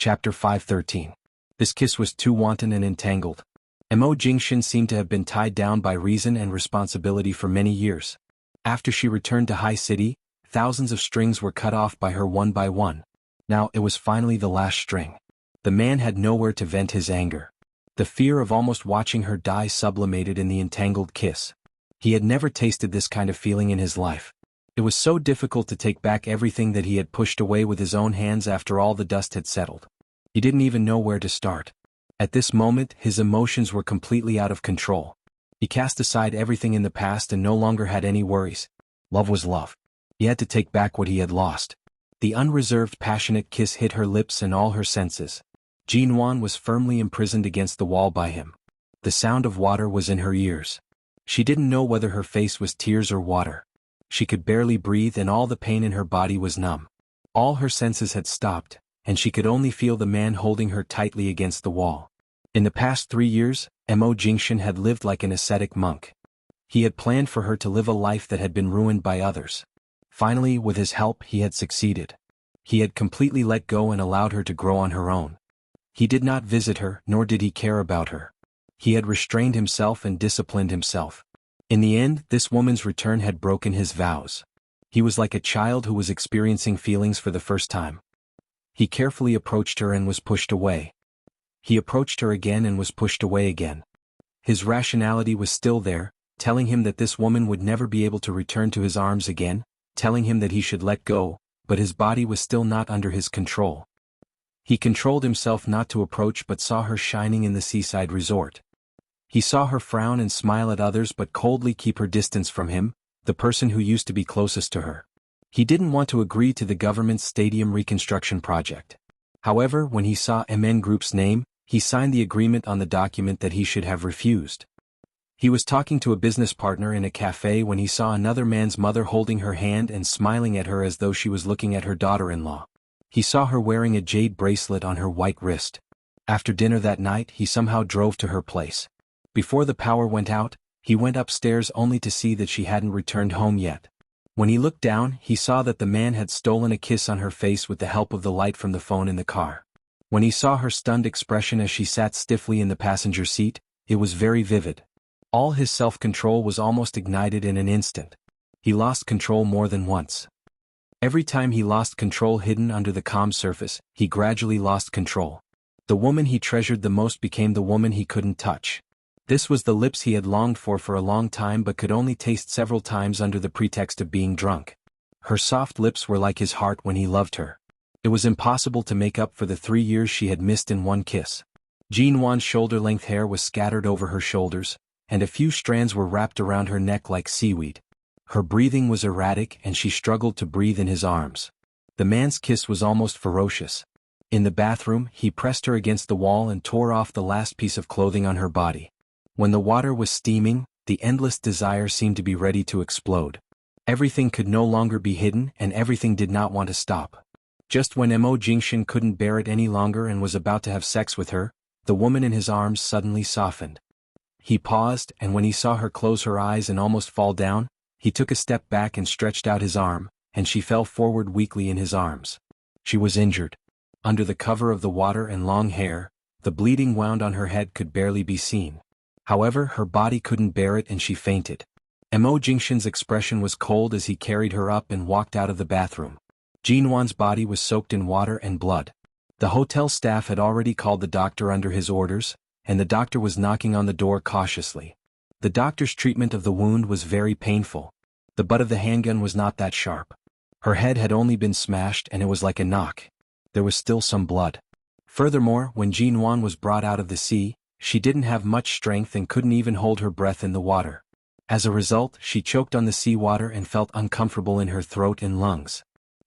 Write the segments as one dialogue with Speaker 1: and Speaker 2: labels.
Speaker 1: Chapter 513. This kiss was too wanton and entangled. Mo Jingxin seemed to have been tied down by reason and responsibility for many years. After she returned to High City, thousands of strings were cut off by her one by one. Now it was finally the last string. The man had nowhere to vent his anger. The fear of almost watching her die sublimated in the entangled kiss. He had never tasted this kind of feeling in his life. It was so difficult to take back everything that he had pushed away with his own hands after all the dust had settled. He didn't even know where to start. At this moment, his emotions were completely out of control. He cast aside everything in the past and no longer had any worries. Love was love. He had to take back what he had lost. The unreserved, passionate kiss hit her lips and all her senses. Jinwan was firmly imprisoned against the wall by him. The sound of water was in her ears. She didn't know whether her face was tears or water. She could barely breathe and all the pain in her body was numb. All her senses had stopped, and she could only feel the man holding her tightly against the wall. In the past 3 years, Mo Jingxin had lived like an ascetic monk. He had planned for her to live a life that had been ruined by others. Finally, with his help, he had succeeded. He had completely let go and allowed her to grow on her own. He did not visit her, nor did he care about her. He had restrained himself and disciplined himself. In the end, this woman's return had broken his vows. He was like a child who was experiencing feelings for the first time. He carefully approached her and was pushed away. He approached her again and was pushed away again. His rationality was still there, telling him that this woman would never be able to return to his arms again, telling him that he should let go, but his body was still not under his control. He controlled himself not to approach but saw her shining in the seaside resort. He saw her frown and smile at others but coldly keep her distance from him, the person who used to be closest to her. He didn't want to agree to the government's stadium reconstruction project. However, when he saw MN Group's name, he signed the agreement on the document that he should have refused. He was talking to a business partner in a cafe when he saw another man's mother holding her hand and smiling at her as though she was looking at her daughter-in-law. He saw her wearing a jade bracelet on her white wrist. After dinner that night, he somehow drove to her place. Before the power went out, he went upstairs only to see that she hadn't returned home yet. When he looked down, he saw that the man had stolen a kiss on her face with the help of the light from the phone in the car. When he saw her stunned expression as she sat stiffly in the passenger seat, it was very vivid. All his self-control was almost ignited in an instant. He lost control more than once. Every time he lost control hidden under the calm surface, he gradually lost control. The woman he treasured the most became the woman he couldn't touch. This was the lips he had longed for a long time but could only taste several times under the pretext of being drunk. Her soft lips were like his heart when he loved her. It was impossible to make up for the 3 years she had missed in one kiss. Jinwan's shoulder-length hair was scattered over her shoulders, and a few strands were wrapped around her neck like seaweed. Her breathing was erratic and she struggled to breathe in his arms. The man's kiss was almost ferocious. In the bathroom, he pressed her against the wall and tore off the last piece of clothing on her body. When the water was steaming, the endless desire seemed to be ready to explode. Everything could no longer be hidden and everything did not want to stop. Just when Mo Jingxin couldn't bear it any longer and was about to have sex with her, the woman in his arms suddenly softened. He paused, and when he saw her close her eyes and almost fall down, he took a step back and stretched out his arm, and she fell forward weakly in his arms. She was injured. Under the cover of the water and long hair, the bleeding wound on her head could barely be seen. However, her body couldn't bear it and she fainted. Mo Jingxin's expression was cold as he carried her up and walked out of the bathroom. Jinwan's body was soaked in water and blood. The hotel staff had already called the doctor under his orders, and the doctor was knocking on the door cautiously. The doctor's treatment of the wound was very painful. The butt of the handgun was not that sharp. Her head had only been smashed and it was like a knock. There was still some blood. Furthermore, when Jinwan was brought out of the sea, she didn't have much strength and couldn't even hold her breath in the water. As a result, she choked on the seawater and felt uncomfortable in her throat and lungs.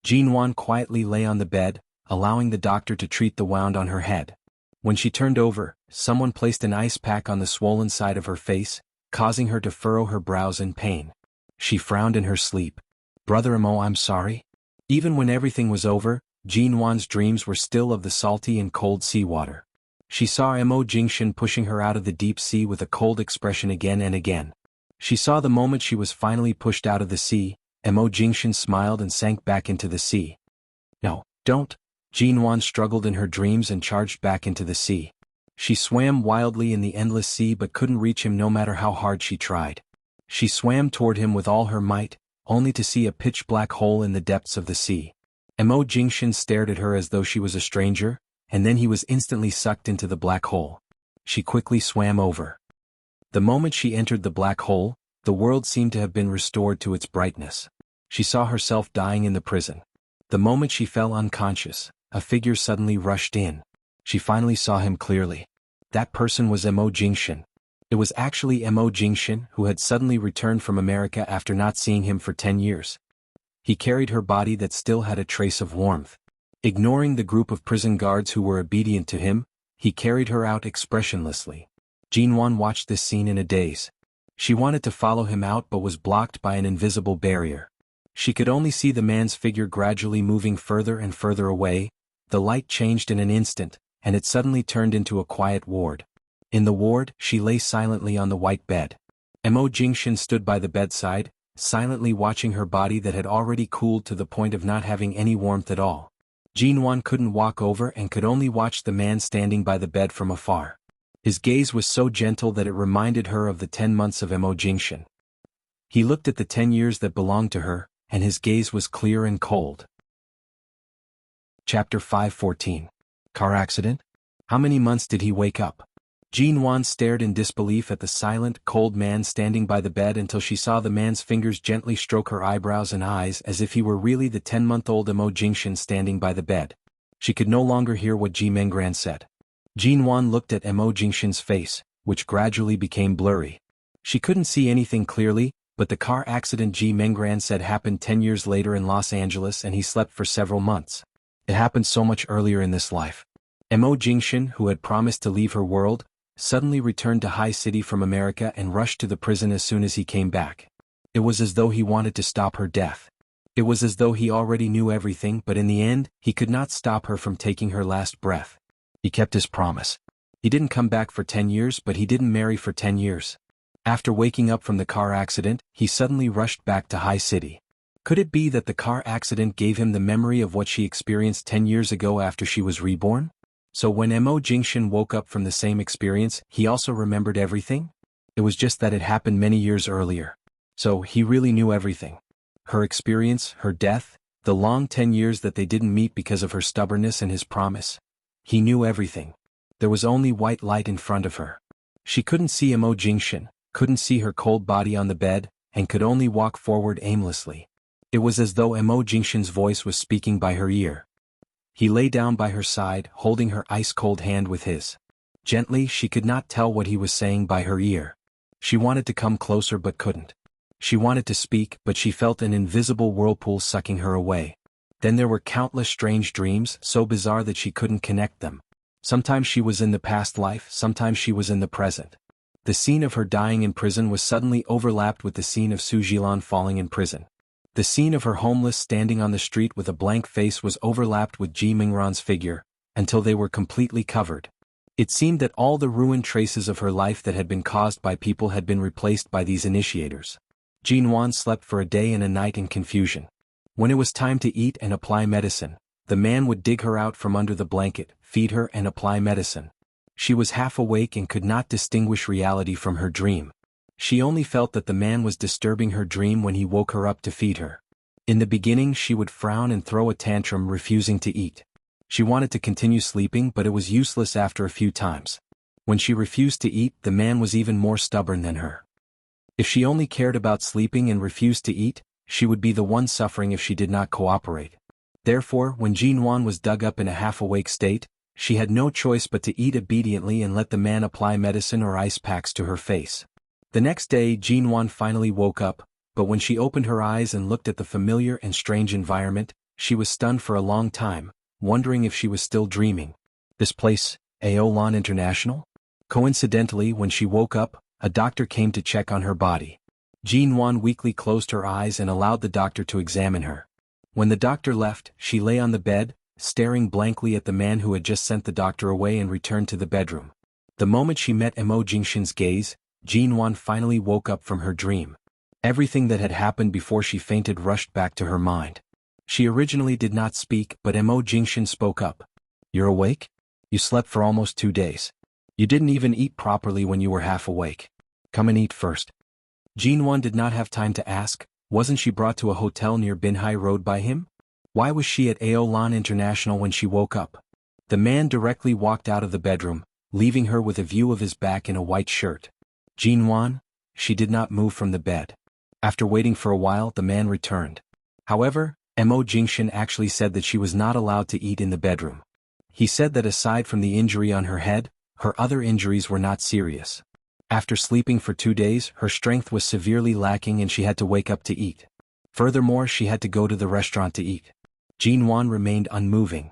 Speaker 1: Jinwan quietly lay on the bed, allowing the doctor to treat the wound on her head. When she turned over, someone placed an ice pack on the swollen side of her face, causing her to furrow her brows in pain. She frowned in her sleep. "Brother Mo, I'm sorry." Even when everything was over, Jinwan's dreams were still of the salty and cold seawater. She saw Mo Jingxin pushing her out of the deep sea with a cold expression again and again. She saw the moment she was finally pushed out of the sea, Mo Jingxin smiled and sank back into the sea. "No, don't," Jinwan struggled in her dreams and charged back into the sea. She swam wildly in the endless sea but couldn't reach him no matter how hard she tried. She swam toward him with all her might, only to see a pitch-black hole in the depths of the sea. Mo Jingxin stared at her as though she was a stranger, and then he was instantly sucked into the black hole. She quickly swam over. The moment she entered the black hole, the world seemed to have been restored to its brightness. She saw herself dying in the prison. The moment she fell unconscious, a figure suddenly rushed in. She finally saw him clearly. That person was Mo Jingxin. It was actually Mo Jingxin, who had suddenly returned from America after not seeing him for 10 years. He carried her body that still had a trace of warmth. Ignoring the group of prison guards who were obedient to him, he carried her out expressionlessly. Jinwan watched this scene in a daze. She wanted to follow him out but was blocked by an invisible barrier. She could only see the man's figure gradually moving further and further away. The light changed in an instant, and it suddenly turned into a quiet ward. In the ward, she lay silently on the white bed. Mo Jingxin stood by the bedside, silently watching her body that had already cooled to the point of not having any warmth at all. Jinwan couldn't walk over and could only watch the man standing by the bed from afar. His gaze was so gentle that it reminded her of the 10 months of Mo Jingxin. He looked at the 10 years that belonged to her, and his gaze was clear and cold. Chapter 5:14. Car accident? How many months did he wake up? Jinwan stared in disbelief at the silent, cold man standing by the bed until she saw the man's fingers gently stroke her eyebrows and eyes as if he were really the 10-month-old Mo Jingxin standing by the bed. She could no longer hear what Ji Menggran said. Jinwan looked at Mo Jingxin's face, which gradually became blurry. She couldn't see anything clearly, but the car accident Ji Menggran said happened 10 years later in Los Angeles and he slept for several months. It happened so much earlier in this life. Mo Jingxin, who had promised to leave her world, suddenly returned to High City from America and rushed to the prison as soon as he came back. It was as though he wanted to stop her death. It was as though he already knew everything, but in the end, he could not stop her from taking her last breath. He kept his promise. He didn't come back for 10 years, but he didn't marry for 10 years. After waking up from the car accident, he suddenly rushed back to High City. Could it be that the car accident gave him the memory of what she experienced 10 years ago after she was reborn? So when Mo Jingxin woke up from the same experience, he also remembered everything? It was just that it happened many years earlier. So he really knew everything. Her experience, her death, the long 10 years that they didn't meet because of her stubbornness and his promise. He knew everything. There was only white light in front of her. She couldn't see Mo Jingxin, couldn't see her cold body on the bed, and could only walk forward aimlessly. It was as though Mo Jingxin's voice was speaking by her ear. He lay down by her side, holding her ice-cold hand with his. Gently, she could not tell what he was saying by her ear. She wanted to come closer but couldn't. She wanted to speak, but she felt an invisible whirlpool sucking her away. Then there were countless strange dreams, so bizarre that she couldn't connect them. Sometimes she was in the past life, sometimes she was in the present. The scene of her dying in prison was suddenly overlapped with the scene of Su Jilan falling in prison. The scene of her homeless standing on the street with a blank face was overlapped with Ji Menggran's figure, until they were completely covered. It seemed that all the ruined traces of her life that had been caused by people had been replaced by these initiators. Jinwan slept for a day and a night in confusion. When it was time to eat and apply medicine, the man would dig her out from under the blanket, feed her and apply medicine. She was half awake and could not distinguish reality from her dream. She only felt that the man was disturbing her dream when he woke her up to feed her. In the beginning she would frown and throw a tantrum, refusing to eat. She wanted to continue sleeping, but it was useless after a few times. When she refused to eat, the man was even more stubborn than her. If she only cared about sleeping and refused to eat, she would be the one suffering if she did not cooperate. Therefore, when Jinwan was dug up in a half-awake state, she had no choice but to eat obediently and let the man apply medicine or ice packs to her face. The next day, Jinwan finally woke up, but when she opened her eyes and looked at the familiar and strange environment, she was stunned for a long time, wondering if she was still dreaming. This place, Aolan International? Coincidentally, when she woke up, a doctor came to check on her body. Jinwan weakly closed her eyes and allowed the doctor to examine her. When the doctor left, she lay on the bed, staring blankly at the man who had just sent the doctor away and returned to the bedroom. The moment she met Mo Jingxin's gaze, Jinwan finally woke up from her dream. Everything that had happened before she fainted rushed back to her mind. She originally did not speak, but Mo Jingshan spoke up. You're awake? You slept for almost 2 days. You didn't even eat properly when you were half awake. Come and eat first. Jinwan did not have time to ask, wasn't she brought to a hotel near Binhai Road by him? Why was she at Aolan International when she woke up? The man directly walked out of the bedroom, leaving her with a view of his back in a white shirt. Jinwan? She did not move from the bed. After waiting for a while, the man returned. However, Mo Jingshan actually said that she was not allowed to eat in the bedroom. He said that aside from the injury on her head, her other injuries were not serious. After sleeping for 2 days, her strength was severely lacking and she had to wake up to eat. Furthermore, she had to go to the restaurant to eat. Jinwan remained unmoving.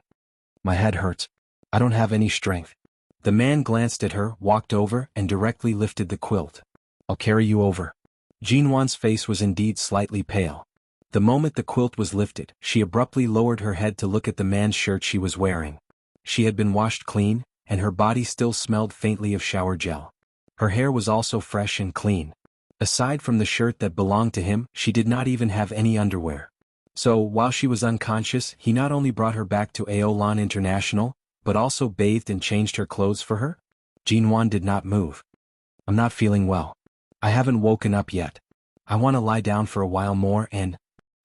Speaker 1: My head hurts. I don't have any strength. The man glanced at her, walked over, and directly lifted the quilt. I'll carry you over. Jinwan's face was indeed slightly pale. The moment the quilt was lifted, she abruptly lowered her head to look at the man's shirt she was wearing. She had been washed clean, and her body still smelled faintly of shower gel. Her hair was also fresh and clean. Aside from the shirt that belonged to him, she did not even have any underwear. So, while she was unconscious, he not only brought her back to Aolan International, but also bathed and changed her clothes for her? Jinwan did not move. I'm not feeling well. I haven't woken up yet. I want to lie down for a while more and...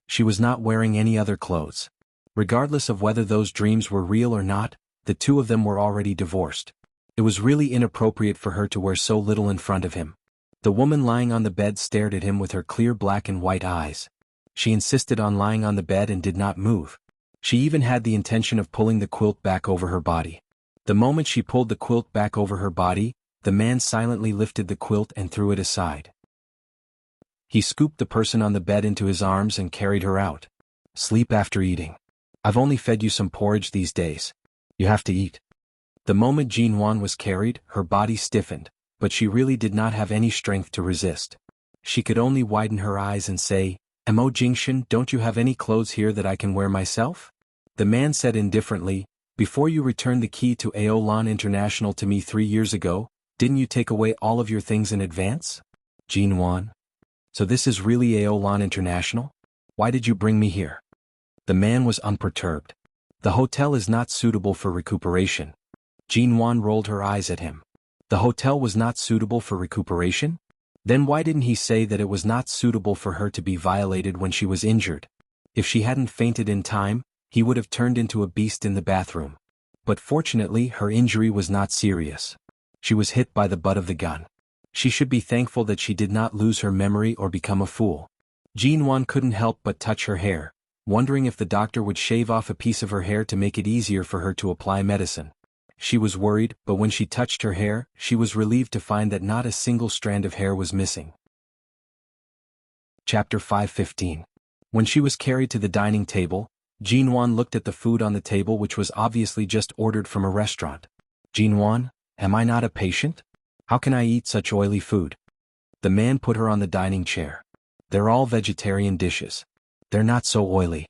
Speaker 1: She was not wearing any other clothes. Regardless of whether those dreams were real or not, the two of them were already divorced. It was really inappropriate for her to wear so little in front of him. The woman lying on the bed stared at him with her clear black and white eyes. She insisted on lying on the bed and did not move. She even had the intention of pulling the quilt back over her body. The moment she pulled the quilt back over her body, the man silently lifted the quilt and threw it aside. He scooped the person on the bed into his arms and carried her out. Sleep after eating. I've only fed you some porridge these days. You have to eat. The moment Jinwan was carried, her body stiffened, but she really did not have any strength to resist. She could only widen her eyes and say, Mo Jingshan, don't you have any clothes here that I can wear myself? The man said indifferently, before you returned the key to Aolan International to me 3 years ago, didn't you take away all of your things in advance? Jinwan. So this is really Aolan International? Why did you bring me here? The man was unperturbed. The hotel is not suitable for recuperation. Jinwan rolled her eyes at him. The hotel was not suitable for recuperation? Then why didn't he say that it was not suitable for her to be violated when she was injured? If she hadn't fainted in time, he would have turned into a beast in the bathroom. But fortunately, her injury was not serious. She was hit by the butt of the gun. She should be thankful that she did not lose her memory or become a fool. Jinwan couldn't help but touch her hair, wondering if the doctor would shave off a piece of her hair to make it easier for her to apply medicine. She was worried, but when she touched her hair, she was relieved to find that not a single strand of hair was missing. Chapter 5:15. When she was carried to the dining table, Jinwan looked at the food on the table, which was obviously just ordered from a restaurant. Jinwan, am I not a patient? How can I eat such oily food? The man put her on the dining chair. They're all vegetarian dishes. They're not so oily.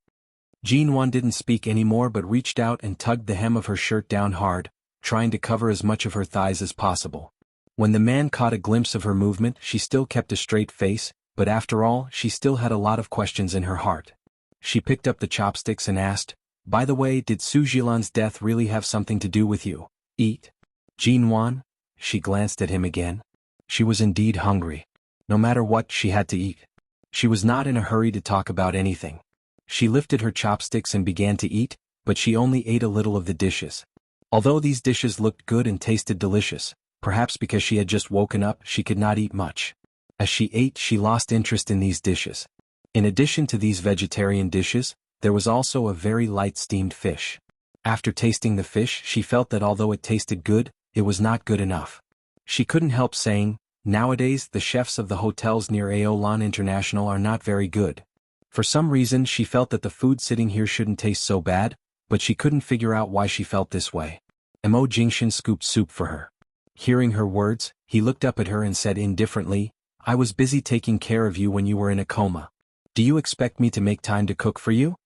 Speaker 1: Jinwan didn't speak anymore but reached out and tugged the hem of her shirt down hard, trying to cover as much of her thighs as possible. When the man caught a glimpse of her movement, she still kept a straight face, but after all, she still had a lot of questions in her heart. She picked up the chopsticks and asked, by the way, did Su Jilan's death really have something to do with you? Eat. Jinwan? She glanced at him again. She was indeed hungry. No matter what, she had to eat. She was not in a hurry to talk about anything. She lifted her chopsticks and began to eat, but she only ate a little of the dishes. Although these dishes looked good and tasted delicious, perhaps because she had just woken up, she could not eat much. As she ate, she lost interest in these dishes. In addition to these vegetarian dishes, there was also a very light steamed fish. After tasting the fish, she felt that although it tasted good, it was not good enough. She couldn't help saying, nowadays the chefs of the hotels near Aolan International are not very good. For some reason she felt that the food sitting here shouldn't taste so bad, but she couldn't figure out why she felt this way. Mo Jingshan scooped soup for her. Hearing her words, he looked up at her and said indifferently, I was busy taking care of you when you were in a coma. Do you expect me to make time to cook for you?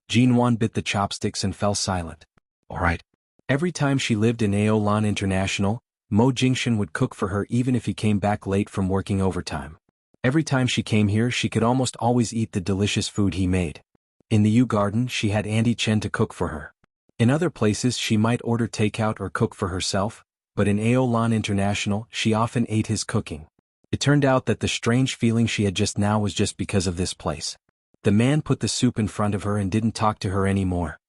Speaker 1: Jinwan bit the chopsticks and fell silent. All right. Every time she lived in Aolan International, Mo Jingshan would cook for her even if he came back late from working overtime. Every time she came here she could almost always eat the delicious food he made. In the U garden she had Auntie Chen to cook for her. In other places she might order takeout or cook for herself, but in Aolan International she often ate his cooking. It turned out that the strange feeling she had just now was just because of this place. The man put the soup in front of her and didn't talk to her anymore.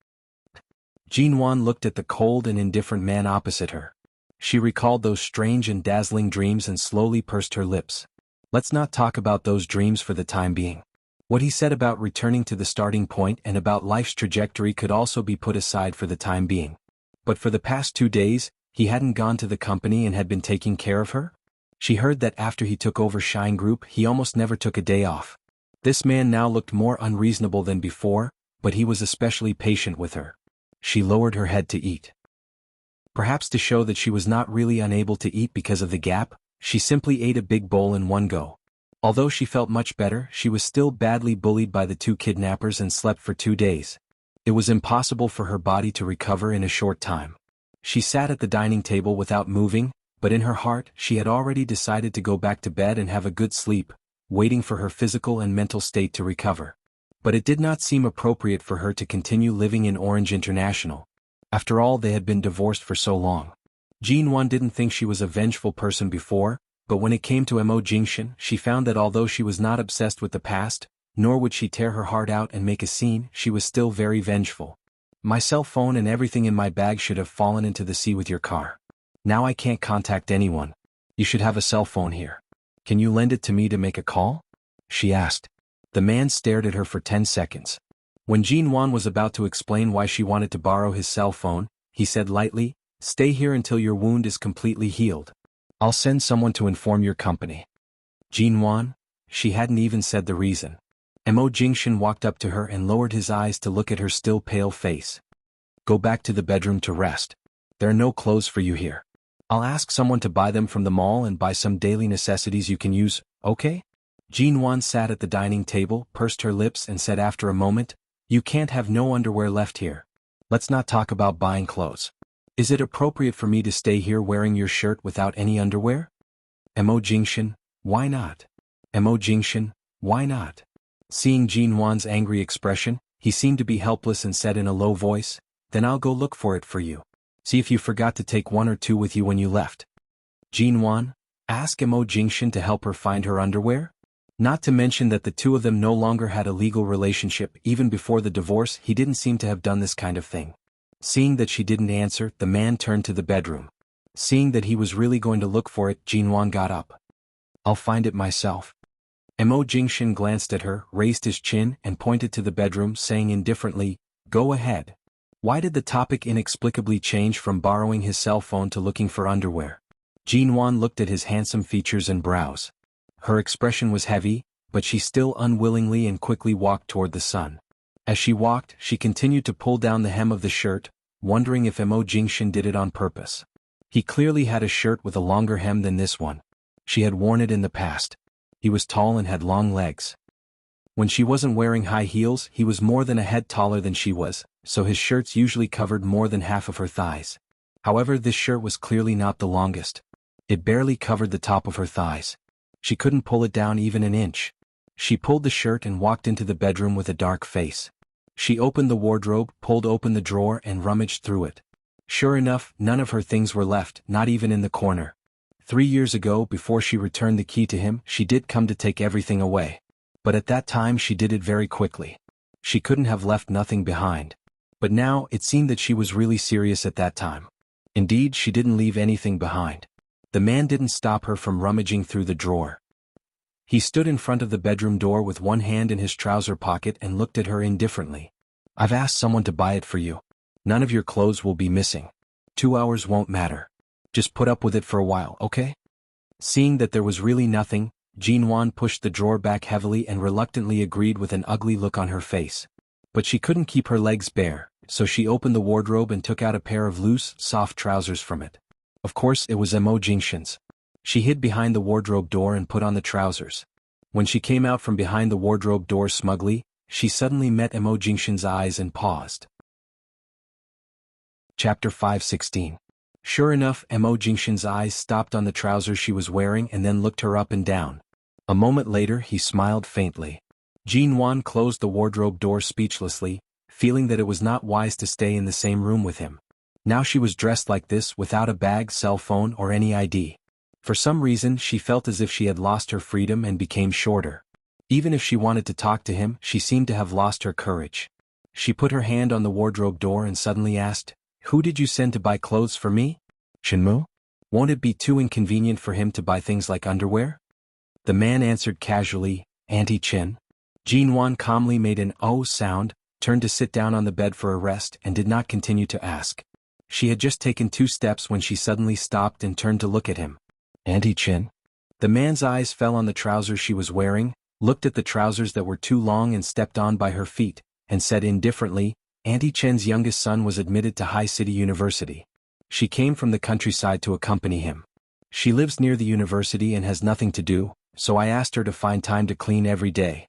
Speaker 1: Jinwan looked at the cold and indifferent man opposite her. She recalled those strange and dazzling dreams and slowly pursed her lips. Let's not talk about those dreams for the time being. What he said about returning to the starting point and about life's trajectory could also be put aside for the time being. But for the past 2 days, he hadn't gone to the company and had been taking care of her? She heard that after he took over Shine Group he almost never took a day off. This man now looked more unreasonable than before, but he was especially patient with her. She lowered her head to eat. Perhaps to show that she was not really unable to eat because of the gap, she simply ate a big bowl in one go. Although she felt much better, she was still badly bullied by the 2 kidnappers and slept for 2 days. It was impossible for her body to recover in a short time. She sat at the dining table without moving, but in her heart she had already decided to go back to bed and have a good sleep, waiting for her physical and mental state to recover. But it did not seem appropriate for her to continue living in Orange International. After all, they had been divorced for so long. Jinwan didn't think she was a vengeful person before, but when it came to Mo Jingshan, she found that although she was not obsessed with the past, nor would she tear her heart out and make a scene, she was still very vengeful. My cell phone and everything in my bag should have fallen into the sea with your car. Now I can't contact anyone. You should have a cell phone here. Can you lend it to me to make a call? She asked. The man stared at her for 10 seconds. When Jinwan was about to explain why she wanted to borrow his cell phone, he said lightly, "Stay here until your wound is completely healed. I'll send someone to inform your company." Jinwan? She hadn't even said the reason. Mo Jingshan walked up to her and lowered his eyes to look at her still pale face. Go back to the bedroom to rest. There are no clothes for you here. I'll ask someone to buy them from the mall and buy some daily necessities you can use, okay? Jinwan sat at the dining table, pursed her lips and said after a moment, "You can't have no underwear left here. Let's not talk about buying clothes. Is it appropriate for me to stay here wearing your shirt without any underwear?" Mo Jingshan, why not? Mo Jingshan, why not? Seeing Jinwan's angry expression, he seemed to be helpless and said in a low voice, "Then I'll go look for it for you. See if you forgot to take 1 or 2 with you when you left." Jinwan, ask Mo Jingshan to help her find her underwear? Not to mention that the 2 of them no longer had a legal relationship. Even before the divorce he didn't seem to have done this kind of thing. Seeing that she didn't answer, the man turned to the bedroom. Seeing that he was really going to look for it, Jinwan got up. "I'll find it myself." Mo Jingshan glanced at her, raised his chin and pointed to the bedroom, saying indifferently, "Go ahead." Why did the topic inexplicably change from borrowing his cell phone to looking for underwear? Jinwan looked at his handsome features and brows. Her expression was heavy, but she still unwillingly and quickly walked toward the sun. As she walked, she continued to pull down the hem of the shirt, wondering if Mo Jingshan did it on purpose. He clearly had a shirt with a longer hem than this one. She had worn it in the past. He was tall and had long legs. When she wasn't wearing high heels, he was more than a head taller than she was, so his shirts usually covered more than half of her thighs. However, this shirt was clearly not the longest. It barely covered the top of her thighs. She couldn't pull it down even an inch. She pulled the shirt and walked into the bedroom with a dark face. She opened the wardrobe, pulled open the drawer and rummaged through it. Sure enough, none of her things were left, not even in the corner. 3 years ago, before she returned the key to him, she did come to take everything away. But at that time she did it very quickly. She couldn't have left nothing behind. But now, it seemed that she was really serious at that time. Indeed, she didn't leave anything behind. The man didn't stop her from rummaging through the drawer. He stood in front of the bedroom door with one hand in his trouser pocket and looked at her indifferently. "I've asked someone to buy it for you. None of your clothes will be missing. 2 hours won't matter. Just put up with it for a while, okay?" Seeing that there was really nothing, Jinwan pushed the drawer back heavily and reluctantly agreed with an ugly look on her face. But she couldn't keep her legs bare, so she opened the wardrobe and took out a pair of loose, soft trousers from it. Of course, it was Mo Jingshan's. She hid behind the wardrobe door and put on the trousers. When she came out from behind the wardrobe door smugly, she suddenly met Mo Jingshan's eyes and paused. Chapter 516. Sure enough, Mo Jingshan's eyes stopped on the trousers she was wearing and then looked her up and down. A moment later he smiled faintly. Jean Wan closed the wardrobe door speechlessly, feeling that it was not wise to stay in the same room with him. Now she was dressed like this without a bag, cell phone or any ID. For some reason she felt as if she had lost her freedom and became shorter. Even if she wanted to talk to him, she seemed to have lost her courage. She put her hand on the wardrobe door and suddenly asked, "Who did you send to buy clothes for me? Shinmu? Won't it be too inconvenient for him to buy things like underwear?" The man answered casually, "Auntie Chen." Jean Wan calmly made an "oh" sound, turned to sit down on the bed for a rest and did not continue to ask. She had just taken 2 steps when she suddenly stopped and turned to look at him. "Auntie Chen?" The man's eyes fell on the trousers she was wearing, looked at the trousers that were too long and stepped on by her feet, and said indifferently, "Auntie Chen's youngest son was admitted to High City University. She came from the countryside to accompany him. She lives near the university and has nothing to do, so I asked her to find time to clean every day."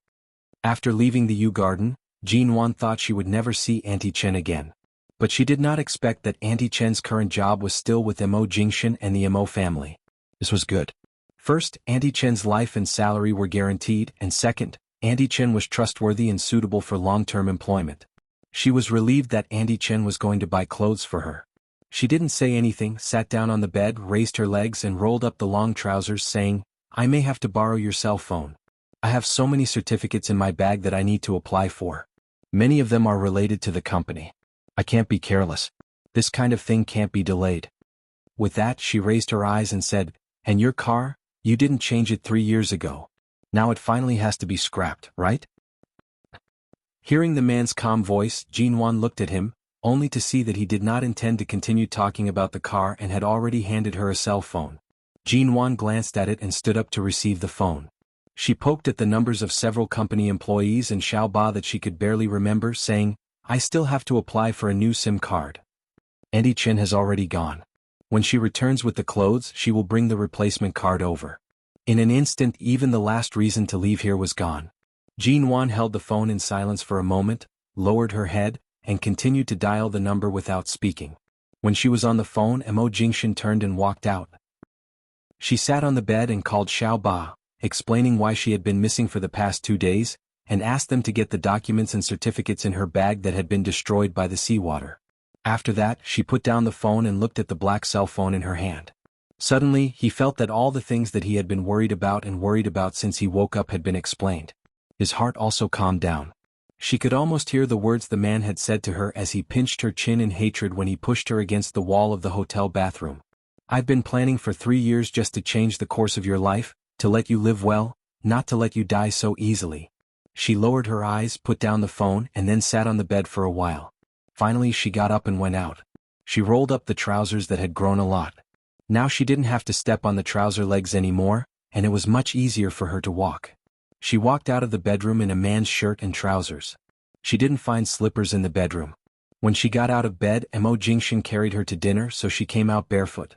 Speaker 1: After leaving the Yu Garden, Jean Wan thought she would never see Auntie Chen again. But she did not expect that Auntie Chen's current job was still with Mo Jingshan and the Mo family. This was good. First, Auntie Chen's life and salary were guaranteed, and second, Auntie Chen was trustworthy and suitable for long-term employment. She was relieved that Auntie Chen was going to buy clothes for her. She didn't say anything, sat down on the bed, raised her legs and rolled up the long trousers, saying, "I may have to borrow your cell phone. I have so many certificates in my bag that I need to apply for. Many of them are related to the company. I can't be careless. This kind of thing can't be delayed." With that she raised her eyes and said, "And your car? You didn't change it 3 years ago. Now it finally has to be scrapped, right?" Hearing the man's calm voice, Jean Wan looked at him, only to see that he did not intend to continue talking about the car and had already handed her a cell phone. Jean Wan glanced at it and stood up to receive the phone. She poked at the numbers of several company employees and Xiao Ba that she could barely remember, saying, "I still have to apply for a new SIM card. Auntie Chen has already gone. When she returns with the clothes, she will bring the replacement card over." In an instant, even the last reason to leave here was gone. Jean Wan held the phone in silence for a moment, lowered her head, and continued to dial the number without speaking. When she was on the phone, Mo Jingshan turned and walked out. She sat on the bed and called Xiao Ba, explaining why she had been missing for the past 2 days, and asked them to get the documents and certificates in her bag that had been destroyed by the seawater. After that, she put down the phone and looked at the black cell phone in her hand. Suddenly, he felt that all the things that he had been worried about since he woke up had been explained. His heart also calmed down. She could almost hear the words the man had said to her as he pinched her chin in hatred when he pushed her against the wall of the hotel bathroom. "I've been planning for 3 years just to change the course of your life, to let you live well, not to let you die so easily." She lowered her eyes, put down the phone, and then sat on the bed for a while. Finally she got up and went out. She rolled up the trousers that had grown a lot. Now she didn't have to step on the trouser legs anymore, and it was much easier for her to walk. She walked out of the bedroom in a man's shirt and trousers. She didn't find slippers in the bedroom. When she got out of bed, Mo Jingshan carried her to dinner, so she came out barefoot.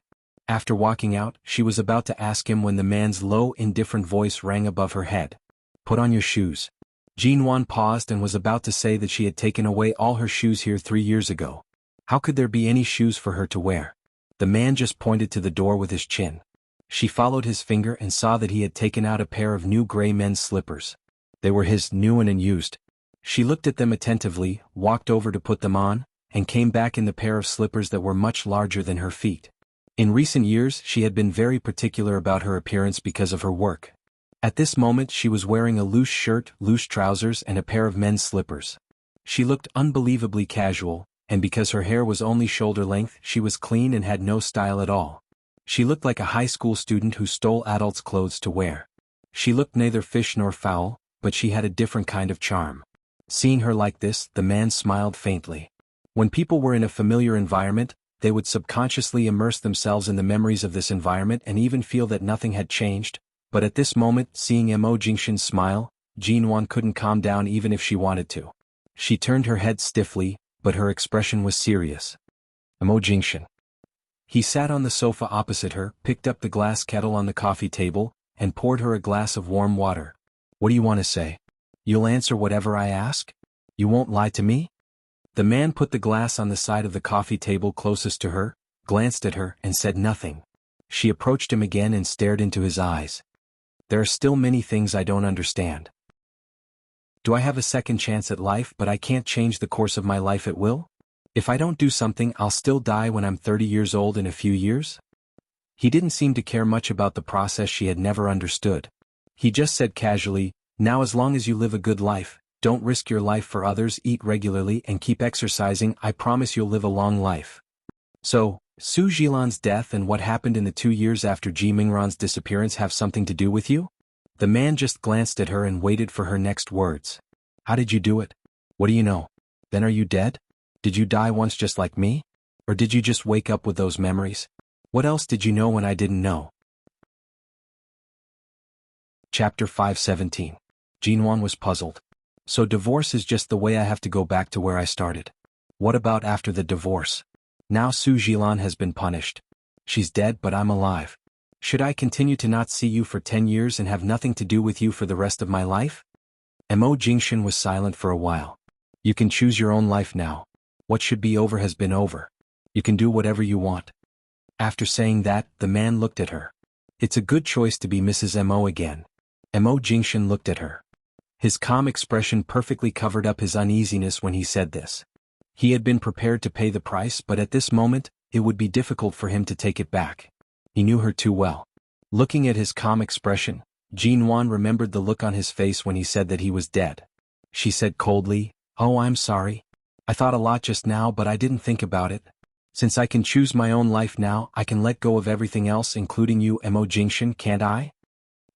Speaker 1: After walking out, she was about to ask him when the man's low, indifferent voice rang above her head. "Put on your shoes." Jean Wan paused and was about to say that she had taken away all her shoes here 3 years ago. How could there be any shoes for her to wear? The man just pointed to the door with his chin. She followed his finger and saw that he had taken out a pair of new gray men's slippers. They were his, new and unused. She looked at them attentively, walked over to put them on, and came back in the pair of slippers that were much larger than her feet. In recent years she had been very particular about her appearance because of her work. At this moment she was wearing a loose shirt, loose trousers and a pair of men's slippers. She looked unbelievably casual, and because her hair was only shoulder length she was clean and had no style at all. She looked like a high school student who stole adults' clothes to wear. She looked neither fish nor fowl, but she had a different kind of charm. Seeing her like this, the man smiled faintly. When people were in a familiar environment, they would subconsciously immerse themselves in the memories of this environment and even feel that nothing had changed, but at this moment, seeing Mo Jingshan smile, Jean Wan couldn't calm down even if she wanted to. She turned her head stiffly, but her expression was serious. Mo Jingshan. He sat on the sofa opposite her, picked up the glass kettle on the coffee table, and poured her a glass of warm water. "What do you want to say? You'll answer whatever I ask? You won't lie to me?" The man put the glass on the side of the coffee table closest to her, glanced at her, and said nothing. She approached him again and stared into his eyes. "There are still many things I don't understand." Do I have a second chance at life but I can't change the course of my life at will? If I don't do something I'll still die when I'm 30 years old in a few years? He didn't seem to care much about the process she had never understood. He just said casually, now as long as you live a good life, don't risk your life for others, eat regularly and keep exercising, I promise you'll live a long life. So, Su Jilan's death and what happened in the 2 years after Ji Mingran's disappearance have something to do with you? The man just glanced at her and waited for her next words. How did you do it? What do you know? Then are you dead? Did you die once just like me? Or did you just wake up with those memories? What else did you know when I didn't know? Chapter 517. Jinwan was puzzled. So divorce is just the way I have to go back to where I started. What about after the divorce? Now Su Jilan has been punished. She's dead but I'm alive. Should I continue to not see you for 10 years and have nothing to do with you for the rest of my life? Mo Jingshan was silent for a while. You can choose your own life now. What should be over has been over. You can do whatever you want. After saying that, the man looked at her. It's a good choice to be Mrs. Mo again. Mo Jingshan looked at her. His calm expression perfectly covered up his uneasiness when he said this. He had been prepared to pay the price but at this moment, it would be difficult for him to take it back. He knew her too well. Looking at his calm expression, Jinwan remembered the look on his face when he said that he was dead. She said coldly, "Oh, I'm sorry. I thought a lot just now but I didn't think about it. Since I can choose my own life now, I can let go of everything else including you, Mo Jingshan, can't I?"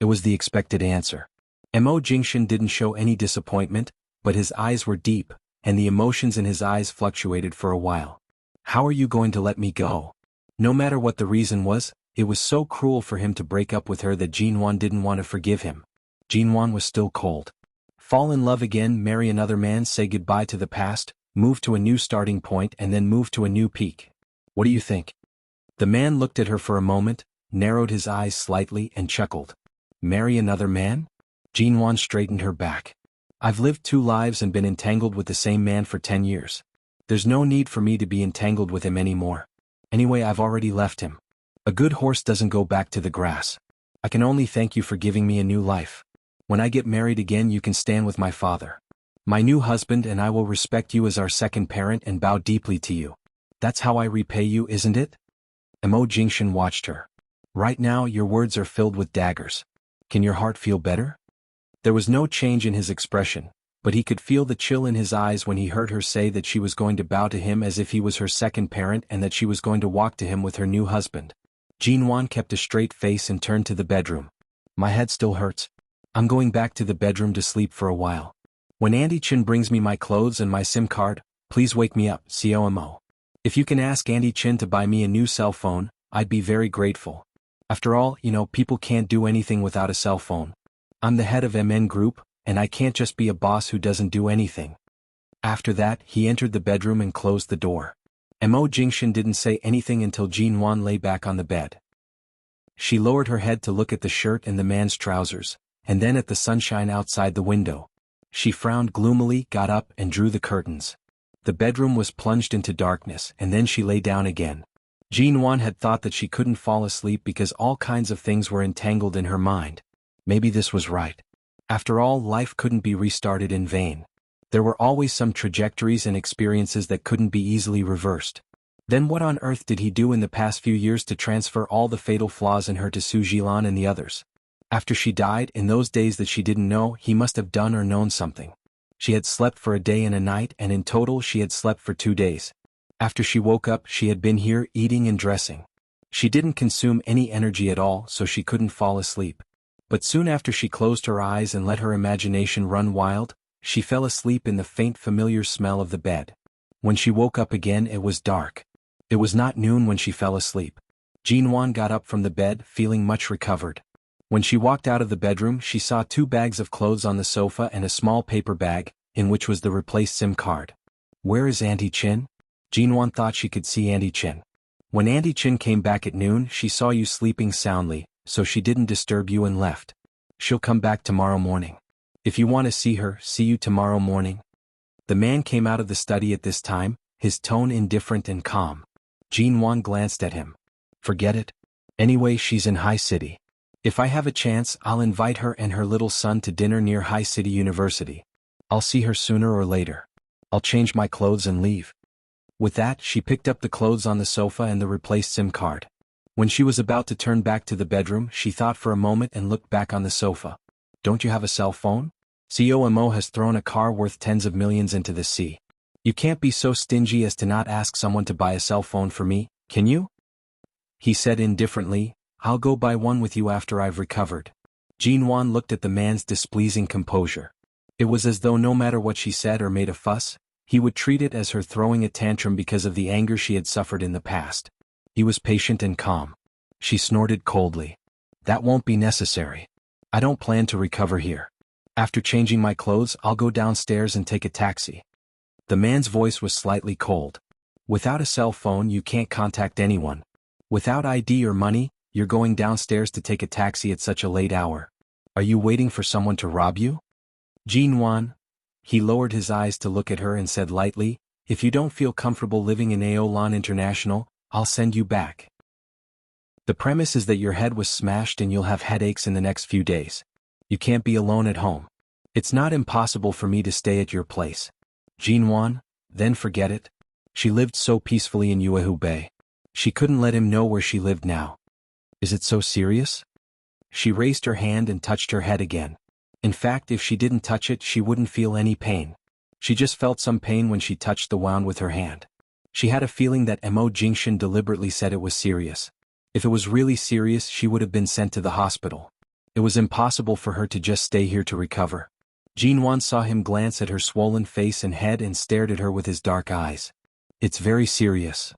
Speaker 1: It was the expected answer. Mo Jingshan didn't show any disappointment, but his eyes were deep, and the emotions in his eyes fluctuated for a while. How are you going to let me go? No matter what the reason was, it was so cruel for him to break up with her that Jinwan didn't want to forgive him. Jinwan was still cold. Fall in love again, marry another man, say goodbye to the past, move to a new starting point and then move to a new peak. What do you think? The man looked at her for a moment, narrowed his eyes slightly and chuckled. Marry another man? Jinwan straightened her back. I've lived 2 lives and been entangled with the same man for 10 years. There's no need for me to be entangled with him anymore. Anyway, I've already left him. A good horse doesn't go back to the grass. I can only thank you for giving me a new life. When I get married again you can stand with my father. My new husband and I will respect you as our second parent and bow deeply to you. That's how I repay you, isn't it? Mo Jingshan watched her. Right now your words are filled with daggers. Can your heart feel better? There was no change in his expression, but he could feel the chill in his eyes when he heard her say that she was going to bow to him as if he was her second parent and that she was going to walk to him with her new husband. Jinwan kept a straight face and turned to the bedroom. My head still hurts. I'm going back to the bedroom to sleep for a while. When Auntie Chin brings me my clothes and my SIM card, please wake me up, COMO. If you can ask Auntie Chin to buy me a new cell phone, I'd be very grateful. After all, people can't do anything without a cell phone. I'm the head of MN Group, and I can't just be a boss who doesn't do anything. After that, he entered the bedroom and closed the door. Mo Jingshan didn't say anything until Jinwan lay back on the bed. She lowered her head to look at the shirt and the man's trousers, and then at the sunshine outside the window. She frowned gloomily, got up and drew the curtains. The bedroom was plunged into darkness and then she lay down again. Jinwan had thought that she couldn't fall asleep because all kinds of things were entangled in her mind. Maybe this was right. After all, life couldn't be restarted in vain. There were always some trajectories and experiences that couldn't be easily reversed. Then what on earth did he do in the past few years to transfer all the fatal flaws in her to Su Jilan and the others? After she died, in those days that she didn't know, he must have done or known something. She had slept for a day and a night, and in total she had slept for 2 days. After she woke up, she had been here eating and dressing. She didn't consume any energy at all, so she couldn't fall asleep. But soon after she closed her eyes and let her imagination run wild, she fell asleep in the faint familiar smell of the bed. When she woke up again, it was dark. It was not noon when she fell asleep. Jinwan got up from the bed, feeling much recovered. When she walked out of the bedroom, she saw 2 bags of clothes on the sofa and a small paper bag, in which was the replaced SIM card. Where is Auntie Chin? Jinwan thought she could see Auntie Chin. When Auntie Chin came back at noon, she saw you sleeping soundly, so she didn't disturb you and left. She'll come back tomorrow morning. If you want to see her, see you tomorrow morning. The man came out of the study at this time, his tone indifferent and calm. Jinwan glanced at him. Forget it. Anyway, she's in High City. If I have a chance, I'll invite her and her little son to dinner near High City University. I'll see her sooner or later. I'll change my clothes and leave. With that, she picked up the clothes on the sofa and the replaced SIM card. When she was about to turn back to the bedroom, she thought for a moment and looked back on the sofa. Don't you have a cell phone? COMO has thrown a car worth tens of millions into the sea. You can't be so stingy as to not ask someone to buy a cell phone for me, can you? He said indifferently, I'll go buy one with you after I've recovered. Jinwan looked at the man's displeasing composure. It was as though no matter what she said or made a fuss, he would treat it as her throwing a tantrum because of the anger she had suffered in the past. He was patient and calm. She snorted coldly. That won't be necessary. I don't plan to recover here. After changing my clothes, I'll go downstairs and take a taxi. The man's voice was slightly cold. Without a cell phone, you can't contact anyone. Without ID or money, you're going downstairs to take a taxi at such a late hour. Are you waiting for someone to rob you? Jinwan. He lowered his eyes to look at her and said lightly, if you don't feel comfortable living in Aolan International, I'll send you back. The premise is that your head was smashed and you'll have headaches in the next few days. You can't be alone at home. It's not impossible for me to stay at your place. Jinwan, then forget it. She lived so peacefully in Yuehu Bay. She couldn't let him know where she lived now. Is it so serious? She raised her hand and touched her head again. In fact, if she didn't touch it, she wouldn't feel any pain. She just felt some pain when she touched the wound with her hand. She had a feeling that Mo Jingshan deliberately said it was serious. If it was really serious, she would have been sent to the hospital. It was impossible for her to just stay here to recover. Jinwan saw him glance at her swollen face and head and stared at her with his dark eyes. It's very serious.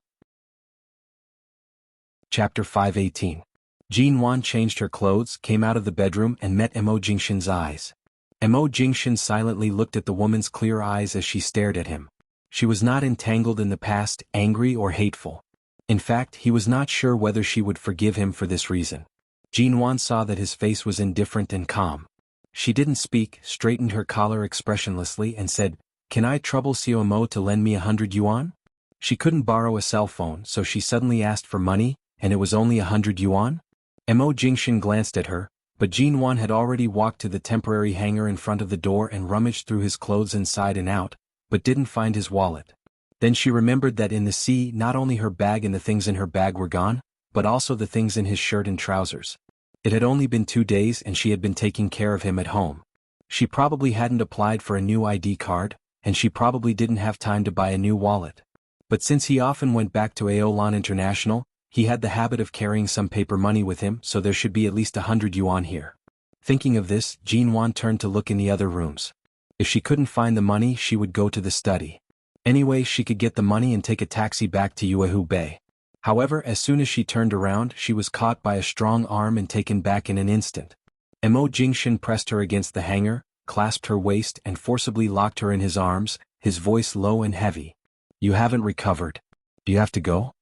Speaker 1: Chapter 518. Jinwan changed her clothes, came out of the bedroom and met Mo Jingshan's eyes. Mo Jingshan silently looked at the woman's clear eyes as she stared at him. She was not entangled in the past, angry or hateful. In fact, he was not sure whether she would forgive him for this reason. Jinwan saw that his face was indifferent and calm. She didn't speak, straightened her collar expressionlessly and said, Can I trouble Mo to lend me 100 yuan? She couldn't borrow a cell phone, so she suddenly asked for money, and it was only 100 yuan? Mo Jingshan glanced at her, but Jinwan had already walked to the temporary hangar in front of the door and rummaged through his clothes inside and out, but didn't find his wallet. Then she remembered that in the sea not only her bag and the things in her bag were gone, but also the things in his shirt and trousers. It had only been 2 days and she had been taking care of him at home. She probably hadn't applied for a new ID card, and she probably didn't have time to buy a new wallet. But since he often went back to Aolan International, he had the habit of carrying some paper money with him, so there should be at least 100 yuan here. Thinking of this, Jinwan turned to look in the other rooms. If she couldn't find the money, she would go to the study. Anyway, she could get the money and take a taxi back to Yuehu Bay. However, as soon as she turned around, she was caught by a strong arm and taken back in an instant. Mo Jingshan pressed her against the hangar, clasped her waist and forcibly locked her in his arms, his voice low and heavy. You haven't recovered. Do you have to go?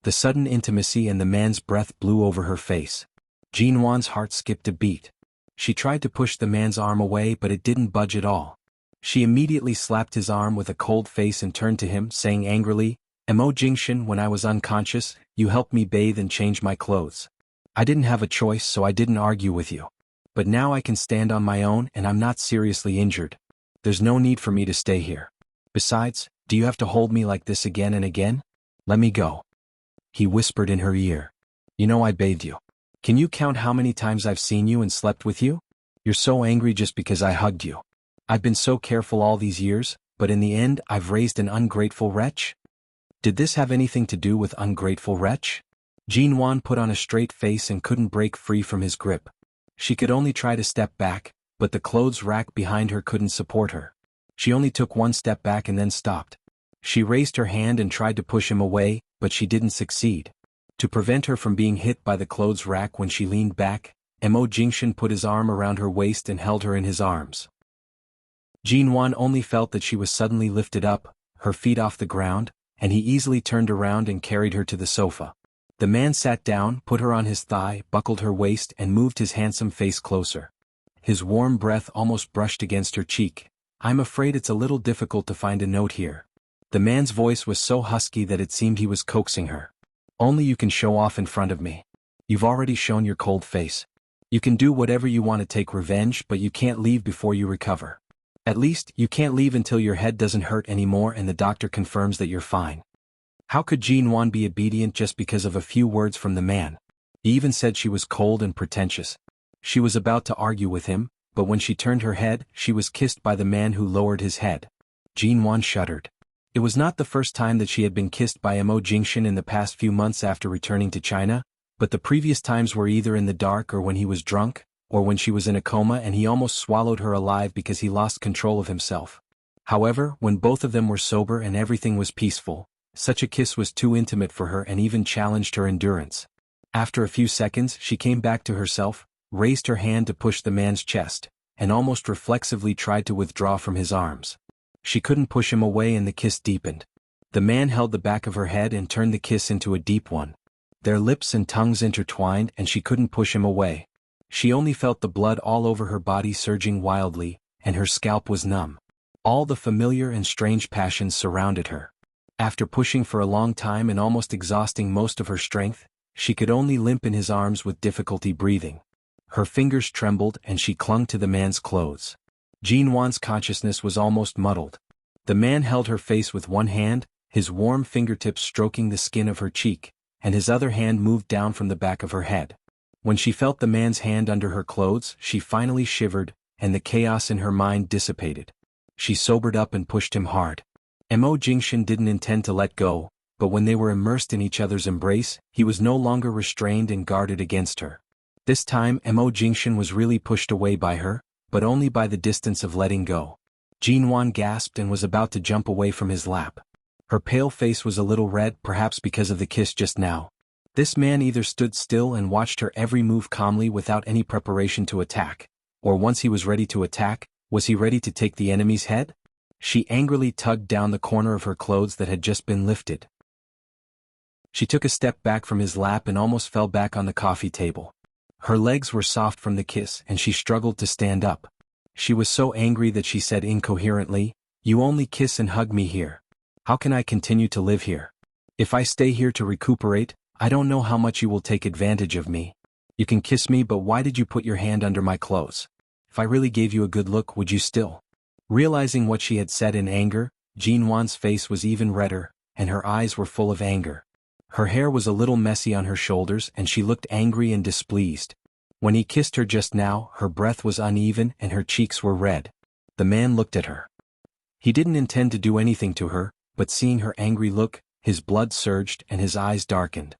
Speaker 1: The sudden intimacy and the man's breath blew over her face. Jinwan's heart skipped a beat. She tried to push the man's arm away, but it didn't budge at all. She immediately slapped his arm with a cold face and turned to him, saying angrily, Mo Jingshan, when I was unconscious, you helped me bathe and change my clothes. I didn't have a choice, so I didn't argue with you. But now I can stand on my own and I'm not seriously injured. There's no need for me to stay here. Besides, do you have to hold me like this again and again? Let me go. He whispered in her ear. You know I bathed you. Can you count how many times I've seen you and slept with you? You're so angry just because I hugged you. I've been so careful all these years, but in the end I've raised an ungrateful wretch? Did this have anything to do with ungrateful wretch? Jinwan put on a straight face and couldn't break free from his grip. She could only try to step back, but the clothes rack behind her couldn't support her. She only took one step back and then stopped. She raised her hand and tried to push him away, but she didn't succeed. To prevent her from being hit by the clothes rack when she leaned back, Mo Jingshan put his arm around her waist and held her in his arms. Jinwan only felt that she was suddenly lifted up, her feet off the ground, and he easily turned around and carried her to the sofa. The man sat down, put her on his thigh, buckled her waist and moved his handsome face closer. His warm breath almost brushed against her cheek. I'm afraid it's a little difficult to find a note here. The man's voice was so husky that it seemed he was coaxing her. Only you can show off in front of me. You've already shown your cold face. You can do whatever you want to take revenge, but you can't leave before you recover. At least, you can't leave until your head doesn't hurt anymore and the doctor confirms that you're fine. How could Jean Wan be obedient just because of a few words from the man? He even said she was cold and pretentious. She was about to argue with him, but when she turned her head, she was kissed by the man who lowered his head. Jean Wan shuddered. It was not the first time that she had been kissed by Mo Jingshan in the past few months after returning to China, but the previous times were either in the dark or when he was drunk, or when she was in a coma and he almost swallowed her alive because he lost control of himself. However, when both of them were sober and everything was peaceful, such a kiss was too intimate for her and even challenged her endurance. After a few seconds, she came back to herself, raised her hand to push the man's chest, and almost reflexively tried to withdraw from his arms. She couldn't push him away and the kiss deepened. The man held the back of her head and turned the kiss into a deep one. Their lips and tongues intertwined and she couldn't push him away. She only felt the blood all over her body surging wildly, and her scalp was numb. All the familiar and strange passions surrounded her. After pushing for a long time and almost exhausting most of her strength, she could only limp in his arms with difficulty breathing. Her fingers trembled and she clung to the man's clothes. Jean Wan's consciousness was almost muddled. The man held her face with one hand, his warm fingertips stroking the skin of her cheek, and his other hand moved down from the back of her head. When she felt the man's hand under her clothes, she finally shivered, and the chaos in her mind dissipated. She sobered up and pushed him hard. Mo Jingshan didn't intend to let go, but when they were immersed in each other's embrace, he was no longer restrained and guarded against her. This time Mo Jingshan was really pushed away by her, but only by the distance of letting go. Jean Wan gasped and was about to jump away from his lap. Her pale face was a little red, perhaps because of the kiss just now. This man either stood still and watched her every move calmly without any preparation to attack, or once he was ready to attack, was he ready to take the enemy's head? She angrily tugged down the corner of her clothes that had just been lifted. She took a step back from his lap and almost fell back on the coffee table. Her legs were soft from the kiss and she struggled to stand up. She was so angry that she said incoherently, "You only kiss and hug me here. How can I continue to live here? If I stay here to recuperate, I don't know how much you will take advantage of me. You can kiss me, but why did you put your hand under my clothes? If I really gave you a good look, would you still?" Realizing what she had said in anger, Jean Wan's face was even redder, and her eyes were full of anger. Her hair was a little messy on her shoulders and she looked angry and displeased. When he kissed her just now, her breath was uneven and her cheeks were red. The man looked at her. He didn't intend to do anything to her, but seeing her angry look, his blood surged and his eyes darkened.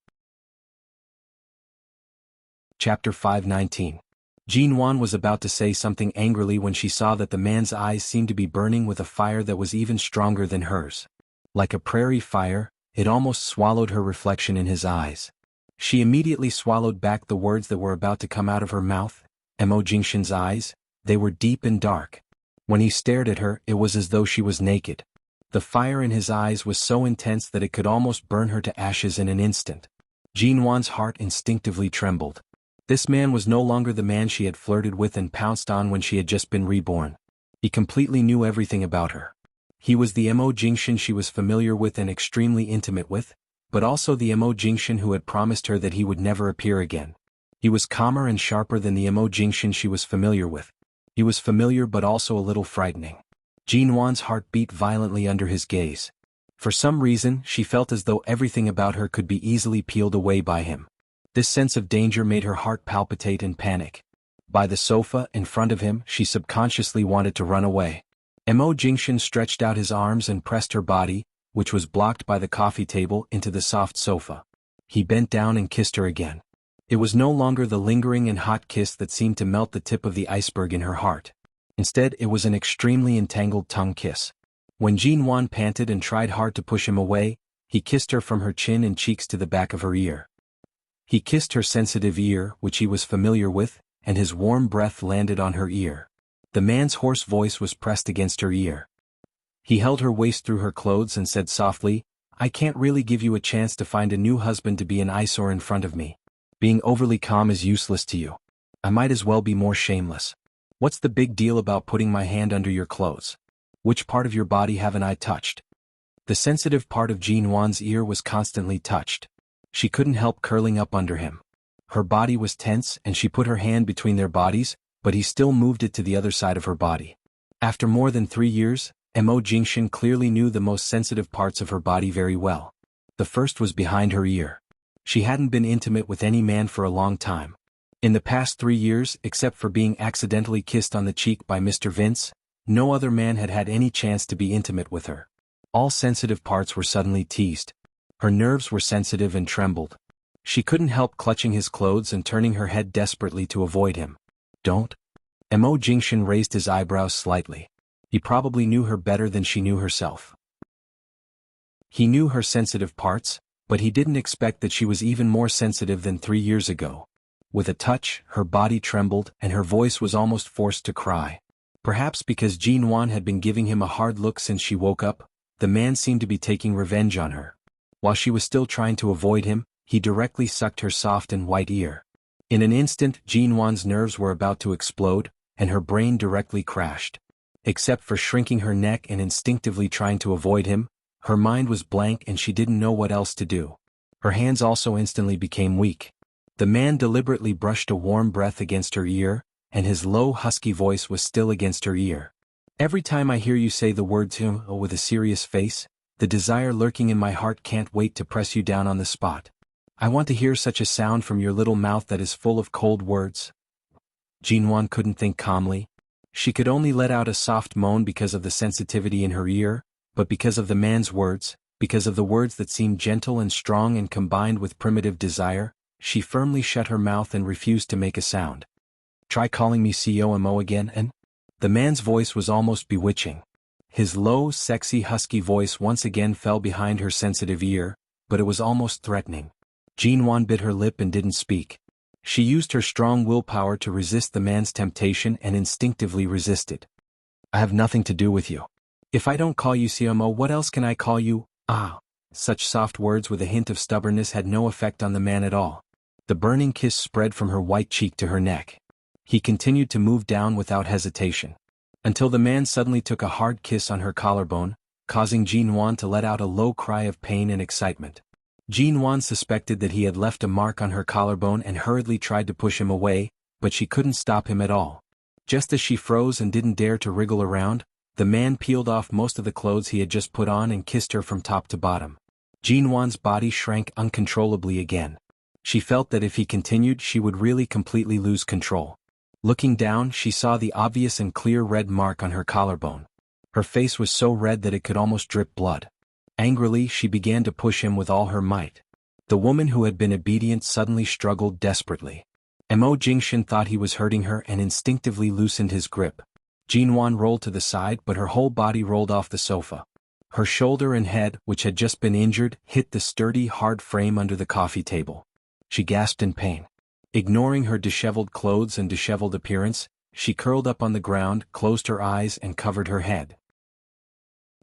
Speaker 1: Chapter 519. Jean Wan was about to say something angrily when she saw that the man's eyes seemed to be burning with a fire that was even stronger than hers. Like a prairie fire, it almost swallowed her reflection in his eyes. She immediately swallowed back the words that were about to come out of her mouth. Mo Jingshan's eyes, they were deep and dark. When he stared at her, it was as though she was naked. The fire in his eyes was so intense that it could almost burn her to ashes in an instant. Jean Wan's heart instinctively trembled. This man was no longer the man she had flirted with and pounced on when she had just been reborn. He completely knew everything about her. He was the Mo Jingshan she was familiar with and extremely intimate with, but also the Mo Jingshan who had promised her that he would never appear again. He was calmer and sharper than the Mo Jingshan she was familiar with. He was familiar but also a little frightening. Jean Wan's heart beat violently under his gaze. For some reason, she felt as though everything about her could be easily peeled away by him. This sense of danger made her heart palpitate and panic. By the sofa in front of him, she subconsciously wanted to run away. Mo Jingshan stretched out his arms and pressed her body, which was blocked by the coffee table, into the soft sofa. He bent down and kissed her again. It was no longer the lingering and hot kiss that seemed to melt the tip of the iceberg in her heart. Instead, it was an extremely entangled tongue kiss. When Jean Wan panted and tried hard to push him away, he kissed her from her chin and cheeks to the back of her ear. He kissed her sensitive ear, which he was familiar with, and his warm breath landed on her ear. The man's hoarse voice was pressed against her ear. He held her waist through her clothes and said softly, "I can't really give you a chance to find a new husband to be an eyesore in front of me. Being overly calm is useless to you. I might as well be more shameless. What's the big deal about putting my hand under your clothes? Which part of your body haven't I touched?" The sensitive part of Jean Wan's ear was constantly touched. She couldn't help curling up under him. Her body was tense and she put her hand between their bodies, but he still moved it to the other side of her body. After more than 3 years, Mo Jingshan clearly knew the most sensitive parts of her body very well. The first was behind her ear. She hadn't been intimate with any man for a long time. In the past 3 years, except for being accidentally kissed on the cheek by Mr. Vince, no other man had had any chance to be intimate with her. All sensitive parts were suddenly teased. Her nerves were sensitive and trembled. She couldn't help clutching his clothes and turning her head desperately to avoid him. Don't? Mo Jingshan raised his eyebrows slightly. He probably knew her better than she knew herself. He knew her sensitive parts, but he didn't expect that she was even more sensitive than 3 years ago. With a touch, her body trembled and her voice was almost forced to cry. Perhaps because Jin Wan had been giving him a hard look since she woke up, the man seemed to be taking revenge on her. While she was still trying to avoid him, he directly sucked her soft and white ear. In an instant, Jin Wan's nerves were about to explode, and her brain directly crashed. Except for shrinking her neck and instinctively trying to avoid him, her mind was blank and she didn't know what else to do. Her hands also instantly became weak. The man deliberately brushed a warm breath against her ear, and his low husky voice was still against her ear. Every time I hear you say the words him with a serious face, the desire lurking in my heart can't wait to press you down on the spot. I want to hear such a sound from your little mouth that is full of cold words. Jin Wan couldn't think calmly. She could only let out a soft moan because of the sensitivity in her ear, but because of the man's words, because of the words that seemed gentle and strong and combined with primitive desire, she firmly shut her mouth and refused to make a sound. Try calling me COMO again, and? The man's voice was almost bewitching. His low, sexy husky voice once again fell behind her sensitive ear, but it was almost threatening. Jin Wan bit her lip and didn't speak. She used her strong willpower to resist the man's temptation and instinctively resisted. I have nothing to do with you. If I don't call you CMO, what else can I call you? Ah. Such soft words with a hint of stubbornness had no effect on the man at all. The burning kiss spread from her white cheek to her neck. He continued to move down without hesitation, until the man suddenly took a hard kiss on her collarbone, causing Jin Wan to let out a low cry of pain and excitement. Jin Wan suspected that he had left a mark on her collarbone and hurriedly tried to push him away, but she couldn't stop him at all. Just as she froze and didn't dare to wriggle around, the man peeled off most of the clothes he had just put on and kissed her from top to bottom. Jin Wan's body shrank uncontrollably again. She felt that if he continued, she would really completely lose control. Looking down, she saw the obvious and clear red mark on her collarbone. Her face was so red that it could almost drip blood. Angrily, she began to push him with all her might. The woman who had been obedient suddenly struggled desperately. Mo Jingshan thought he was hurting her and instinctively loosened his grip. Jin Wan rolled to the side, but her whole body rolled off the sofa. Her shoulder and head, which had just been injured, hit the sturdy, hard frame under the coffee table. She gasped in pain. Ignoring her disheveled clothes and disheveled appearance, she curled up on the ground, closed her eyes and covered her head.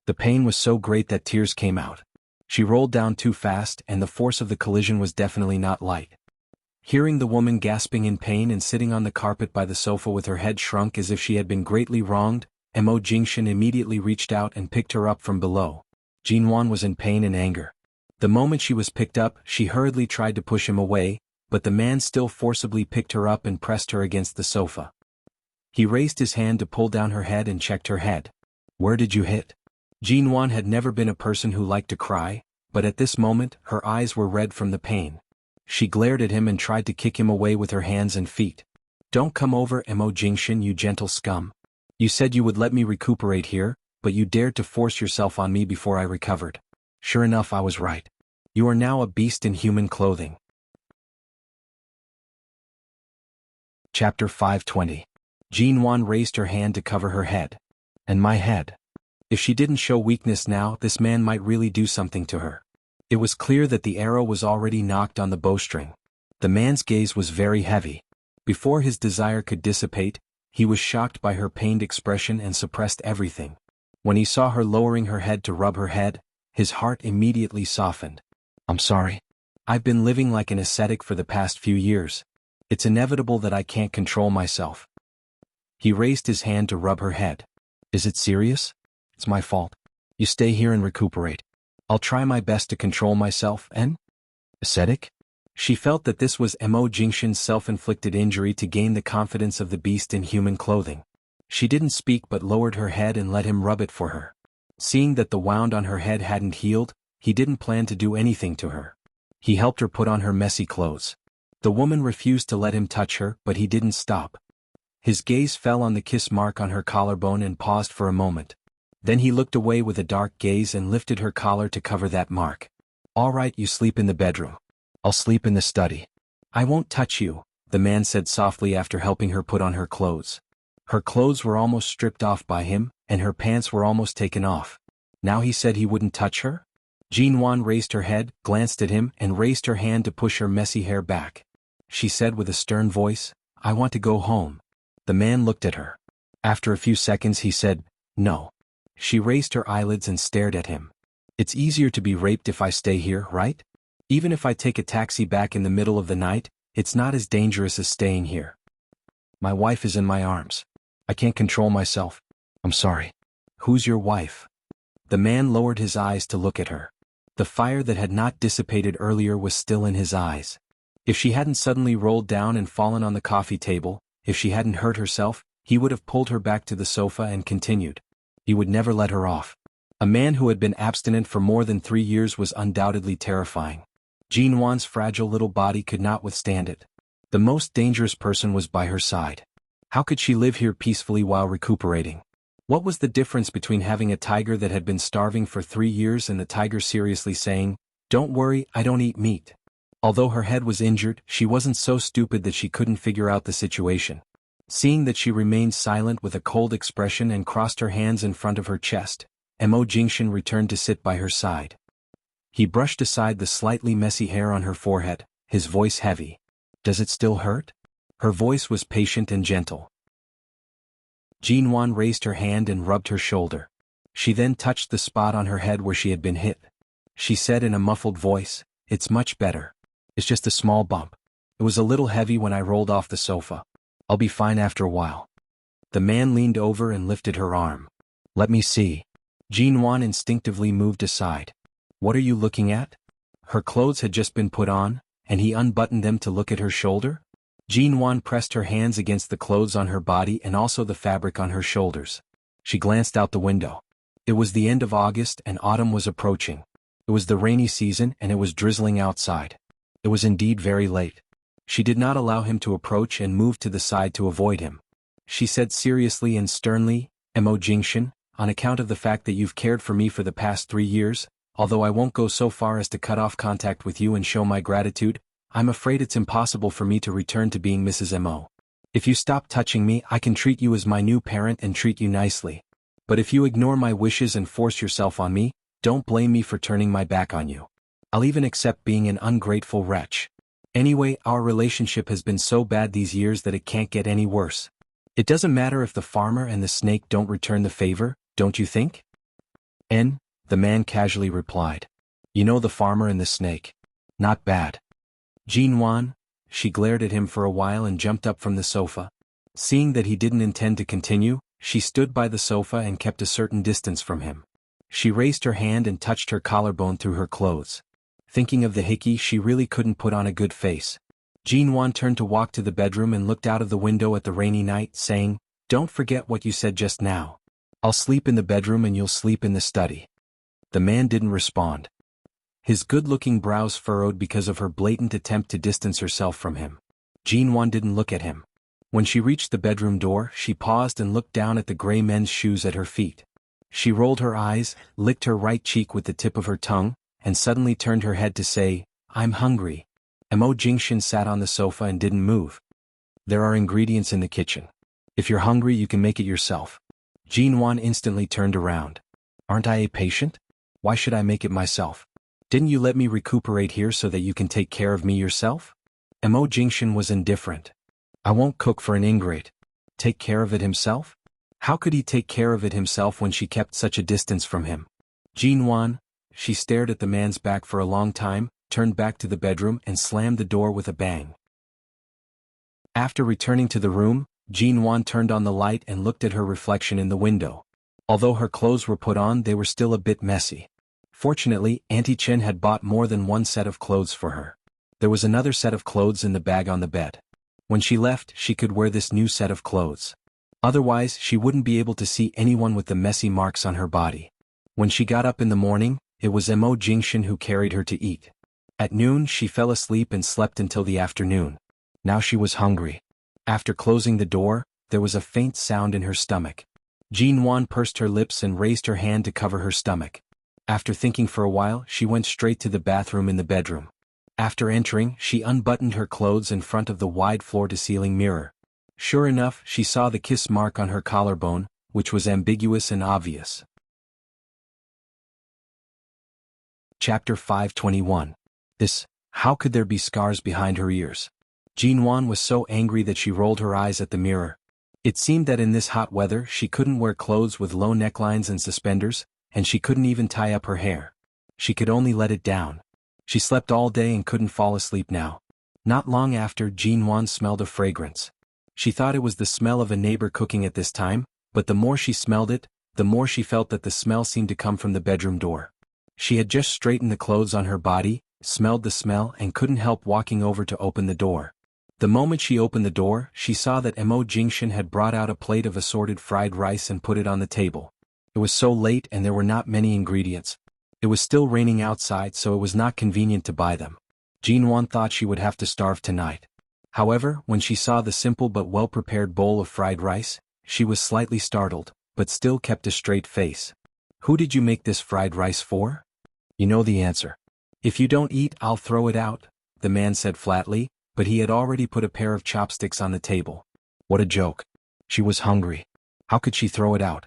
Speaker 1: The pain was so great that tears came out. She rolled down too fast and the force of the collision was definitely not light. Hearing the woman gasping in pain and sitting on the carpet by the sofa with her head shrunk as if she had been greatly wronged, Mo Jingshan immediately reached out and picked her up from below. Jin Wan was in pain and anger. The moment she was picked up, she hurriedly tried to push him away, but the man still forcibly picked her up and pressed her against the sofa. He raised his hand to pull down her head and checked her head. Where did you hit? Jin Wan had never been a person who liked to cry, but at this moment, her eyes were red from the pain. She glared at him and tried to kick him away with her hands and feet. Don't come over, Mo Jingshan, you gentle scum. You said you would let me recuperate here, but you dared to force yourself on me before I recovered. Sure enough, I was right. You are now a beast in human clothing. Chapter 520. Jin Wan raised her hand to cover her head. And my head. If she didn't show weakness now, this man might really do something to her. It was clear that the arrow was already knocked on the bowstring. The man's gaze was very heavy. Before his desire could dissipate, he was shocked by her pained expression and suppressed everything. When he saw her lowering her head to rub her head, his heart immediately softened. I'm sorry. I've been living like an ascetic for the past few years. It's inevitable that I can't control myself. He raised his hand to rub her head. Is it serious? It's my fault. You stay here and recuperate. I'll try my best to control myself and... Ascetic? She felt that this was Mo Jingshan's self-inflicted injury to gain the confidence of the beast in human clothing. She didn't speak but lowered her head and let him rub it for her. Seeing that the wound on her head hadn't healed, he didn't plan to do anything to her. He helped her put on her messy clothes. The woman refused to let him touch her, but he didn't stop. His gaze fell on the kiss mark on her collarbone and paused for a moment. Then he looked away with a dark gaze and lifted her collar to cover that mark. "All right, you sleep in the bedroom. I'll sleep in the study." "I won't touch you," the man said softly after helping her put on her clothes. Her clothes were almost stripped off by him, and her pants were almost taken off. Now he said he wouldn't touch her? Jinwan raised her head, glanced at him, and raised her hand to push her messy hair back. She said with a stern voice, "I want to go home." The man looked at her. After a few seconds he said, "No." She raised her eyelids and stared at him. "It's easier to be raped if I stay here, right? Even if I take a taxi back in the middle of the night, it's not as dangerous as staying here. My wife is in my arms. I can't control myself. I'm sorry." "Who's your wife?" The man lowered his eyes to look at her. The fire that had not dissipated earlier was still in his eyes. If she hadn't suddenly rolled down and fallen on the coffee table, if she hadn't hurt herself, he would have pulled her back to the sofa and continued. He would never let her off. A man who had been abstinent for more than 3 years was undoubtedly terrifying. Jinwan's fragile little body could not withstand it. The most dangerous person was by her side. How could she live here peacefully while recuperating? What was the difference between having a tiger that had been starving for 3 years and the tiger seriously saying, "Don't worry, I don't eat meat"? Although her head was injured, she wasn't so stupid that she couldn't figure out the situation. Seeing that she remained silent with a cold expression and crossed her hands in front of her chest, Mo Jingshan returned to sit by her side. He brushed aside the slightly messy hair on her forehead, his voice heavy. "Does it still hurt?" Her voice was patient and gentle. Jinwan raised her hand and rubbed her shoulder. She then touched the spot on her head where she had been hit. She said in a muffled voice, "It's much better. It's just a small bump. It was a little heavy when I rolled off the sofa. I'll be fine after a while." The man leaned over and lifted her arm. "Let me see." Jinwan instinctively moved aside. "What are you looking at?" Her clothes had just been put on, and he unbuttoned them to look at her shoulder. Jinwan pressed her hands against the clothes on her body and also the fabric on her shoulders. She glanced out the window. It was the end of August and autumn was approaching. It was the rainy season and it was drizzling outside. It was indeed very late. She did not allow him to approach and moved to the side to avoid him. She said seriously and sternly, "Mo Jingshan, on account of the fact that you've cared for me for the past 3 years, although I won't go so far as to cut off contact with you and show my gratitude, I'm afraid it's impossible for me to return to being Mrs. Mo. If you stop touching me, I can treat you as my new parent and treat you nicely. But if you ignore my wishes and force yourself on me, don't blame me for turning my back on you. I'll even accept being an ungrateful wretch. Anyway, our relationship has been so bad these years that it can't get any worse. It doesn't matter if the farmer and the snake don't return the favor, don't you think?" The man casually replied. "You know the farmer and the snake. Not bad." "Jinwan," she glared at him for a while and jumped up from the sofa. Seeing that he didn't intend to continue, she stood by the sofa and kept a certain distance from him. She raised her hand and touched her collarbone through her clothes. Thinking of the hickey, she really couldn't put on a good face. Jinwan turned to walk to the bedroom and looked out of the window at the rainy night, saying, "Don't forget what you said just now. I'll sleep in the bedroom and you'll sleep in the study." The man didn't respond. His good-looking brows furrowed because of her blatant attempt to distance herself from him. Jinwan didn't look at him. When she reached the bedroom door, she paused and looked down at the gray men's shoes at her feet. She rolled her eyes, licked her right cheek with the tip of her tongue, and suddenly turned her head to say, "I'm hungry." Mo Jingshan sat on the sofa and didn't move. "There are ingredients in the kitchen. If you're hungry, you can make it yourself." Jinwan instantly turned around. "Aren't I a patient? Why should I make it myself? Didn't you let me recuperate here so that you can take care of me yourself?" Mo Jingshan was indifferent. "I won't cook for an ingrate. Take care of it himself?" How could he take care of it himself when she kept such a distance from him? Jinwan, she stared at the man's back for a long time, turned back to the bedroom and slammed the door with a bang. After returning to the room, Jinwan turned on the light and looked at her reflection in the window. Although her clothes were put on, they were still a bit messy. Fortunately, Auntie Chen had bought more than one set of clothes for her. There was another set of clothes in the bag on the bed. When she left, she could wear this new set of clothes. Otherwise, she wouldn't be able to see anyone with the messy marks on her body. When she got up in the morning, it was Mo Jingshan who carried her to eat. At noon, she fell asleep and slept until the afternoon. Now she was hungry. After closing the door, there was a faint sound in her stomach. Jinwan pursed her lips and raised her hand to cover her stomach. After thinking for a while, she went straight to the bathroom in the bedroom. After entering, she unbuttoned her clothes in front of the wide floor-to-ceiling mirror. Sure enough, she saw the kiss mark on her collarbone, which was ambiguous and obvious. Chapter 521. How could there be scars behind her ears? Jinwan was so angry that she rolled her eyes at the mirror. It seemed that in this hot weather she couldn't wear clothes with low necklines and suspenders, and she couldn't even tie up her hair. She could only let it down. She slept all day and couldn't fall asleep now. Not long after, Jinwan smelled a fragrance. She thought it was the smell of a neighbor cooking at this time, but the more she smelled it, the more she felt that the smell seemed to come from the bedroom door. She had just straightened the clothes on her body, smelled the smell, and couldn't help walking over to open the door. The moment she opened the door, she saw that Mo Jingshan had brought out a plate of assorted fried rice and put it on the table. It was so late and there were not many ingredients. It was still raining outside, so it was not convenient to buy them. Jinwan thought she would have to starve tonight. However, when she saw the simple but well-prepared bowl of fried rice, she was slightly startled, but still kept a straight face. "Who did you make this fried rice for?" "You know the answer. If you don't eat, I'll throw it out," the man said flatly, but he had already put a pair of chopsticks on the table. What a joke. She was hungry. How could she throw it out?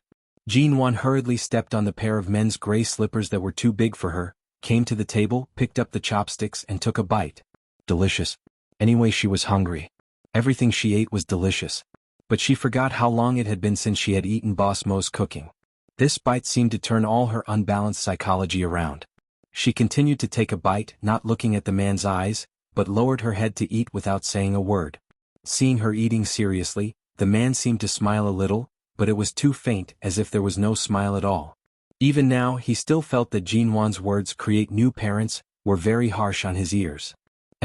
Speaker 1: Jinwan hurriedly stepped on the pair of men's gray slippers that were too big for her, came to the table, picked up the chopsticks and took a bite. Delicious. Anyway, she was hungry. Everything she ate was delicious. But she forgot how long it had been since she had eaten Boss Mo's cooking. This bite seemed to turn all her unbalanced psychology around. She continued to take a bite, not looking at the man's eyes, but lowered her head to eat without saying a word. Seeing her eating seriously, the man seemed to smile a little, but it was too faint, as if there was no smile at all. Even now, he still felt that Jinwan's words, "create new parents," were very harsh on his ears.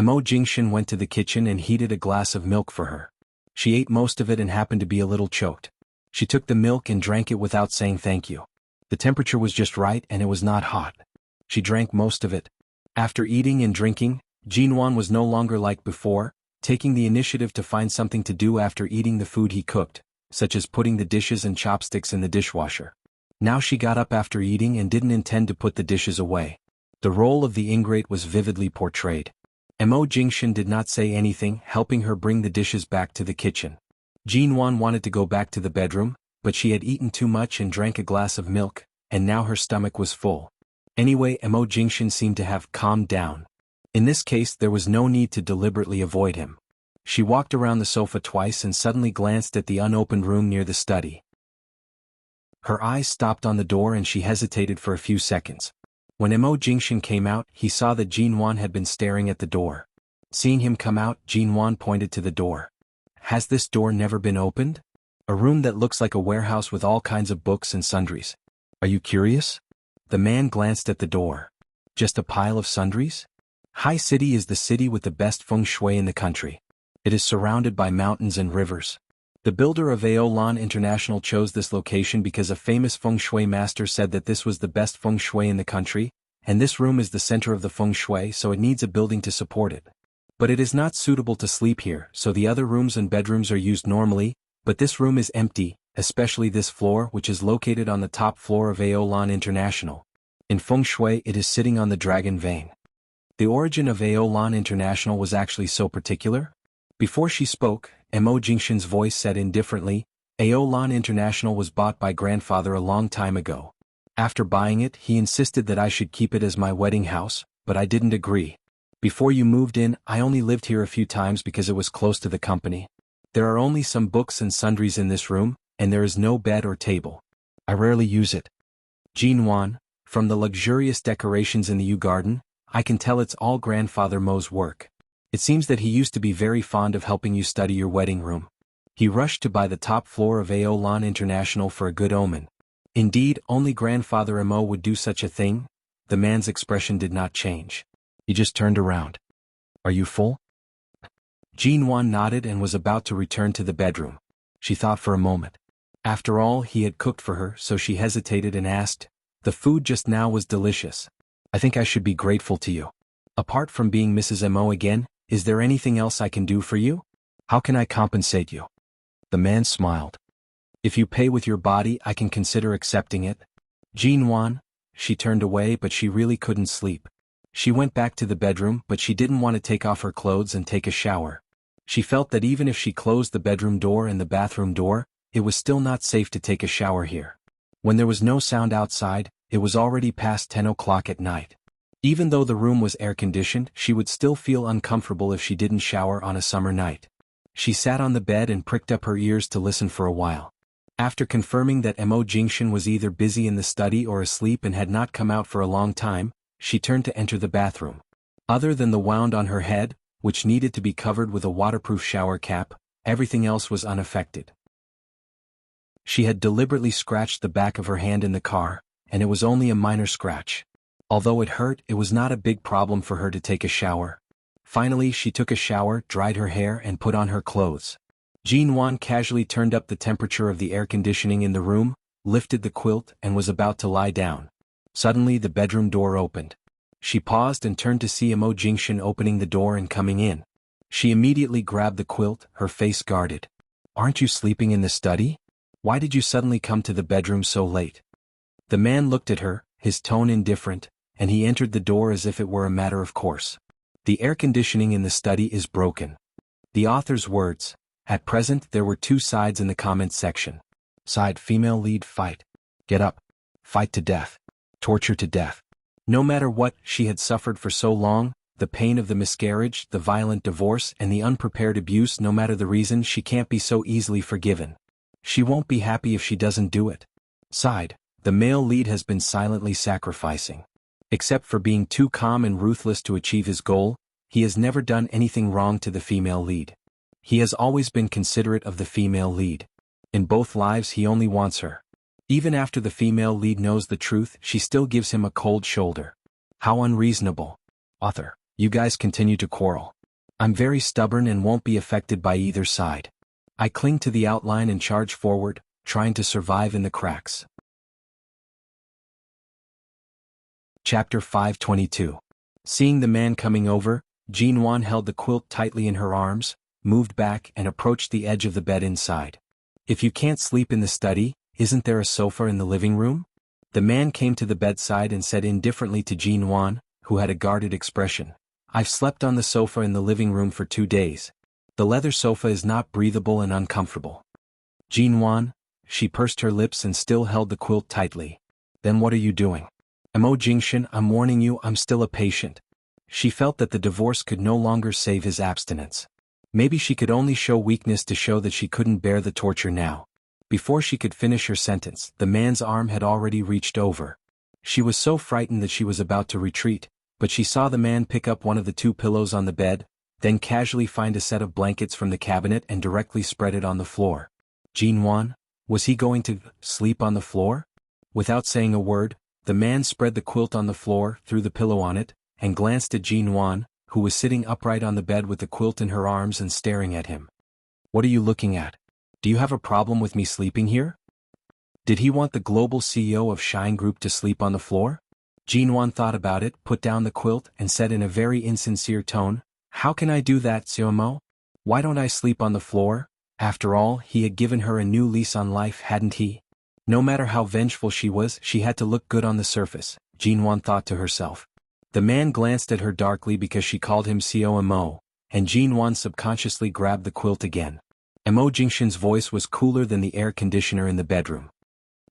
Speaker 1: Mo Jingshan went to the kitchen and heated a glass of milk for her. She ate most of it and happened to be a little choked. She took the milk and drank it without saying thank you. The temperature was just right and it was not hot. She drank most of it. After eating and drinking, Jinwan was no longer like before, taking the initiative to find something to do after eating the food he cooked, such as putting the dishes and chopsticks in the dishwasher. Now she got up after eating and didn't intend to put the dishes away. The role of the ingrate was vividly portrayed. Mo Jingshan did not say anything, helping her bring the dishes back to the kitchen. Jinwan wanted to go back to the bedroom, but she had eaten too much and drank a glass of milk, and now her stomach was full. Anyway, Mo Jingshan seemed to have calmed down. In this case, there was no need to deliberately avoid him. She walked around the sofa twice and suddenly glanced at the unopened room near the study. Her eyes stopped on the door and she hesitated for a few seconds. When Mo Jingshan came out, he saw that Jinwan had been staring at the door. Seeing him come out, Jinwan pointed to the door. "Has this door never been opened? A room that looks like a warehouse with all kinds of books and sundries. Are you curious?" The man glanced at the door. "Just a pile of sundries? Hai City is the city with the best feng shui in the country. It is surrounded by mountains and rivers. The builder of Aolan International chose this location because a famous feng shui master said that this was the best feng shui in the country, and this room is the center of the feng shui, so it needs a building to support it. But it is not suitable to sleep here, so the other rooms and bedrooms are used normally, but this room is empty, especially this floor, which is located on the top floor of Aolan International. In feng shui, it is sitting on the dragon vein." The origin of Aolan International was actually so particular? Before she spoke, Mo Jingshan's voice said indifferently, "Aolan International was bought by grandfather a long time ago. After buying it, he insisted that I should keep it as my wedding house, but I didn't agree. Before you moved in, I only lived here a few times because it was close to the company. There are only some books and sundries in this room, and there is no bed or table. I rarely use it." Jinwan, from the luxurious decorations in the Yew Garden, I can tell it's all Grandfather Mo's work. It seems that he used to be very fond of helping you study your wedding room. He rushed to buy the top floor of Aolan International for a good omen. Indeed, only Grandfather Mo would do such a thing. The man's expression did not change. He just turned around. "Are you full?" Jinwan nodded and was about to return to the bedroom. She thought for a moment. After all, he had cooked for her, so she hesitated and asked, "The food just now was delicious. I think I should be grateful to you. Apart from being Mrs. Mo again, is there anything else I can do for you? How can I compensate you?" The man smiled. "If you pay with your body, I can consider accepting it." Jean Wan. She turned away, but she really couldn't sleep. She went back to the bedroom, but she didn't want to take off her clothes and take a shower. She felt that even if she closed the bedroom door and the bathroom door, it was still not safe to take a shower here. When there was no sound outside, it was already past 10 o'clock at night. Even though the room was air-conditioned, she would still feel uncomfortable if she didn't shower on a summer night. She sat on the bed and pricked up her ears to listen for a while. After confirming that Mo Jingshan was either busy in the study or asleep and had not come out for a long time, she turned to enter the bathroom. Other than the wound on her head, which needed to be covered with a waterproof shower cap, everything else was unaffected. She had deliberately scratched the back of her hand in the car, and it was only a minor scratch. Although it hurt, it was not a big problem for her to take a shower. Finally, she took a shower, dried her hair, and put on her clothes. Jean Wan casually turned up the temperature of the air conditioning in the room, lifted the quilt, and was about to lie down. Suddenly, the bedroom door opened. She paused and turned to see Mo Jingshan opening the door and coming in. She immediately grabbed the quilt, her face guarded. "Aren't you sleeping in the study? Why did you suddenly come to the bedroom so late?" The man looked at her, his tone indifferent, and he entered the door as if it were a matter of course. "The air conditioning in the study is broken." The author's words. At present, there were two sides in the comments section. Side: female lead fight. Get up. Fight to death. Torture to death. No matter what she had suffered for so long, the pain of the miscarriage, the violent divorce, and the unprepared abuse, no matter the reason, she can't be so easily forgiven. She won't be happy if she doesn't do it. Side: the male lead has been silently sacrificing. Except for being too calm and ruthless to achieve his goal, he has never done anything wrong to the female lead. He has always been considerate of the female lead. In both lives, he only wants her. Even after the female lead knows the truth, she still gives him a cold shoulder. How unreasonable. Author: you guys continue to quarrel. I'm very stubborn and won't be affected by either side. I cling to the outline and charge forward, trying to survive in the cracks. Chapter 522. Seeing the man coming over, Jean Wan held the quilt tightly in her arms, moved back and approached the edge of the bed inside. "If you can't sleep in the study, isn't there a sofa in the living room?" The man came to the bedside and said indifferently to Jean Wan, who had a guarded expression, "I've slept on the sofa in the living room for 2 days. The leather sofa is not breathable and uncomfortable." Jean Wan, she pursed her lips and still held the quilt tightly. "Then what are you doing?" "Mo Jingshan, I'm warning you, I'm still a patient." She felt that the divorce could no longer save his abstinence. Maybe she could only show weakness to show that she couldn't bear the torture now. Before she could finish her sentence, the man's arm had already reached over. She was so frightened that she was about to retreat, but she saw the man pick up one of the 2 pillows on the bed, then casually find a set of blankets from the cabinet and directly spread it on the floor. Jean Wan, was he going to sleep on the floor? Without saying a word, the man spread the quilt on the floor, threw the pillow on it, and glanced at Jean Wan, who was sitting upright on the bed with the quilt in her arms and staring at him. "What are you looking at? Do you have a problem with me sleeping here?" Did he want the global CEO of Shine Group to sleep on the floor? Jean Wan thought about it, put down the quilt, and said in a very insincere tone, "How can I do that, Xiaomo? Why don't I sleep on the floor?" After all, he had given her a new lease on life, hadn't he? No matter how vengeful she was, she had to look good on the surface, Jean Wan thought to herself. The man glanced at her darkly because she called him Xiaomo, and Jean Wan subconsciously grabbed the quilt again. Mo Jingshan's voice was cooler than the air conditioner in the bedroom.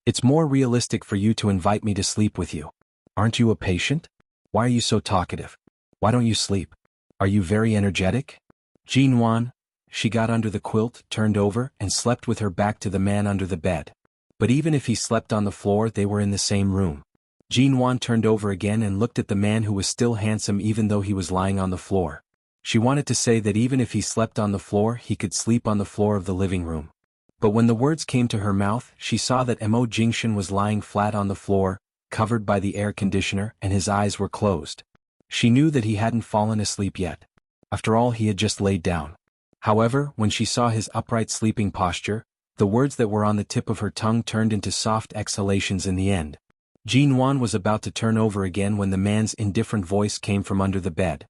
Speaker 1: "It's more realistic for you to invite me to sleep with you. Aren't you a patient? Why are you so talkative? Why don't you sleep? Are you very energetic?" Jean Wan, she got under the quilt, turned over, and slept with her back to the man under the bed. But even if he slept on the floor, they were in the same room. Jean Wan turned over again and looked at the man who was still handsome even though he was lying on the floor. She wanted to say that even if he slept on the floor, he could sleep on the floor of the living room. But when the words came to her mouth, she saw that Mo Jingshan was lying flat on the floor, covered by the air conditioner, and his eyes were closed. She knew that he hadn't fallen asleep yet. After all, he had just laid down. However, when she saw his upright sleeping posture, The words that were on the tip of her tongue turned into soft exhalations in the end. Jean Wan was about to turn over again when the man's indifferent voice came from under the bed.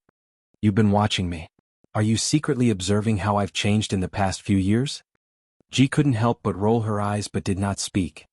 Speaker 1: "You've been watching me. Are you secretly observing how I've changed in the past few years?" Ji couldn't help but roll her eyes but did not speak.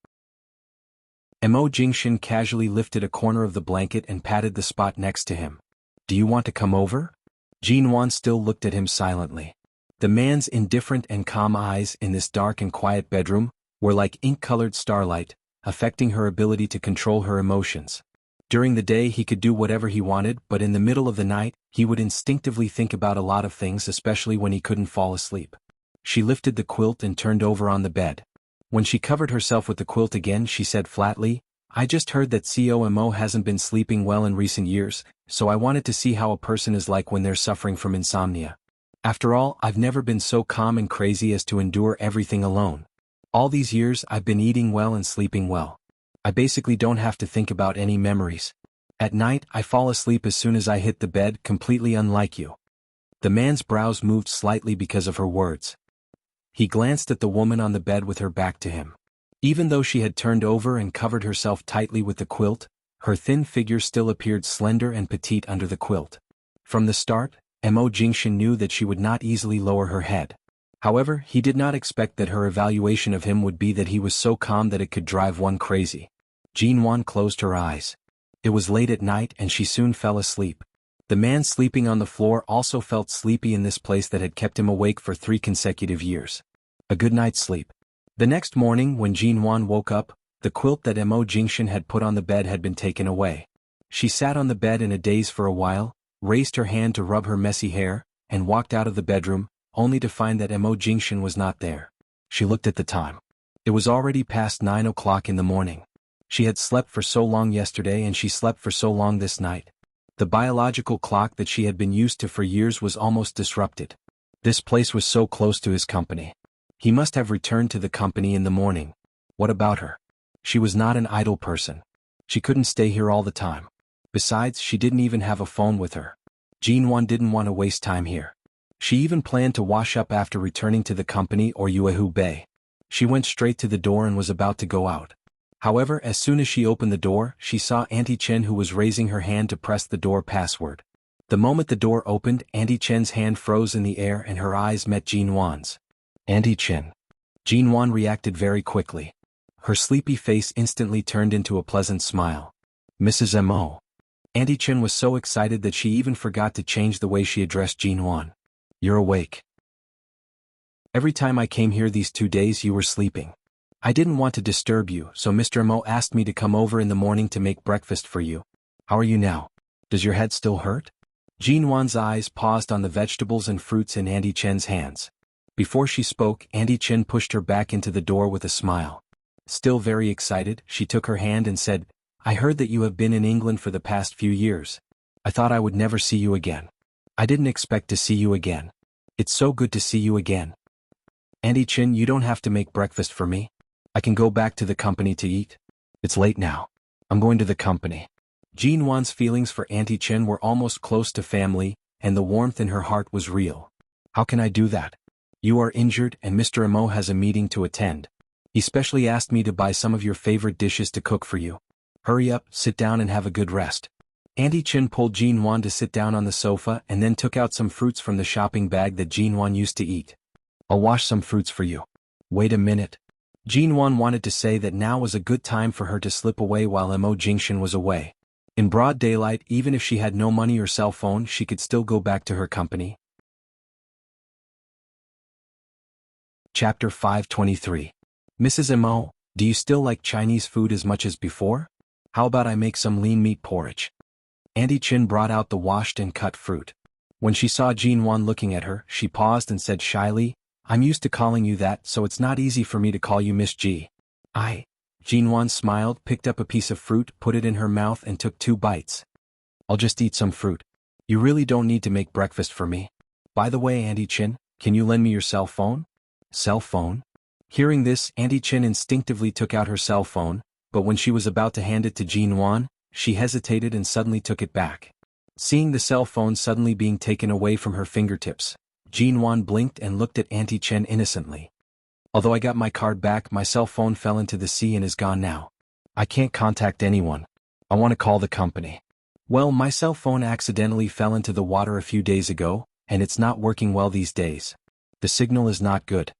Speaker 1: Mo Jingshan casually lifted a corner of the blanket and patted the spot next to him. "Do you want to come over?" Jean Wan still looked at him silently. The man's indifferent and calm eyes in this dark and quiet bedroom were like ink-colored starlight, affecting her ability to control her emotions. During the day he could do whatever he wanted, but in the middle of the night, he would instinctively think about a lot of things, especially when he couldn't fall asleep. She lifted the quilt and turned over on the bed. When she covered herself with the quilt again, she said flatly, "I just heard that COMO hasn't been sleeping well in recent years, so I wanted to see how a person is like when they're suffering from insomnia. After all, I've never been so calm and crazy as to endure everything alone. All these years I've been eating well and sleeping well. I basically don't have to think about any memories. At night I fall asleep as soon as I hit the bed, completely unlike you." The man's brows moved slightly because of her words. He glanced at the woman on the bed with her back to him. Even though she had turned over and covered herself tightly with the quilt, her thin figure still appeared slender and petite under the quilt. From the start, Mo Jingshan knew that she would not easily lower her head. However, he did not expect that her evaluation of him would be that he was so calm that it could drive one crazy. Jean Wan closed her eyes. It was late at night and she soon fell asleep. The man sleeping on the floor also felt sleepy in this place that had kept him awake for 3 consecutive years. A good night's sleep. The next morning when Jean Wan woke up, the quilt that Mo Jingshan had put on the bed had been taken away. She sat on the bed in a daze for a while, raised her hand to rub her messy hair, and walked out of the bedroom, only to find that Mo Jingshan was not there. She looked at the time. It was already past 9 o'clock in the morning. She had slept for so long yesterday and she slept for so long this night. The biological clock that she had been used to for years was almost disrupted. This place was so close to his company. He must have returned to the company in the morning. What about her? She was not an idle person. She couldn't stay here all the time. Besides, she didn't even have a phone with her. Jean Wan didn't want to waste time here. She even planned to wash up after returning to the company or Yuehu Bay. She went straight to the door and was about to go out. However, as soon as she opened the door, she saw Auntie Chen, who was raising her hand to press the door password. The moment the door opened, Auntie Chen's hand froze in the air and her eyes met Jean Wan's. "Auntie Chen." Jean Wan reacted very quickly. Her sleepy face instantly turned into a pleasant smile. "Mrs. Mo." Auntie Chen was so excited that she even forgot to change the way she addressed Jean Wan. "You're awake. Every time I came here these 2 days you were sleeping. I didn't want to disturb you, so Mr. Mo asked me to come over in the morning to make breakfast for you. How are you now? Does your head still hurt?" Jean Wan's eyes paused on the vegetables and fruits in Auntie Chen's hands. Before she spoke, Auntie Chen pushed her back into the door with a smile. Still very excited, she took her hand and said, "I heard that you have been in England for the past few years. I thought I would never see you again. I didn't expect to see you again. It's so good to see you again. Auntie Chen, you don't have to make breakfast for me. I can go back to the company to eat. It's late now. I'm going to the company." Jean Wan's feelings for Auntie Chen were almost close to family, and the warmth in her heart was real. "How can I do that? You are injured and Mr. Mo has a meeting to attend. He specially asked me to buy some of your favorite dishes to cook for you. Hurry up, sit down and have a good rest." Auntie Chen pulled Jean Wan to sit down on the sofa and then took out some fruits from the shopping bag that Jean Wan used to eat. "I'll wash some fruits for you." "Wait a minute." Jean Wan wanted to say that now was a good time for her to slip away while Mo Jingshan was away. In broad daylight, even if she had no money or cell phone, she could still go back to her company. Chapter 523. "Mrs. Mo, do you still like Chinese food as much as before? How about I make some lean meat porridge?" Auntie Chen brought out the washed and cut fruit. When she saw Jean Wan looking at her, she paused and said shyly, "I'm used to calling you that, so it's not easy for me to call you Miss G." Jean Wan smiled, picked up a piece of fruit, put it in her mouth and took 2 bites. "I'll just eat some fruit. You really don't need to make breakfast for me. By the way, Auntie Chen, can you lend me your cell phone?" "Cell phone?" Hearing this, Auntie Chen instinctively took out her cell phone, but when she was about to hand it to Jean Wan, she hesitated and suddenly took it back. Seeing the cell phone suddenly being taken away from her fingertips, Jean Wan blinked and looked at Auntie Chen innocently. Although I got my card back, my cell phone fell into the sea and is gone now. I can't contact anyone. I want to call the company. Well, my cell phone accidentally fell into the water a few days ago, and it's not working well these days. The signal is not good.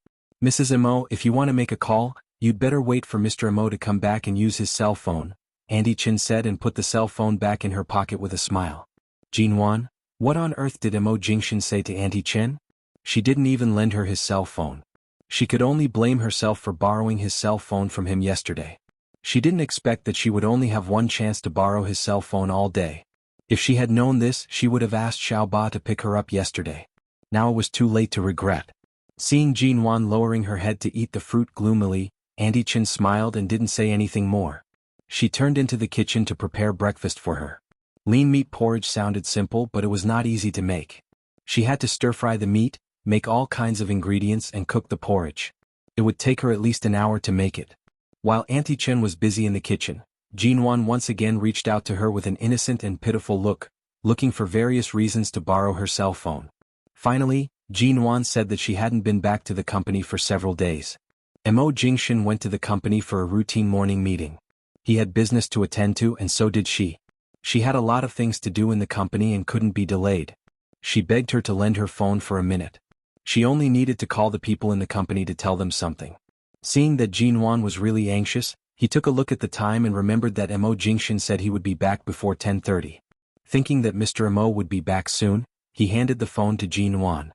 Speaker 1: Mrs. Mo, if you want to make a call, you'd better wait for Mr. Mo to come back and use his cell phone, Auntie Chin said and put the cell phone back in her pocket with a smile. Jinwan, what on earth did Mo Jingshan say to Auntie Chin? She didn't even lend her his cell phone. She could only blame herself for borrowing his cell phone from him yesterday. She didn't expect that she would only have one chance to borrow his cell phone all day. If she had known this, she would have asked Xiao Ba to pick her up yesterday. Now it was too late to regret. Seeing Jinwan lowering her head to eat the fruit gloomily, Auntie Chin smiled and didn't say anything more. She turned into the kitchen to prepare breakfast for her. Lean meat porridge sounded simple, but it was not easy to make. She had to stir-fry the meat, make all kinds of ingredients and cook the porridge. It would take her at least an hour to make it. While Auntie Chen was busy in the kitchen, Jinwan once again reached out to her with an innocent and pitiful look, looking for various reasons to borrow her cell phone. Finally, Jinwan said that she hadn't been back to the company for several days. Mo Jingshan went to the company for a routine morning meeting. He had business to attend to and so did she. She had a lot of things to do in the company and couldn't be delayed. She begged her to lend her phone for a minute. She only needed to call the people in the company to tell them something. Seeing that Jinwan was really anxious, he took a look at the time and remembered that Mo Jingshan said he would be back before 10:30. Thinking that Mr. Mo would be back soon, he handed the phone to Jinwan.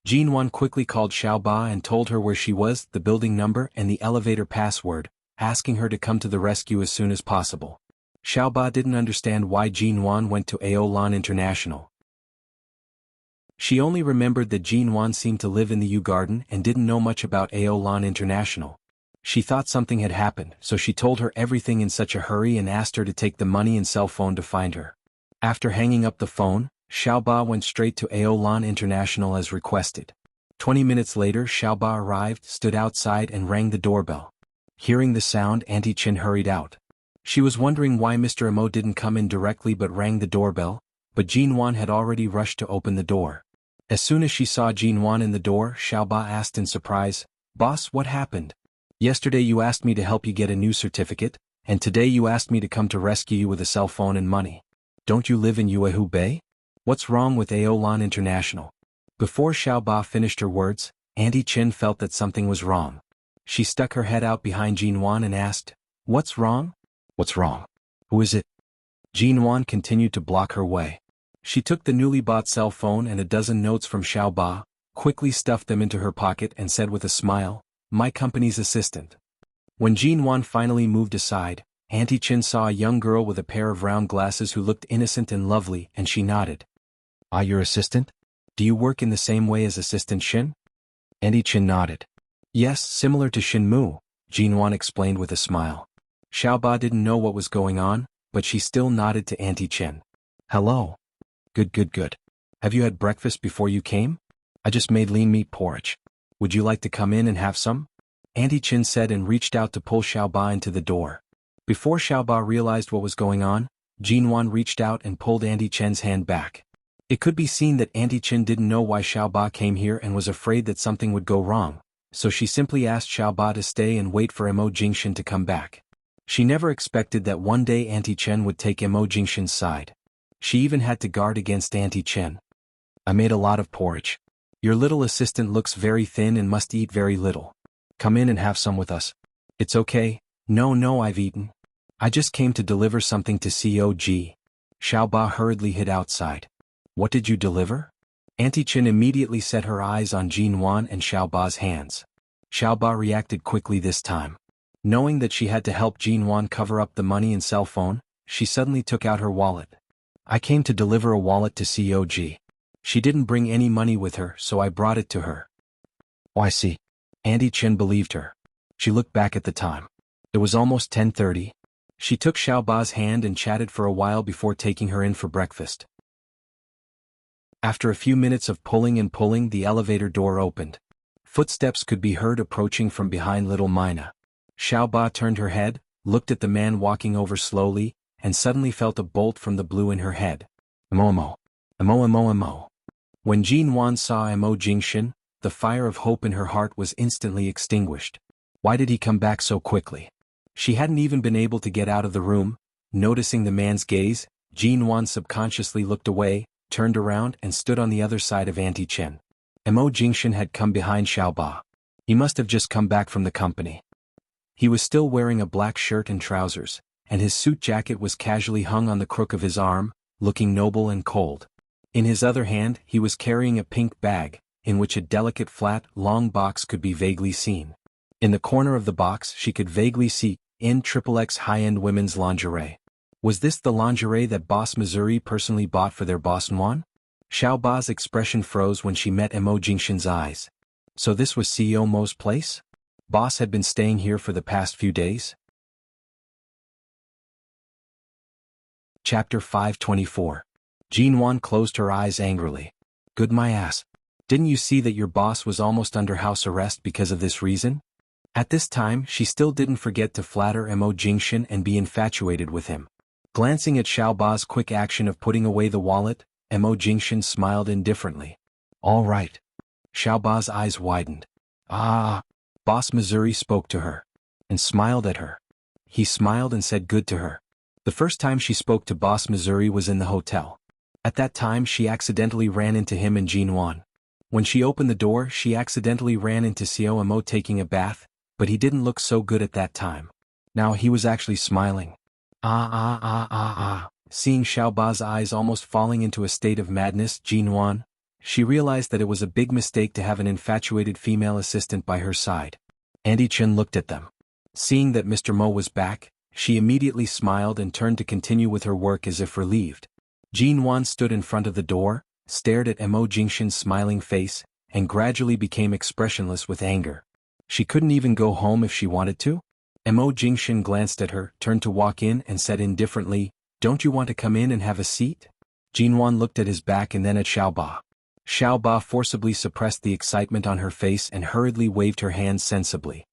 Speaker 1: Jinwan quickly called Xiao Ba and told her where she was, the building number and the elevator password, asking her to come to the rescue as soon as possible. Xiao Ba didn't understand why Jinwan went to Aolan International. She only remembered that Jinwan seemed to live in the U Garden and didn't know much about Aolan International. She thought something had happened, so she told her everything in such a hurry and asked her to take the money and cell phone to find her. After hanging up the phone, Xiao Ba went straight to Aolan International as requested. 20 minutes later, Xiao Ba arrived, stood outside and rang the doorbell. Hearing the sound, Auntie Chin hurried out. She was wondering why Mr. Mo didn't come in directly but rang the doorbell, but Jinwan had already rushed to open the door. As soon as she saw Jinwan in the door, Xiao Ba asked in surprise, "Boss, what happened? Yesterday you asked me to help you get a new certificate, and today you asked me to come to rescue you with a cell phone and money. Don't you live in Yuehu Bay? What's wrong with Aolan International?" Before Xiao Ba finished her words, Auntie Chin felt that something was wrong. She stuck her head out behind Jinwan and asked, "What's wrong? What's wrong? Who is it?" Jinwan continued to block her way. She took the newly bought cell phone and a dozen notes from Xiao Ba, quickly stuffed them into her pocket and said with a smile, "My company's assistant." When Jinwan finally moved aside, Auntie Chin saw a young girl with a pair of round glasses who looked innocent and lovely, and she nodded. "Ah, your assistant? Do you work in the same way as Assistant Shin?" Auntie Chin nodded. "Yes, similar to Shin Mu," Jinwan explained with a smile. Xiao Ba didn't know what was going on, but she still nodded to Auntie Chin. "Hello. Good. Have you had breakfast before you came? I just made lean meat porridge. Would you like to come in and have some?" Auntie Chin said and reached out to pull Xiao Ba into the door. Before Xiao Ba realized what was going on, Jinwan reached out and pulled Auntie Chin's hand back. It could be seen that Auntie Chin didn't know why Xiao Ba came here and was afraid that something would go wrong, so she simply asked Xiao Ba to stay and wait for Mo Jingshan to come back. She never expected that one day Auntie Chen would take Mo Jingshan's side. She even had to guard against Auntie Chen. "I made a lot of porridge. Your little assistant looks very thin and must eat very little. Come in and have some with us." "It's okay. No, I've eaten. I just came to deliver something to COG. Xiao Ba hurriedly hid outside. "What did you deliver?" Auntie Chen immediately set her eyes on Jinwan and Xiao Ba's hands. Xiao Ba reacted quickly this time. Knowing that she had to help Jinwan cover up the money and cell phone, she suddenly took out her wallet. "I came to deliver a wallet to COG. She didn't bring any money with her, so I brought it to her." "Oh, I see." Auntie Chen believed her. She looked back at the time. It was almost 10:30. She took Xiao Ba's hand and chatted for a while before taking her in for breakfast. After a few minutes of pulling and pulling, the elevator door opened. Footsteps could be heard approaching from behind little Mina. Xiao Ba turned her head, looked at the man walking over slowly, and suddenly felt a bolt from the blue in her head. Emo. When Jinwan saw Mo Jingshan, the fire of hope in her heart was instantly extinguished. Why did he come back so quickly? She hadn't even been able to get out of the room. Noticing the man's gaze, Jin-Wan subconsciously looked away, turned around and stood on the other side of Auntie Chen. Mo Jingshan had come behind Xiaoba. He must have just come back from the company. He was still wearing a black shirt and trousers, and his suit jacket was casually hung on the crook of his arm, looking noble and cold. In his other hand he was carrying a pink bag, in which a delicate flat, long box could be vaguely seen. In the corner of the box she could vaguely see XXX high-end women's lingerie. Was this the lingerie that Boss Missouri personally bought for their boss Nguyen? Xiaoba's expression froze when she met Mo Jingshan's eyes. So this was CEO Mo's place? Boss had been staying here for the past few days? Chapter 524. Jin-Wan closed her eyes angrily. Good my ass. Didn't you see that your boss was almost under house arrest because of this reason? At this time she still didn't forget to flatter Mo Jingshan and be infatuated with him. Glancing at Xiaoba's quick action of putting away the wallet, Mo Jingshan smiled indifferently. All right. Xiaoba's eyes widened. Ah. Boss Missouri spoke to her. And smiled at her. He smiled and said good to her. The first time she spoke to Boss Missouri was in the hotel. At that time she accidentally ran into him and Jin-Wan. When she opened the door she accidentally ran into Xiao Mo taking a bath, but he didn't look so good at that time. Now he was actually smiling. Seeing Xiaoba's eyes almost falling into a state of madness, Jin-Wan, she realized that it was a big mistake to have an infatuated female assistant by her side. Auntie Chen looked at them. Seeing that Mr. Mo was back, she immediately smiled and turned to continue with her work as if relieved. Jin-Wan stood in front of the door, stared at Mo Jingshan's smiling face, and gradually became expressionless with anger. She couldn't even go home if she wanted to? Mo Jingshan glanced at her, turned to walk in and said indifferently, Don't you want to come in and have a seat? Jin-Wan looked at his back and then at Xiaoba. Xiaoba forcibly suppressed the excitement on her face and hurriedly waved her hands sensibly.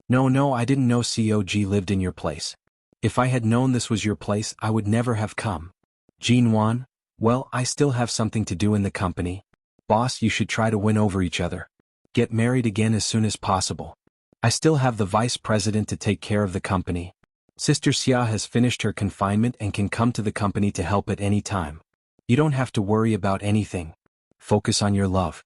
Speaker 1: No, I didn't know COG lived in your place. If I had known this was your place I would never have come. Jin-Wan, well, I still have something to do in the company. Boss, you should try to win over each other. Get married again as soon as possible. I still have the vice president to take care of the company. Sister Xia has finished her confinement and can come to the company to help at any time. You don't have to worry about anything. Focus on your love.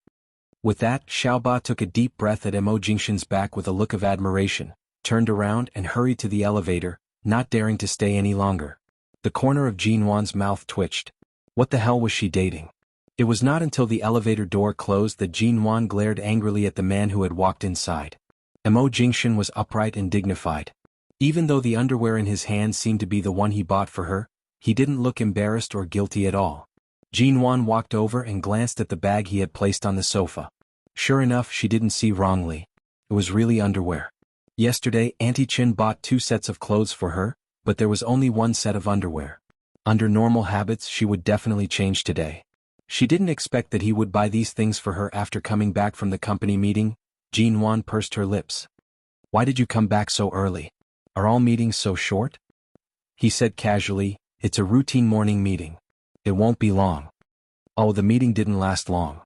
Speaker 1: With that, Xiaoba took a deep breath at Mo Jingshan's back with a look of admiration, turned around and hurried to the elevator, not daring to stay any longer. The corner of Jin-Wan's mouth twitched. What the hell was she dating? It was not until the elevator door closed that Jin-Wan glared angrily at the man who had walked inside. Mo Jingshan was upright and dignified. Even though the underwear in his hand seemed to be the one he bought for her, he didn't look embarrassed or guilty at all. Jin-Wan walked over and glanced at the bag he had placed on the sofa. Sure enough, she didn't see wrongly. It was really underwear. Yesterday, Auntie Chen bought 2 sets of clothes for her, but there was only 1 set of underwear. Under normal habits, she would definitely change today. She didn't expect that he would buy these things for her after coming back from the company meeting. Jin-Wan pursed her lips. Why did you come back so early? Are all meetings so short? He said casually, It's a routine morning meeting. It won't be long. Oh, the meeting didn't last long.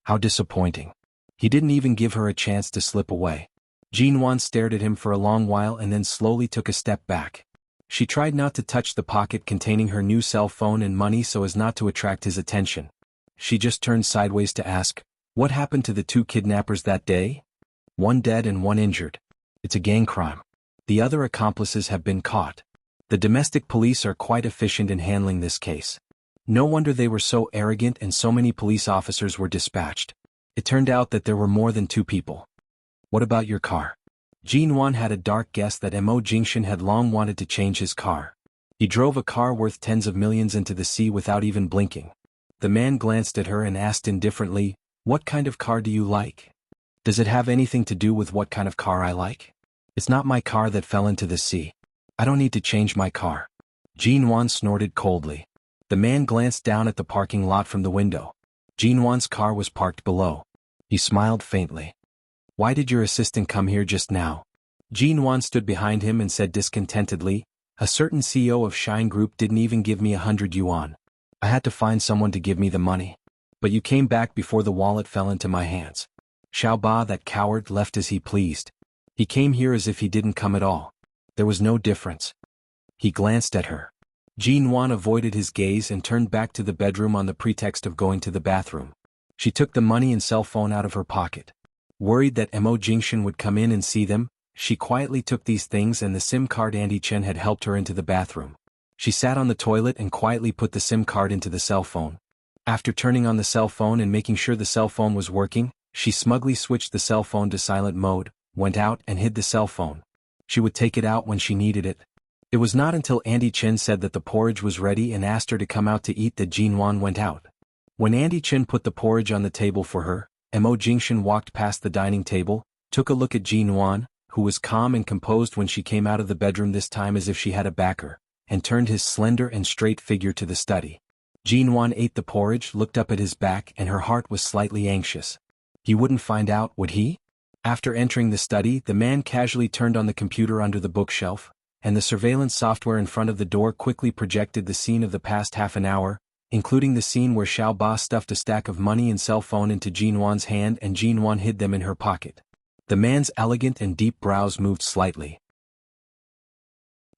Speaker 1: How disappointing. He didn't even give her a chance to slip away. Jin-Wan stared at him for a long while and then slowly took a step back. She tried not to touch the pocket containing her new cell phone and money so as not to attract his attention. She just turned sideways to ask, What happened to the 2 kidnappers that day? 1 dead and 1 injured. It's a gang crime. The other accomplices have been caught. The domestic police are quite efficient in handling this case. No wonder they were so arrogant and so many police officers were dispatched. It turned out that there were more than 2 people. What about your car? Jin-Wan had a dark guess that Mo Jingshan had long wanted to change his car. He drove a car worth tens of millions into the sea without even blinking. The man glanced at her and asked indifferently, What kind of car do you like? Does it have anything to do with what kind of car I like? It's not my car that fell into the sea. I don't need to change my car. Jin-Wan snorted coldly. The man glanced down at the parking lot from the window. Jin-Wan's car was parked below. He smiled faintly. Why did your assistant come here just now? Jin-Wan stood behind him and said discontentedly, A certain CEO of Shine Group didn't even give me 100 yuan. I had to find someone to give me the money. But you came back before the wallet fell into my hands. Xiao Ba, that coward, left as he pleased. He came here as if he didn't come at all. There was no difference. He glanced at her. Jin Wan avoided his gaze and turned back to the bedroom on the pretext of going to the bathroom. She took the money and cell phone out of her pocket. Worried that Mo Jingshan would come in and see them, she quietly took these things and the SIM card Andy Chen had helped her into the bathroom. She sat on the toilet and quietly put the SIM card into the cell phone. After turning on the cell phone and making sure the cell phone was working, she smugly switched the cell phone to silent mode, went out and hid the cell phone. She would take it out when she needed it. It was not until Andy Chen said that the porridge was ready and asked her to come out to eat that Jin Wan went out. When Andy Chen put the porridge on the table for her, Mo Jingshan walked past the dining table, took a look at Jin Wan, who was calm and composed when she came out of the bedroom, this time as if she had a backer, and turned his slender and straight figure to the study. Jin Wan ate the porridge, looked up at his back, and her heart was slightly anxious. He wouldn't find out, would he? After entering the study, the man casually turned on the computer under the bookshelf, and the surveillance software in front of the door quickly projected the scene of the past half an hour, including the scene where Xiao Ba stuffed a stack of money and cell phone into Jin Wan's hand and Jin Wan hid them in her pocket. The man's elegant and deep brows moved slightly.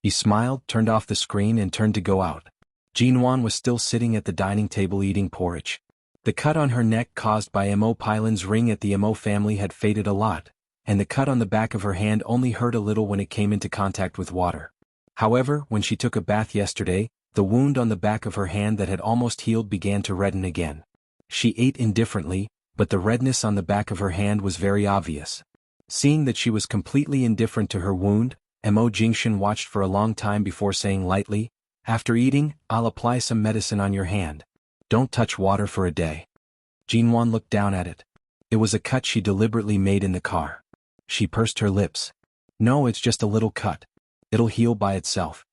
Speaker 1: He smiled, turned off the screen and turned to go out. Jin Wan was still sitting at the dining table eating porridge. The cut on her neck caused by Mo Pilan's ring at the Mo family had faded a lot, and the cut on the back of her hand only hurt a little when it came into contact with water. However, when she took a bath yesterday, the wound on the back of her hand that had almost healed began to redden again. She ate indifferently, but the redness on the back of her hand was very obvious. Seeing that she was completely indifferent to her wound, Mo Jingshan watched for a long time before saying lightly, "After eating, I'll apply some medicine on your hand. Don't touch water for a day." Jin Wan looked down at it. It was a cut she deliberately made in the car. She pursed her lips. "No, it's just a little cut. It'll heal by itself."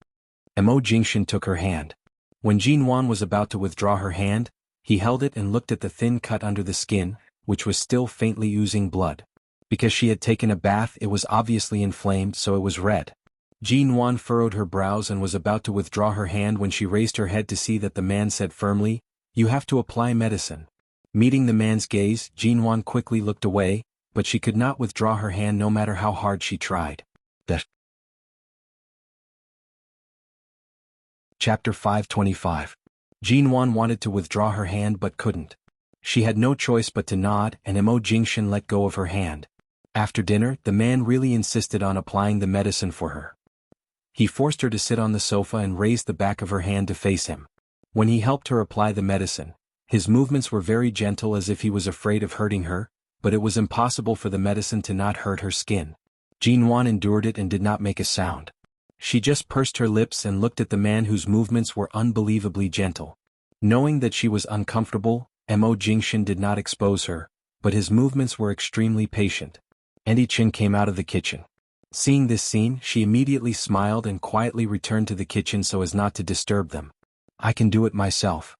Speaker 1: Mo Jingshan took her hand. When Jin Wan was about to withdraw her hand, he held it and looked at the thin cut under the skin, which was still faintly oozing blood. Because she had taken a bath, it was obviously inflamed, so it was red. Jin Wan furrowed her brows and was about to withdraw her hand when she raised her head to see that the man said firmly, "You have to apply medicine." Meeting the man's gaze, Jin Wan quickly looked away, but she could not withdraw her hand no matter how hard she tried. Chapter 525. Jin Wan wanted to withdraw her hand but couldn't. She had no choice but to nod, and Mo Jingshan let go of her hand. After dinner, the man really insisted on applying the medicine for her. He forced her to sit on the sofa and raised the back of her hand to face him. When he helped her apply the medicine, his movements were very gentle as if he was afraid of hurting her, but it was impossible for the medicine to not hurt her skin. Jin Wan endured it and did not make a sound. She just pursed her lips and looked at the man whose movements were unbelievably gentle. Knowing that she was uncomfortable, Mo Jingshan did not expose her, but his movements were extremely patient. Andy Chen came out of the kitchen. Seeing this scene, she immediately smiled and quietly returned to the kitchen so as not to disturb them. "I can do it myself."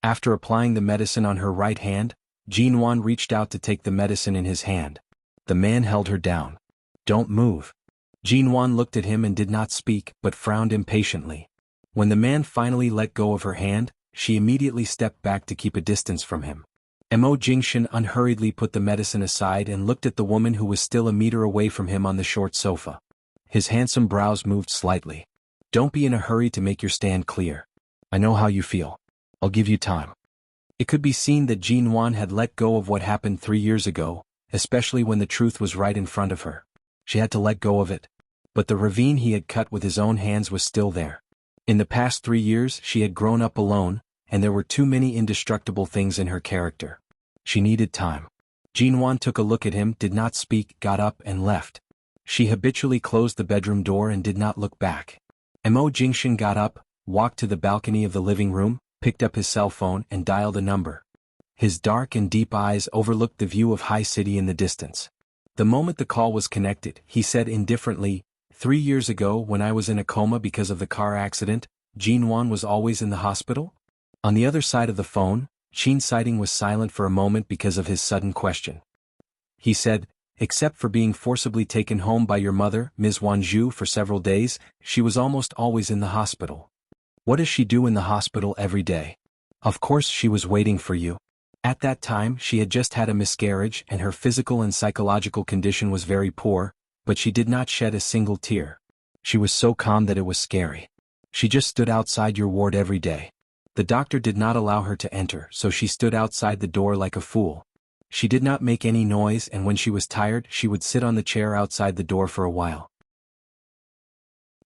Speaker 1: After applying the medicine on her right hand, Jin Wan reached out to take the medicine in his hand. The man held her down. "Don't move." Jin Wan looked at him and did not speak, but frowned impatiently. When the man finally let go of her hand, she immediately stepped back to keep a distance from him. Mo Jingshan unhurriedly put the medicine aside and looked at the woman who was still a meter away from him on the short sofa. His handsome brows moved slightly. "Don't be in a hurry to make your stand clear. I know how you feel. I'll give you time." It could be seen that Jin Wan had let go of what happened 3 years ago, especially when the truth was right in front of her. She had to let go of it. But the ravine he had cut with his own hands was still there. In the past 3 years, she had grown up alone, and there were too many indestructible things in her character. She needed time. Jin Wan took a look at him, did not speak, got up and left. She habitually closed the bedroom door and did not look back. Mo Jingshan got up, walked to the balcony of the living room, picked up his cell phone and dialed a number. His dark and deep eyes overlooked the view of High City in the distance. The moment the call was connected, he said indifferently, 3 years ago when I was in a coma because of the car accident, Jin Wan was always in the hospital?" On the other side of the phone, Qin Siding was silent for a moment because of his sudden question. He said, "Except for being forcibly taken home by your mother, Ms. Wanzhou, for several days, she was almost always in the hospital." "What does she do in the hospital every day?" "Of course she was waiting for you." At that time she had just had a miscarriage and her physical and psychological condition was very poor, but she did not shed a single tear. She was so calm that it was scary. She just stood outside your ward every day. The doctor did not allow her to enter, so she stood outside the door like a fool. She did not make any noise, and when she was tired she would sit on the chair outside the door for a while.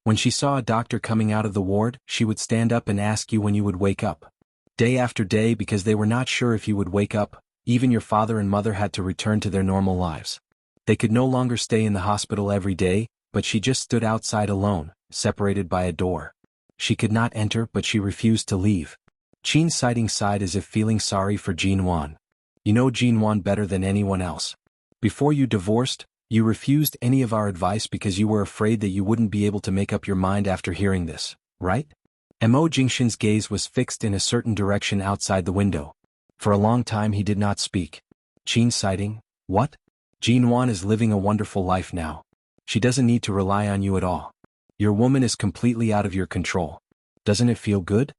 Speaker 1: When she saw a doctor coming out of the ward, she would stand up and ask you when you would wake up. Day after day, because they were not sure if you would wake up, even your father and mother had to return to their normal lives. They could no longer stay in the hospital every day, but she just stood outside alone, separated by a door. She could not enter, but she refused to leave. Qin Siding sighed as if feeling sorry for Jinwan. You know Jinwan better than anyone else. Before you divorced, you refused any of our advice because you were afraid that you wouldn't be able to make up your mind after hearing this, right? Mo Jingshan's gaze was fixed in a certain direction outside the window. For a long time he did not speak. Qin Siding, what? Jinwan is living a wonderful life now. She doesn't need to rely on you at all. Your woman is completely out of your control. Doesn't it feel good?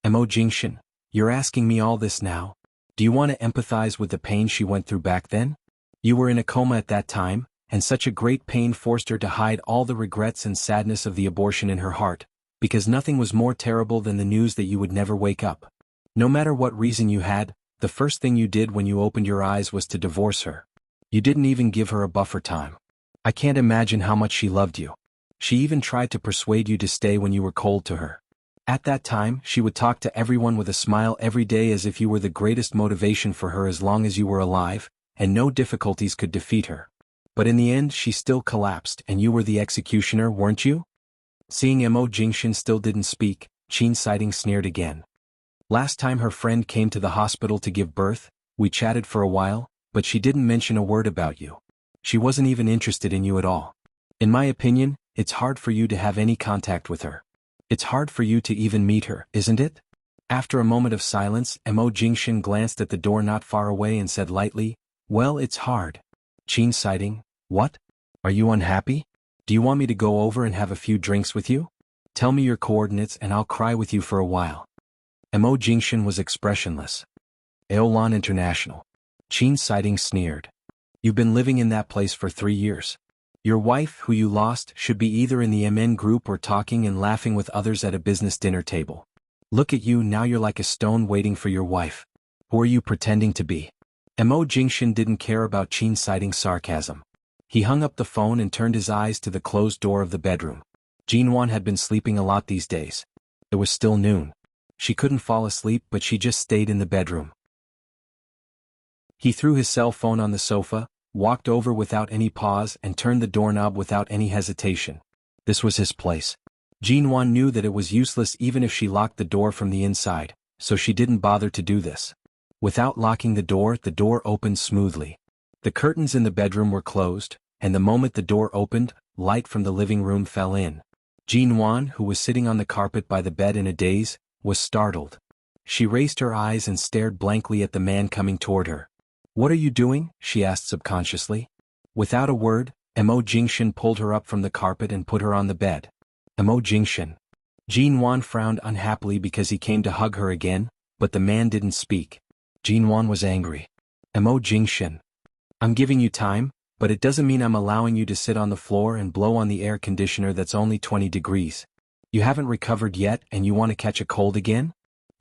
Speaker 1: Mo Jingshan, you're asking me all this now? Do you want to empathize with the pain she went through back then? You were in a coma at that time, and such a great pain forced her to hide all the regrets and sadness of the abortion in her heart, because nothing was more terrible than the news that you would never wake up. No matter what reason you had, the first thing you did when you opened your eyes was to divorce her. You didn't even give her a buffer time. I can't imagine how much she loved you. She even tried to persuade you to stay when you were cold to her. At that time, she would talk to everyone with a smile every day as if you were the greatest motivation for her as long as you were alive, and no difficulties could defeat her. But in the end she still collapsed and you were the executioner, weren't you? Seeing Mo Jingshan still didn't speak, Qin Siding sneered again. Last time her friend came to the hospital to give birth, we chatted for a while, but she didn't mention a word about you. She wasn't even interested in you at all. In my opinion, it's hard for you to have any contact with her. It's hard for you to even meet her, isn't it? After a moment of silence, Mo Jingshan glanced at the door not far away and said lightly, well, it's hard. Qin Siding, what? Are you unhappy? Do you want me to go over and have a few drinks with you? Tell me your coordinates and I'll cry with you for a while. Mo Jingshan was expressionless. Aolan International. Qin Siding sneered. You've been living in that place for 3 years. Your wife, who you lost, should be either in the MN group or talking and laughing with others at a business dinner table. Look at you now, you're like a stone waiting for your wife. Who are you pretending to be? Mo Jingshan didn't care about Qin Siding's sarcasm. He hung up the phone and turned his eyes to the closed door of the bedroom. Jinwan had been sleeping a lot these days. It was still noon. She couldn't fall asleep, but she just stayed in the bedroom. He threw his cell phone on the sofa, walked over without any pause and turned the doorknob without any hesitation. This was his place. Jinwan knew that it was useless even if she locked the door from the inside, so she didn't bother to do this. Without locking the door opened smoothly. The curtains in the bedroom were closed, and the moment the door opened, light from the living room fell in. Jinwan, who was sitting on the carpet by the bed in a daze, was startled. She raised her eyes and stared blankly at the man coming toward her. What are you doing? She asked subconsciously. Without a word, Mo Jingshan pulled her up from the carpet and put her on the bed. Mo Jingshan. Jinwan frowned unhappily because he came to hug her again, but the man didn't speak. Jinwan was angry. Mo Jingshan. I'm giving you time, but it doesn't mean I'm allowing you to sit on the floor and blow on the air conditioner that's only 20 degrees. You haven't recovered yet and you want to catch a cold again?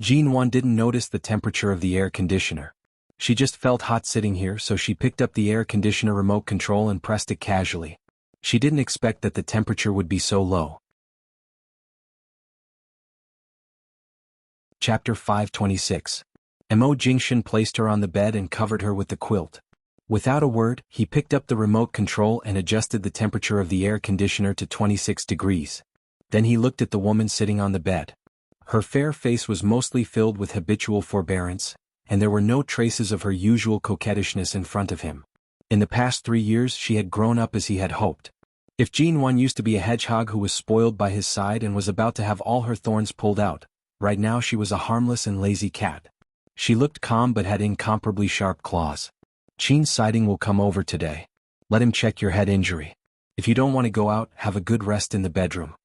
Speaker 1: Jinwan didn't notice the temperature of the air conditioner. She just felt hot sitting here, so she picked up the air conditioner remote control and pressed it casually. She didn't expect that the temperature would be so low. Chapter 526. Mo Jingshan placed her on the bed and covered her with the quilt. Without a word, he picked up the remote control and adjusted the temperature of the air conditioner to 26 degrees. Then he looked at the woman sitting on the bed. Her fair face was mostly filled with habitual forbearance, and there were no traces of her usual coquettishness in front of him. In the past 3 years she had grown up as he had hoped. If Jinwan used to be a hedgehog who was spoiled by his side and was about to have all her thorns pulled out, right now she was a harmless and lazy cat. She looked calm but had incomparably sharp claws. Qin Siding will come over today. Let him check your head injury. If you don't want to go out, have a good rest in the bedroom.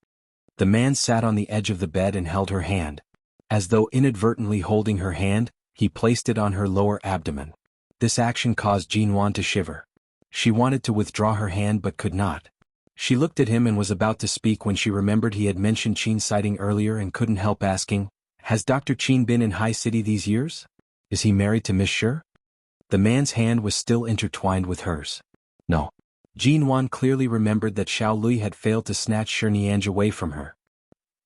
Speaker 1: The man sat on the edge of the bed and held her hand. As though inadvertently holding her hand, He placed it on her lower abdomen. This action caused Jinwan to shiver. She wanted to withdraw her hand but could not. She looked at him and was about to speak when she remembered he had mentioned Qin's sighting earlier and couldn't help asking, "Has Dr. Qin been in High City these years? Is he married to Miss Shi?" The man's hand was still intertwined with hers. No. Jinwan clearly remembered that Xiao Lui had failed to snatch Shi Niange away from her.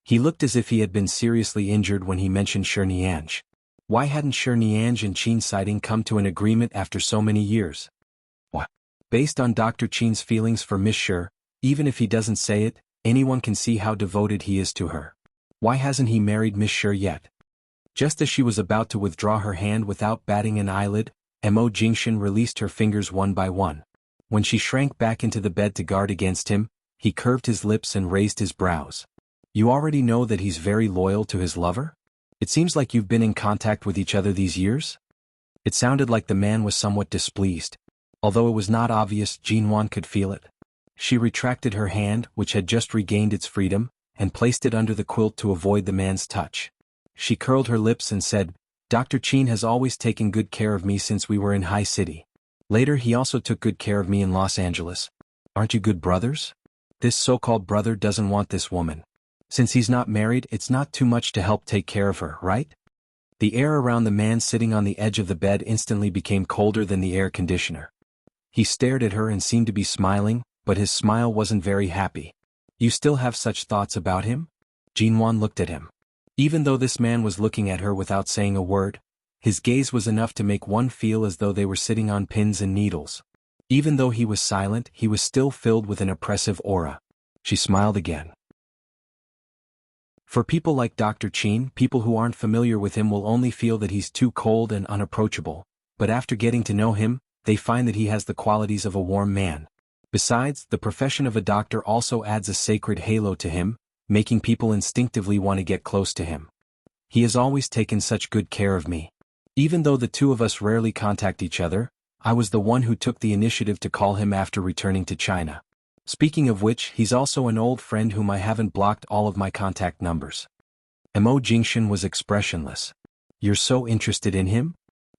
Speaker 1: He looked as if he had been seriously injured when he mentioned Shi Niange. Why hadn't Shi Niange and Qin's sighting come to an agreement after so many years? What? Based on Dr. Qin's feelings for Miss Shi, even if he doesn't say it, anyone can see how devoted he is to her. Why hasn't he married Miss Shi yet? Just as she was about to withdraw her hand without batting an eyelid, Mo Jingshan released her fingers one by one. When she shrank back into the bed to guard against him, he curved his lips and raised his brows. "You already know that he's very loyal to his lover? It seems like you've been in contact with each other these years?" It sounded like the man was somewhat displeased. Although it was not obvious, Jinwan could feel it. She retracted her hand, which had just regained its freedom, and placed it under the quilt to avoid the man's touch. She curled her lips and said, "Dr. Qin has always taken good care of me since we were in High City. Later he also took good care of me in Los Angeles. Aren't you good brothers? This so-called brother doesn't want this woman. Since he's not married, it's not too much to help take care of her, right?" The air around the man sitting on the edge of the bed instantly became colder than the air conditioner. He stared at her and seemed to be smiling, but his smile wasn't very happy. "You still have such thoughts about him?" Jinwan looked at him. Even though this man was looking at her without saying a word, his gaze was enough to make one feel as though they were sitting on pins and needles. Even though he was silent, he was still filled with an oppressive aura. She smiled again. For people like Dr. Qin, people who aren't familiar with him will only feel that he's too cold and unapproachable, but after getting to know him, they find that he has the qualities of a warm man. Besides, the profession of a doctor also adds a sacred halo to him, making people instinctively want to get close to him. He has always taken such good care of me. Even though the two of us rarely contact each other, I was the one who took the initiative to call him after returning to China. Speaking of which, he's also an old friend whom I haven't blocked all of my contact numbers. Mo Jingshan was expressionless. "You're so interested in him?"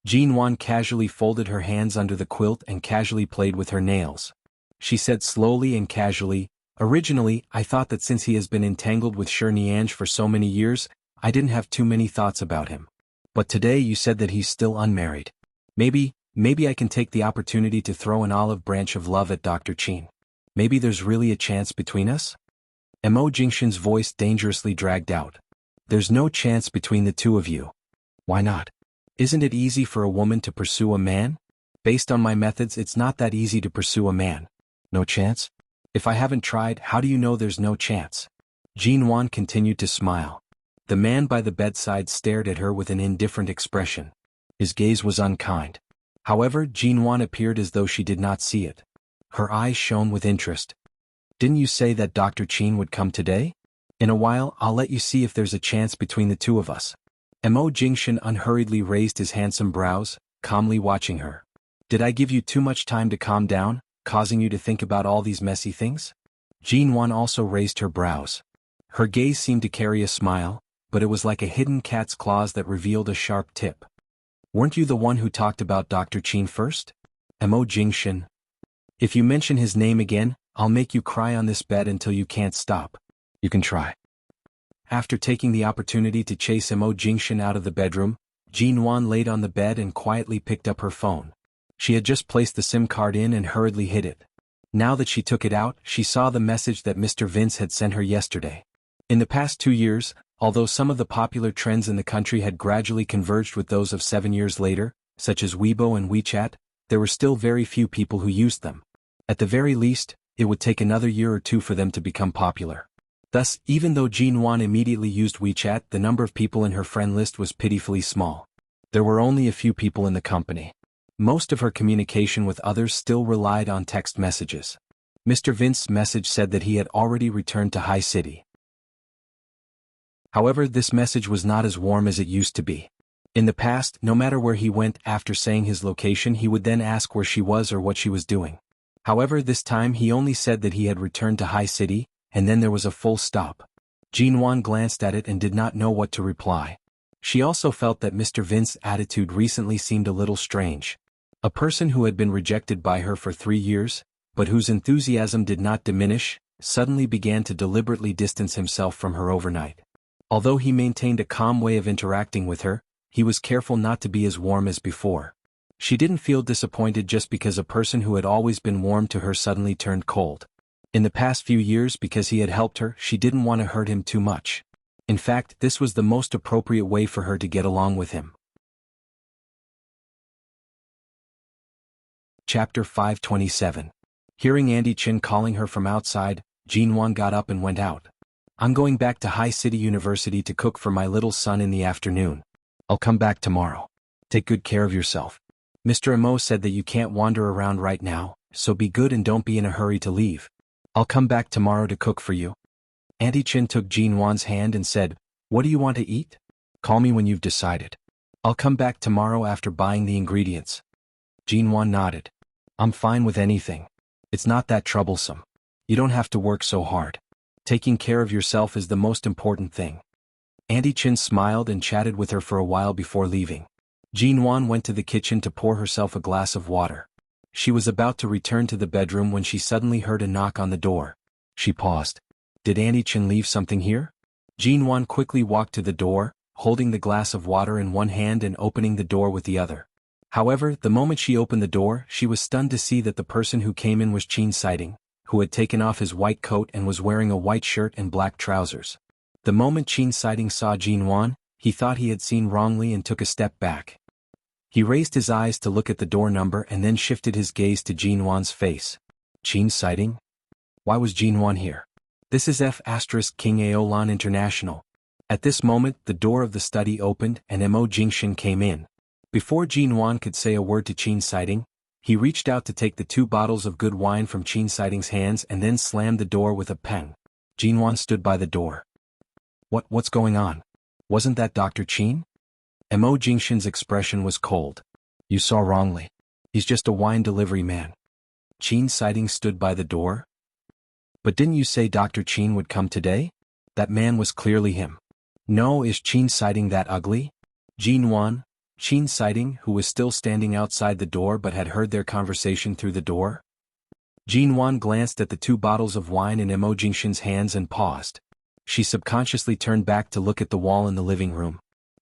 Speaker 1: Jinwan casually folded her hands under the quilt and casually played with her nails. She said slowly and casually, "Originally, I thought that since he has been entangled with Shi Niange for so many years, I didn't have too many thoughts about him. But today you said that he's still unmarried. Maybe I can take the opportunity to throw an olive branch of love at Dr. Qin. Maybe there's really a chance between us?" Mo Jingshan's voice dangerously dragged out. "There's no chance between the two of you." "Why not? Isn't it easy for a woman to pursue a man? Based on my methods, it's not that easy to pursue a man." "No chance? If I haven't tried, how do you know there's no chance?" Jinwan continued to smile. The man by the bedside stared at her with an indifferent expression. His gaze was unkind. However, Jinwan appeared as though she did not see it. Her eyes shone with interest. "Didn't you say that Dr. Qin would come today? In a while, I'll let you see if there's a chance between the two of us." Mo Jingshan unhurriedly raised his handsome brows, calmly watching her. "Did I give you too much time to calm down, causing you to think about all these messy things?" Jinwan also raised her brows. Her gaze seemed to carry a smile, but it was like a hidden cat's claws that revealed a sharp tip. "Weren't you the one who talked about Dr. Qin first?" Mo Jingshan. "If you mention his name again, I'll make you cry on this bed until you can't stop." "You can try." After taking the opportunity to chase Mo Jingshan out of the bedroom, Jinwan laid on the bed and quietly picked up her phone. She had just placed the SIM card in and hurriedly hid it. Now that she took it out, she saw the message that Mr. Vince had sent her yesterday. In the past 2 years, although some of the popular trends in the country had gradually converged with those of 7 years later, such as Weibo and WeChat, there were still very few people who used them. At the very least, it would take another year or two for them to become popular. Thus, even though Jinwan immediately used WeChat, the number of people in her friend list was pitifully small. There were only a few people in the company. Most of her communication with others still relied on text messages. Mr. Vince's message said that he had already returned to High City. However, this message was not as warm as it used to be. In the past, no matter where he went, after saying his location, he would then ask where she was or what she was doing. However, this time he only said that he had returned to High City, and then there was a full stop. Jinwan glanced at it and did not know what to reply. She also felt that Mr. Vince's attitude recently seemed a little strange. A person who had been rejected by her for 3 years, but whose enthusiasm did not diminish, suddenly began to deliberately distance himself from her overnight. Although he maintained a calm way of interacting with her, he was careful not to be as warm as before. She didn't feel disappointed just because a person who had always been warm to her suddenly turned cold. In the past few years, because he had helped her, she didn't want to hurt him too much. In fact, this was the most appropriate way for her to get along with him. Chapter 527. Hearing Andy Chin calling her from outside, Jinwan got up and went out. I'm going back to High City University to cook for my little son in the afternoon. I'll come back tomorrow. Take good care of yourself. Mr. Amo said that you can't wander around right now, so be good and don't be in a hurry to leave. I'll come back tomorrow to cook for you. Auntie Chin took Jinwan's hand and said, What do you want to eat? Call me when you've decided. I'll come back tomorrow after buying the ingredients. Jinwan nodded. I'm fine with anything. It's not that troublesome. You don't have to work so hard. Taking care of yourself is the most important thing. Auntie Chin smiled and chatted with her for a while before leaving. Jinwan went to the kitchen to pour herself a glass of water. She was about to return to the bedroom when she suddenly heard a knock on the door. She paused. Did Auntie Chin leave something here? Jinwan quickly walked to the door, holding the glass of water in one hand and opening the door with the other. However, the moment she opened the door, she was stunned to see that the person who came in was Chin Siding, who had taken off his white coat and was wearing a white shirt and black trousers. The moment Chin Siding saw Jinwan, he thought he had seen wrongly and took a step back. He raised his eyes to look at the door number and then shifted his gaze to Jinwan's face. Chin Siding? Why was Jinwan here? This is F** King Aolan International. At this moment, the door of the study opened and Mo Jingshin came in. Before Jinwan could say a word to Chin Siding, he reached out to take the 2 bottles of good wine from Chin Siding's hands and then slammed the door with a peng. Jinwan stood by the door. What's going on? Wasn't that Dr. Chin? Mo Jingshin's expression was cold. You saw wrongly. He's just a wine delivery man. Chin Siding stood by the door. But didn't you say Dr. Chin would come today? That man was clearly him. No, is Chin Siding that ugly? Jinwan, Chin Siding, who was still standing outside the door but had heard their conversation through the door. Jinwan glanced at the 2 bottles of wine in Mo Jingshin's hands and paused. She subconsciously turned back to look at the wall in the living room.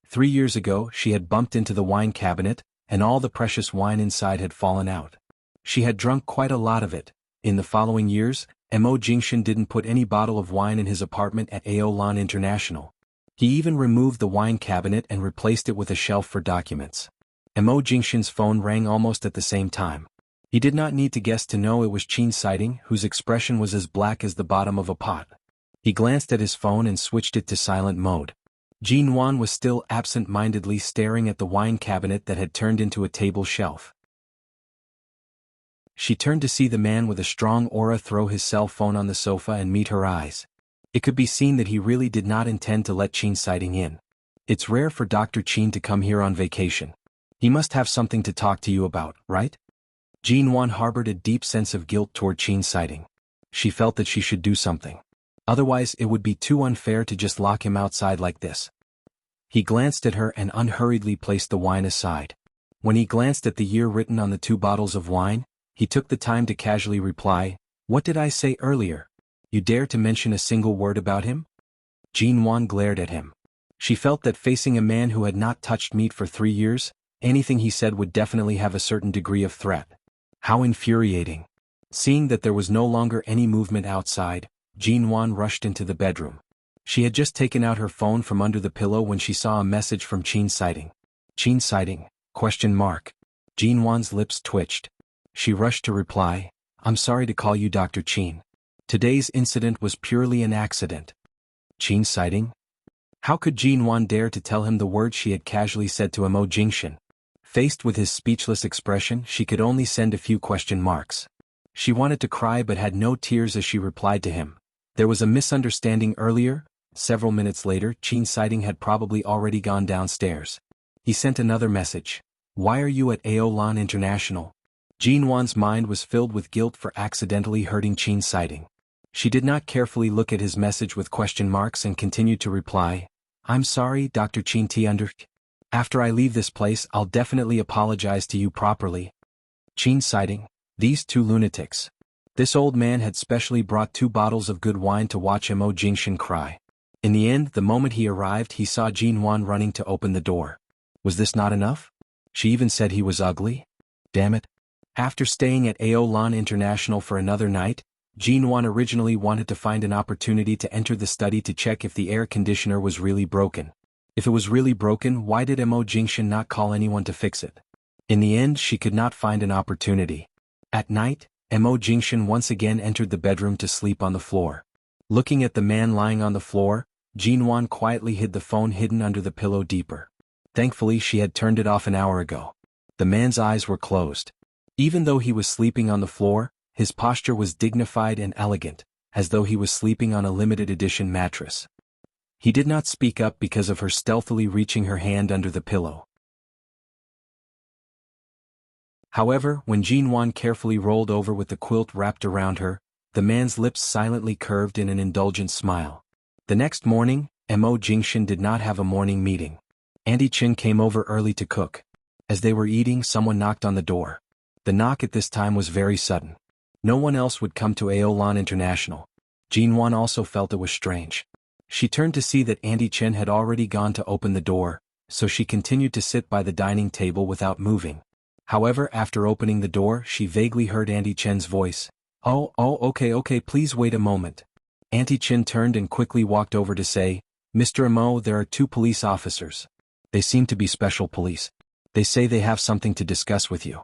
Speaker 1: 3 years ago, she had bumped into the wine cabinet, and all the precious wine inside had fallen out. She had drunk quite a lot of it. In the following years, Mo Jingshin didn't put any bottle of wine in his apartment at Aolan International. He even removed the wine cabinet and replaced it with a shelf for documents. Mo Jingshin's phone rang almost at the same time. He did not need to guess to know it was Chin Siding, whose expression was as black as the bottom of a pot. He glanced at his phone and switched it to silent mode. Jinwan was still absent-mindedly staring at the wine cabinet that had turned into a table shelf. She turned to see the man with a strong aura throw his cell phone on the sofa and meet her eyes. It could be seen that he really did not intend to let Chin Siding in. It's rare for Dr. Chin to come here on vacation. He must have something to talk to you about, right? Jinwan harbored a deep sense of guilt toward Chin Siding. She felt that she should do something. Otherwise, it would be too unfair to just lock him outside like this. He glanced at her and unhurriedly placed the wine aside. When he glanced at the year written on the 2 bottles of wine, he took the time to casually reply, What did I say earlier? You dare to mention a single word about him? Jinwan glared at him. She felt that facing a man who had not touched meat for 3 years, anything he said would definitely have a certain degree of threat. How infuriating. Seeing that there was no longer any movement outside, Jinwan rushed into the bedroom. She had just taken out her phone from under the pillow when she saw a message from Chin Siding. Chin Siding? ? Jinwan's lips twitched. She rushed to reply, I'm sorry to call you Dr. Chin. Today's incident was purely an accident. Chin Siding? How could Jinwan dare to tell him the words she had casually said to Mo Jingshin? Faced with his speechless expression, she could only send a few question marks. She wanted to cry but had no tears as she replied to him. There was a misunderstanding earlier. Several minutes later, Chin Siding had probably already gone downstairs. He sent another message. Why are you at Aolan International? Jinwan's mind was filled with guilt for accidentally hurting Chin Siding. She did not carefully look at his message with question marks and continued to reply, I'm sorry, Dr. Chin T. After I leave this place, I'll definitely apologize to you properly. Chin citing, these two lunatics. This old man had specially brought 2 bottles of good wine to watch Mo Jingshan cry. In the end, the moment he arrived, he saw Jin Wan running to open the door. Was this not enough? She even said he was ugly? Damn it. After staying at Aolan International for another night, Jin Wan originally wanted to find an opportunity to enter the study to check if the air conditioner was really broken. If it was really broken, why did Mo Jingshan not call anyone to fix it? In the end, she could not find an opportunity. At night, Mo Jingshan once again entered the bedroom to sleep on the floor. Looking at the man lying on the floor, Jin Wan quietly hid the phone hidden under the pillow deeper. Thankfully, she had turned it off an hour ago. The man's eyes were closed. Even though he was sleeping on the floor, his posture was dignified and elegant, as though he was sleeping on a limited edition mattress. He did not speak up because of her stealthily reaching her hand under the pillow. However, when Jin Wan carefully rolled over with the quilt wrapped around her, the man's lips silently curved in an indulgent smile. The next morning, Mo Jingshan did not have a morning meeting. Auntie Chin came over early to cook. As they were eating, someone knocked on the door. The knock at this time was very sudden. No one else would come to Aolan International. Jin Wan also felt it was strange. She turned to see that Auntie Chin had already gone to open the door, so she continued to sit by the dining table without moving. However, after opening the door, she vaguely heard Auntie Chin's voice. Oh, okay, please wait a moment. Auntie Chin turned and quickly walked over to say, Mr. Mo, there are 2 police officers. They seem to be special police. They say they have something to discuss with you.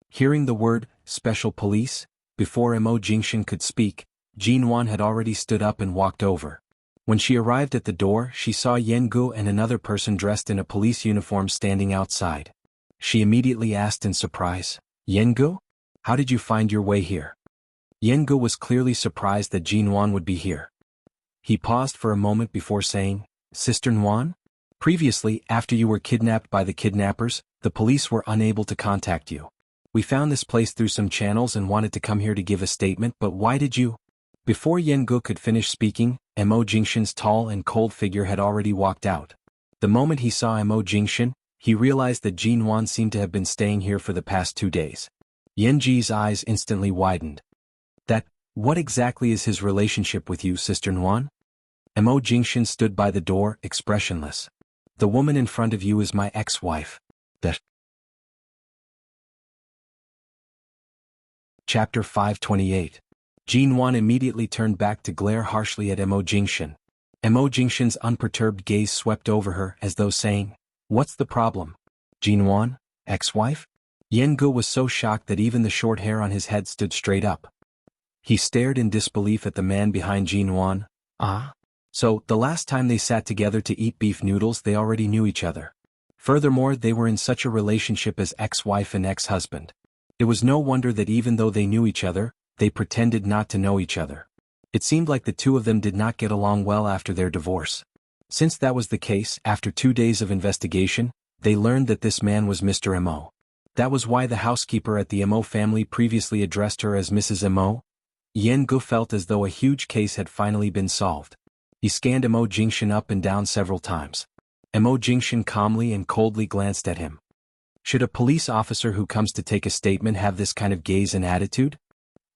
Speaker 1: Hearing the word, special police, before Mo Jingshan could speak, Jin Wan had already stood up and walked over. When she arrived at the door, she saw Yen Gu and another person dressed in a police uniform standing outside. She immediately asked in surprise, Yen Gu? How did you find your way here? Yen Gu was clearly surprised that Jin Wan would be here. He paused for a moment before saying, Sister Nguyen? Previously, after you were kidnapped by the kidnappers, the police were unable to contact you. We found this place through some channels and wanted to come here to give a statement, but why did you? Before Yen Gu could finish speaking, Mo Jingshan's tall and cold figure had already walked out. The moment he saw Mo Jingshan, he realized that Jin Wan seemed to have been staying here for the past 2 days. Yen Ji's eyes instantly widened. What exactly is his relationship with you, Sister Nguyen? Mo Jingshan stood by the door, expressionless. The woman in front of you is my ex-wife. Chapter 528. Jin Wan immediately turned back to glare harshly at Mo Jingshan. Mo Jingshan's unperturbed gaze swept over her as though saying, What's the problem? Jin Wan, ex-wife? Yen Gu was so shocked that even the short hair on his head stood straight up. He stared in disbelief at the man behind Jin Wan. Ah? So, the last time they sat together to eat beef noodles they already knew each other. Furthermore, they were in such a relationship as ex-wife and ex-husband. It was no wonder that even though they knew each other, they pretended not to know each other. It seemed like the 2 of them did not get along well after their divorce. Since that was the case, after 2 days of investigation, they learned that this man was Mr. Mo. That was why the housekeeper at the Mo family previously addressed her as Mrs. Mo. Yen Gu felt as though a huge case had finally been solved. He scanned Mo Jingshan up and down several times. Mo Jingshan calmly and coldly glanced at him. Should a police officer who comes to take a statement have this kind of gaze and attitude?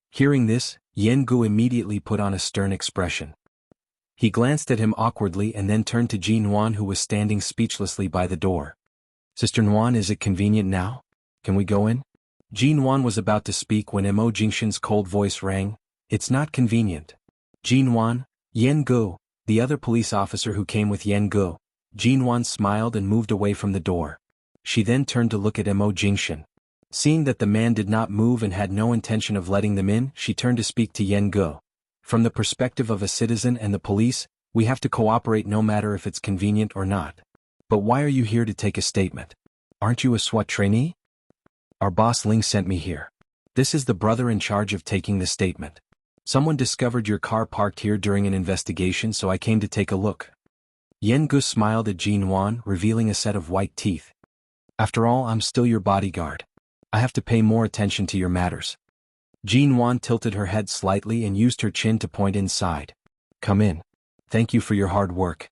Speaker 1: Hearing this, Yen Gu immediately put on a stern expression. He glanced at him awkwardly and then turned to Jin Wan, who was standing speechlessly by the door. Sister Nguyen, is it convenient now? Can we go in? Jin Wan was about to speak when Mo Jingshan's cold voice rang. It's not convenient. Jin Wan, Yen Gu, the other police officer who came with Yen Gu. Jin Wan smiled and moved away from the door. She then turned to look at Mo Jingshan. Seeing that the man did not move and had no intention of letting them in, she turned to speak to Yen Gu. From the perspective of a citizen and the police, we have to cooperate no matter if it's convenient or not. But why are you here to take a statement? Aren't you a SWAT trainee? Our boss Ling sent me here. This is the brother in charge of taking the statement. Someone discovered your car parked here during an investigation, so I came to take a look. Yen Gu smiled at Jin Wan, revealing a set of white teeth. After all, I'm still your bodyguard. I have to pay more attention to your matters. Jin Wan tilted her head slightly and used her chin to point inside. Come in. Thank you for your hard work.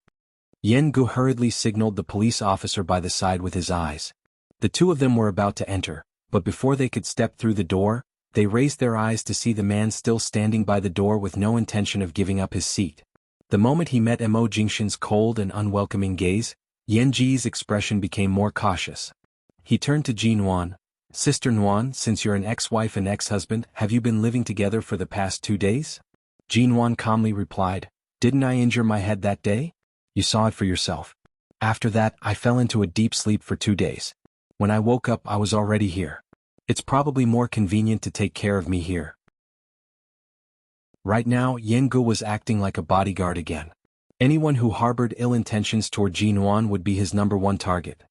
Speaker 1: Yen Gu hurriedly signaled the police officer by the side with his eyes. The two of them were about to enter, but before they could step through the door, they raised their eyes to see the man still standing by the door with no intention of giving up his seat. The moment he met Mo Jingshan's cold and unwelcoming gaze, Yen Ji's expression became more cautious. He turned to Jin Wan. "Sister Nguyen, since you're an ex-wife and ex-husband, have you been living together for the past 2 days?" Jin Wan calmly replied, "Didn't I injure my head that day? You saw it for yourself. After that, I fell into a deep sleep for 2 days. When I woke up, I was already here. It's probably more convenient to take care of me here." Right now, Yen Gu was acting like a bodyguard again. Anyone who harbored ill intentions toward Jin Wan would be his #1 target.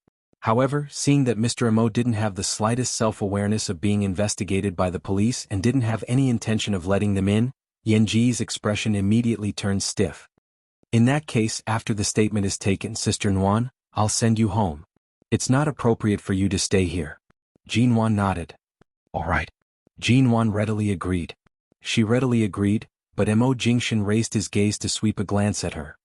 Speaker 1: However, seeing that Mr. Mo didn't have the slightest self-awareness of being investigated by the police and didn't have any intention of letting them in, Yen Ji's expression immediately turned stiff. "In that case, after the statement is taken, Sister Nguyen, I'll send you home. It's not appropriate for you to stay here." Jin Wan nodded. "All right." Jin Wan readily agreed. She readily agreed, but Mo Jingshan raised his gaze to sweep a glance at her.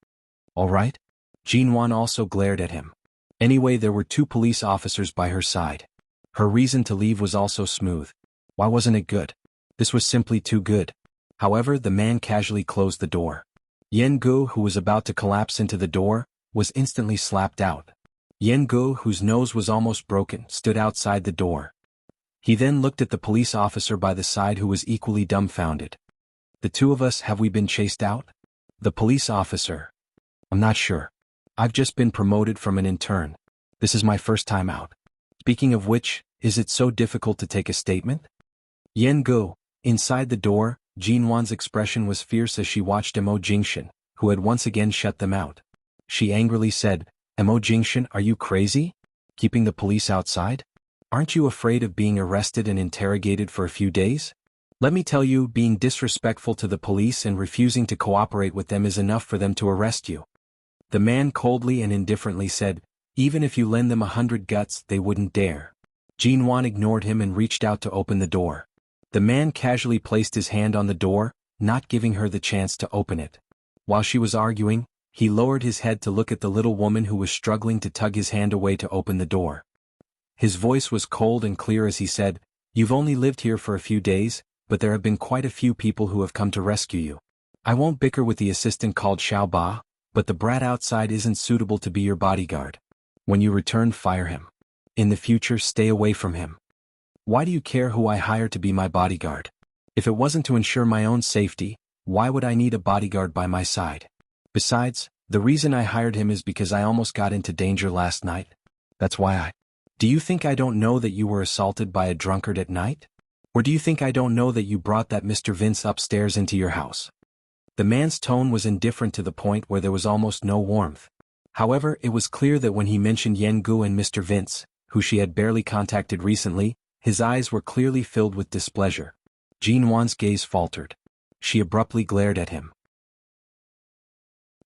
Speaker 1: "All right?" Jin Wan also glared at him. Anyway, there were 2 police officers by her side. Her reason to leave was also smooth. Why wasn't it good? This was simply too good. However, the man casually closed the door. Yen Gu, who was about to collapse into the door, was instantly slapped out. Yen Gu, whose nose was almost broken, stood outside the door. He then looked at the police officer by the side, who was equally dumbfounded. "The 2 of us, have we been chased out?" The police officer: "I'm not sure. I've just been promoted from an intern. This is my first time out. Speaking of which, is it so difficult to take a statement?" Yen Gu. Inside the door, Jin Wan's expression was fierce as she watched Mo Jingshan, who had once again shut them out. She angrily said, "Mo Jingshan, are you crazy? Keeping the police outside? Aren't you afraid of being arrested and interrogated for a few days? Let me tell you, being disrespectful to the police and refusing to cooperate with them is enough for them to arrest you." The man coldly and indifferently said, "Even if you lend them 100 guts, they wouldn't dare." Jin Wan ignored him and reached out to open the door. The man casually placed his hand on the door, not giving her the chance to open it. While she was arguing, he lowered his head to look at the little woman who was struggling to tug his hand away to open the door. His voice was cold and clear as he said, "You've only lived here for a few days, but there have been quite a few people who have come to rescue you. I won't bicker with the assistant called Xiao Ba, but the brat outside isn't suitable to be your bodyguard. When you return, fire him. In the future, stay away from him. Why do you care who I hire to be my bodyguard? If it wasn't to ensure my own safety, why would I need a bodyguard by my side? Besides, the reason I hired him is because I almost got into danger last night. That's why I... Do you think I don't know that you were assaulted by a drunkard at night? Or do you think I don't know that you brought that Mr. Vince upstairs into your house?" The man's tone was indifferent to the point where there was almost no warmth. However, it was clear that when he mentioned Yen Gu and Mr. Vince, who she had barely contacted recently, his eyes were clearly filled with displeasure. Jin Wan's gaze faltered. She abruptly glared at him.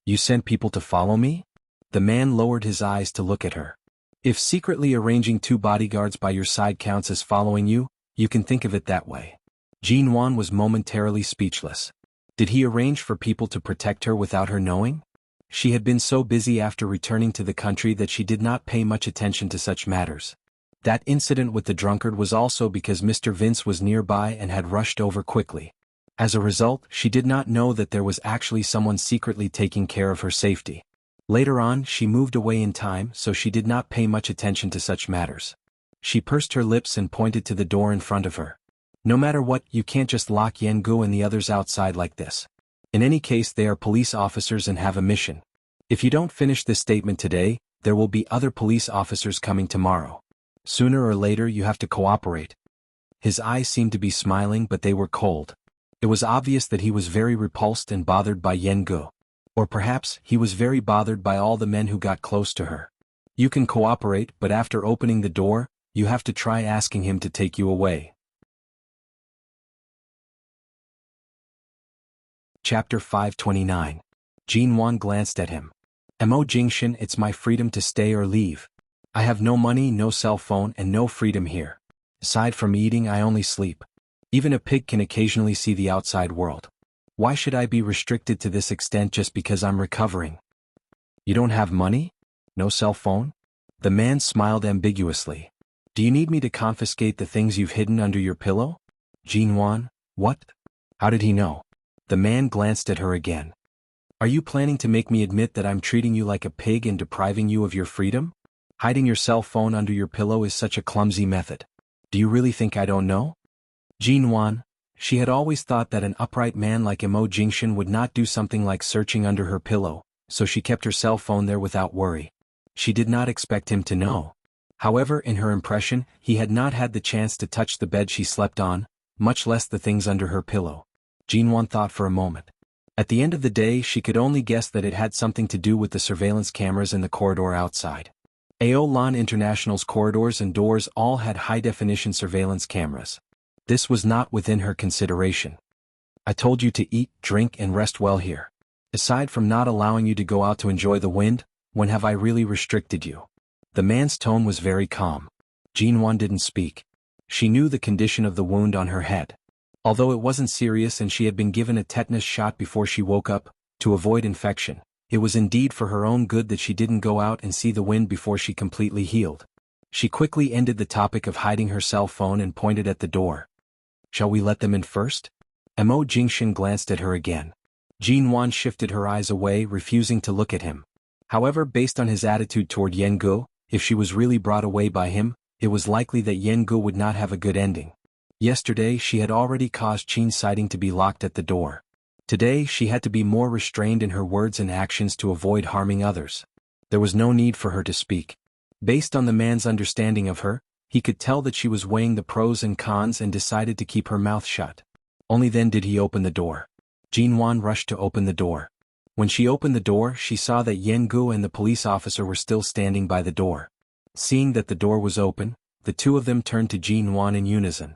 Speaker 1: "You sent people to follow me?" The man lowered his eyes to look at her. "If secretly arranging 2 bodyguards by your side counts as following you, you can think of it that way." Jin Wan was momentarily speechless. Did he arrange for people to protect her without her knowing? She had been so busy after returning to the country that she did not pay much attention to such matters. That incident with the drunkard was also because Mr. Vince was nearby and had rushed over quickly. As a result, she did not know that there was actually someone secretly taking care of her safety. Later on, she moved away in time, so she did not pay much attention to such matters. She pursed her lips and pointed to the door in front of her. "No matter what, you can't just lock Yen Gu and the others outside like this. In any case, they are police officers and have a mission. If you don't finish this statement today, there will be other police officers coming tomorrow. Sooner or later, you have to cooperate." His eyes seemed to be smiling, but they were cold. It was obvious that he was very repulsed and bothered by Yen Gu. Or perhaps, he was very bothered by all the men who got close to her. "You can cooperate, but after opening the door, you have to try asking him to take you away." Chapter 529. Jin Wan glanced at him. "Mo Jingshan, it's my freedom to stay or leave. I have no money, no cell phone, and no freedom here. Aside from eating, I only sleep. Even a pig can occasionally see the outside world. Why should I be restricted to this extent just because I'm recovering?" You don't have money? No cell phone? The man smiled ambiguously. Do you need me to confiscate the things you've hidden under your pillow? Jinwan, what? How did he know? The man glanced at her again. Are you planning to make me admit that I'm treating you like a pig and depriving you of your freedom? Hiding your cell phone under your pillow is such a clumsy method. Do you really think I don't know? Jinwan, she had always thought that an upright man like Mo Jingshan would not do something like searching under her pillow, so she kept her cell phone there without worry. She did not expect him to know. However, in her impression, he had not had the chance to touch the bed she slept on, much less the things under her pillow. Jinwan thought for a moment. At the end of the day, she could only guess that it had something to do with the surveillance cameras in the corridor outside. Aolan International's corridors and doors all had high-definition surveillance cameras. This was not within her consideration. I told you to eat, drink and rest well here. Aside from not allowing you to go out to enjoy the wind, when have I really restricted you? The man's tone was very calm. Jinwan didn't speak. She knew the condition of the wound on her head. Although it wasn't serious and she had been given a tetanus shot before she woke up, to avoid infection, it was indeed for her own good that she didn't go out and see the wind before she completely healed. She quickly ended the topic of hiding her cell phone and pointed at the door. Shall we let them in first? Mo Jingshan glanced at her again. Jinwan shifted her eyes away, refusing to look at him. However, based on his attitude toward Yengu, if she was really brought away by him, it was likely that Yengu would not have a good ending. Yesterday she had already caused Qin's sighting to be locked at the door. Today she had to be more restrained in her words and actions to avoid harming others. There was no need for her to speak. Based on the man's understanding of her, he could tell that she was weighing the pros and cons and decided to keep her mouth shut. Only then did he open the door. Jinwan rushed to open the door. When she opened the door, she saw that Yengu and the police officer were still standing by the door. Seeing that the door was open, the two of them turned to Jinwan in unison.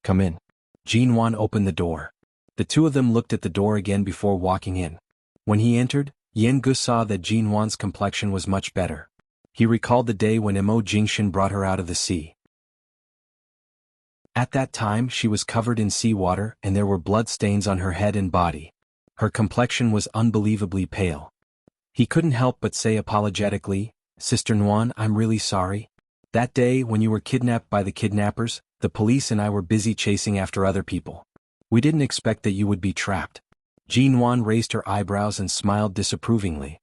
Speaker 1: Come in. Jinwan opened the door. The two of them looked at the door again before walking in. When he entered, Yengu saw that Jinwan's complexion was much better. He recalled the day when Mo Jingshan brought her out of the sea. At that time she was covered in seawater and there were blood stains on her head and body. Her complexion was unbelievably pale. He couldn't help but say apologetically, Sister Nguyen, I'm really sorry. That day when you were kidnapped by the kidnappers, the police and I were busy chasing after other people. We didn't expect that you would be trapped. Jinwan raised her eyebrows and smiled disapprovingly.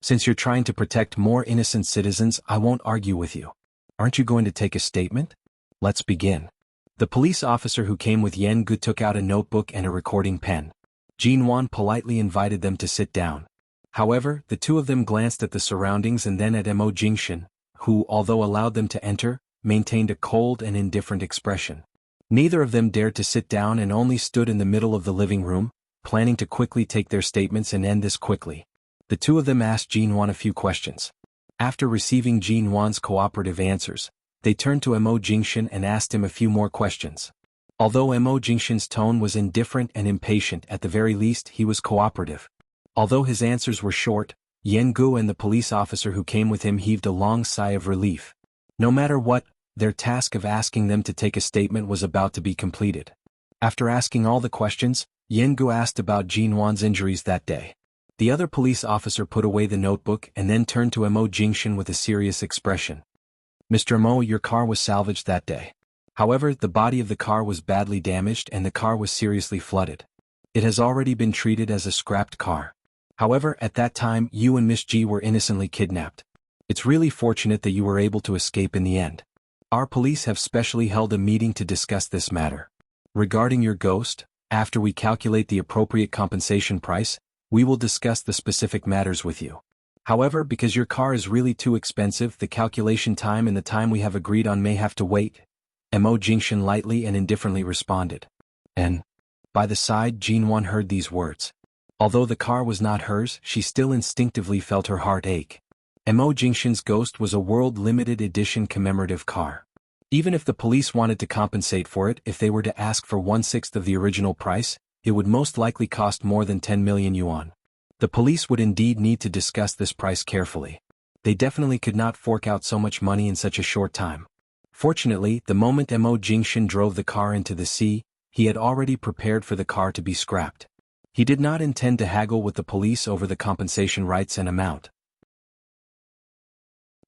Speaker 1: Since you're trying to protect more innocent citizens, I won't argue with you. Aren't you going to take a statement? Let's begin. The police officer who came with Yengu took out a notebook and a recording pen. Jinwan politely invited them to sit down. However, the two of them glanced at the surroundings and then at Mo Jingshan, who, although allowed them to enter, maintained a cold and indifferent expression. Neither of them dared to sit down and only stood in the middle of the living room, planning to quickly take their statements and end this quickly. The two of them asked Jinwan a few questions. After receiving Jinwan's cooperative answers, they turned to Mo Jingshan and asked him a few more questions. Although Mo Jingshan's tone was indifferent and impatient, at the very least he was cooperative. Although his answers were short, Yengu and the police officer who came with him heaved a long sigh of relief. No matter what, their task of asking them to take a statement was about to be completed. After asking all the questions, Yengu asked about Jinwan's injuries that day. The other police officer put away the notebook and then turned to Mo Jingshan with a serious expression. Mr. Mo, your car was salvaged that day. However, the body of the car was badly damaged and the car was seriously flooded. It has already been treated as a scrapped car. However, at that time, you and Miss G were innocently kidnapped. It's really fortunate that you were able to escape in the end. Our police have specially held a meeting to discuss this matter. Regarding your ghost, after we calculate the appropriate compensation price, we will discuss the specific matters with you. However, because your car is really too expensive, the calculation time and the time we have agreed on may have to wait. Mo Jingshan lightly and indifferently responded. And, by the side, Jinwan heard these words. Although the car was not hers, she still instinctively felt her heart ache. Mo Jingshan's ghost was a World Limited Edition commemorative car. Even if the police wanted to compensate for it, if they were to ask for 1/6 of the original price, it would most likely cost more than 10 million yuan. The police would indeed need to discuss this price carefully. They definitely could not fork out so much money in such a short time. Fortunately, the moment Mo Jingshan drove the car into the sea, he had already prepared for the car to be scrapped. He did not intend to haggle with the police over the compensation rights and amount.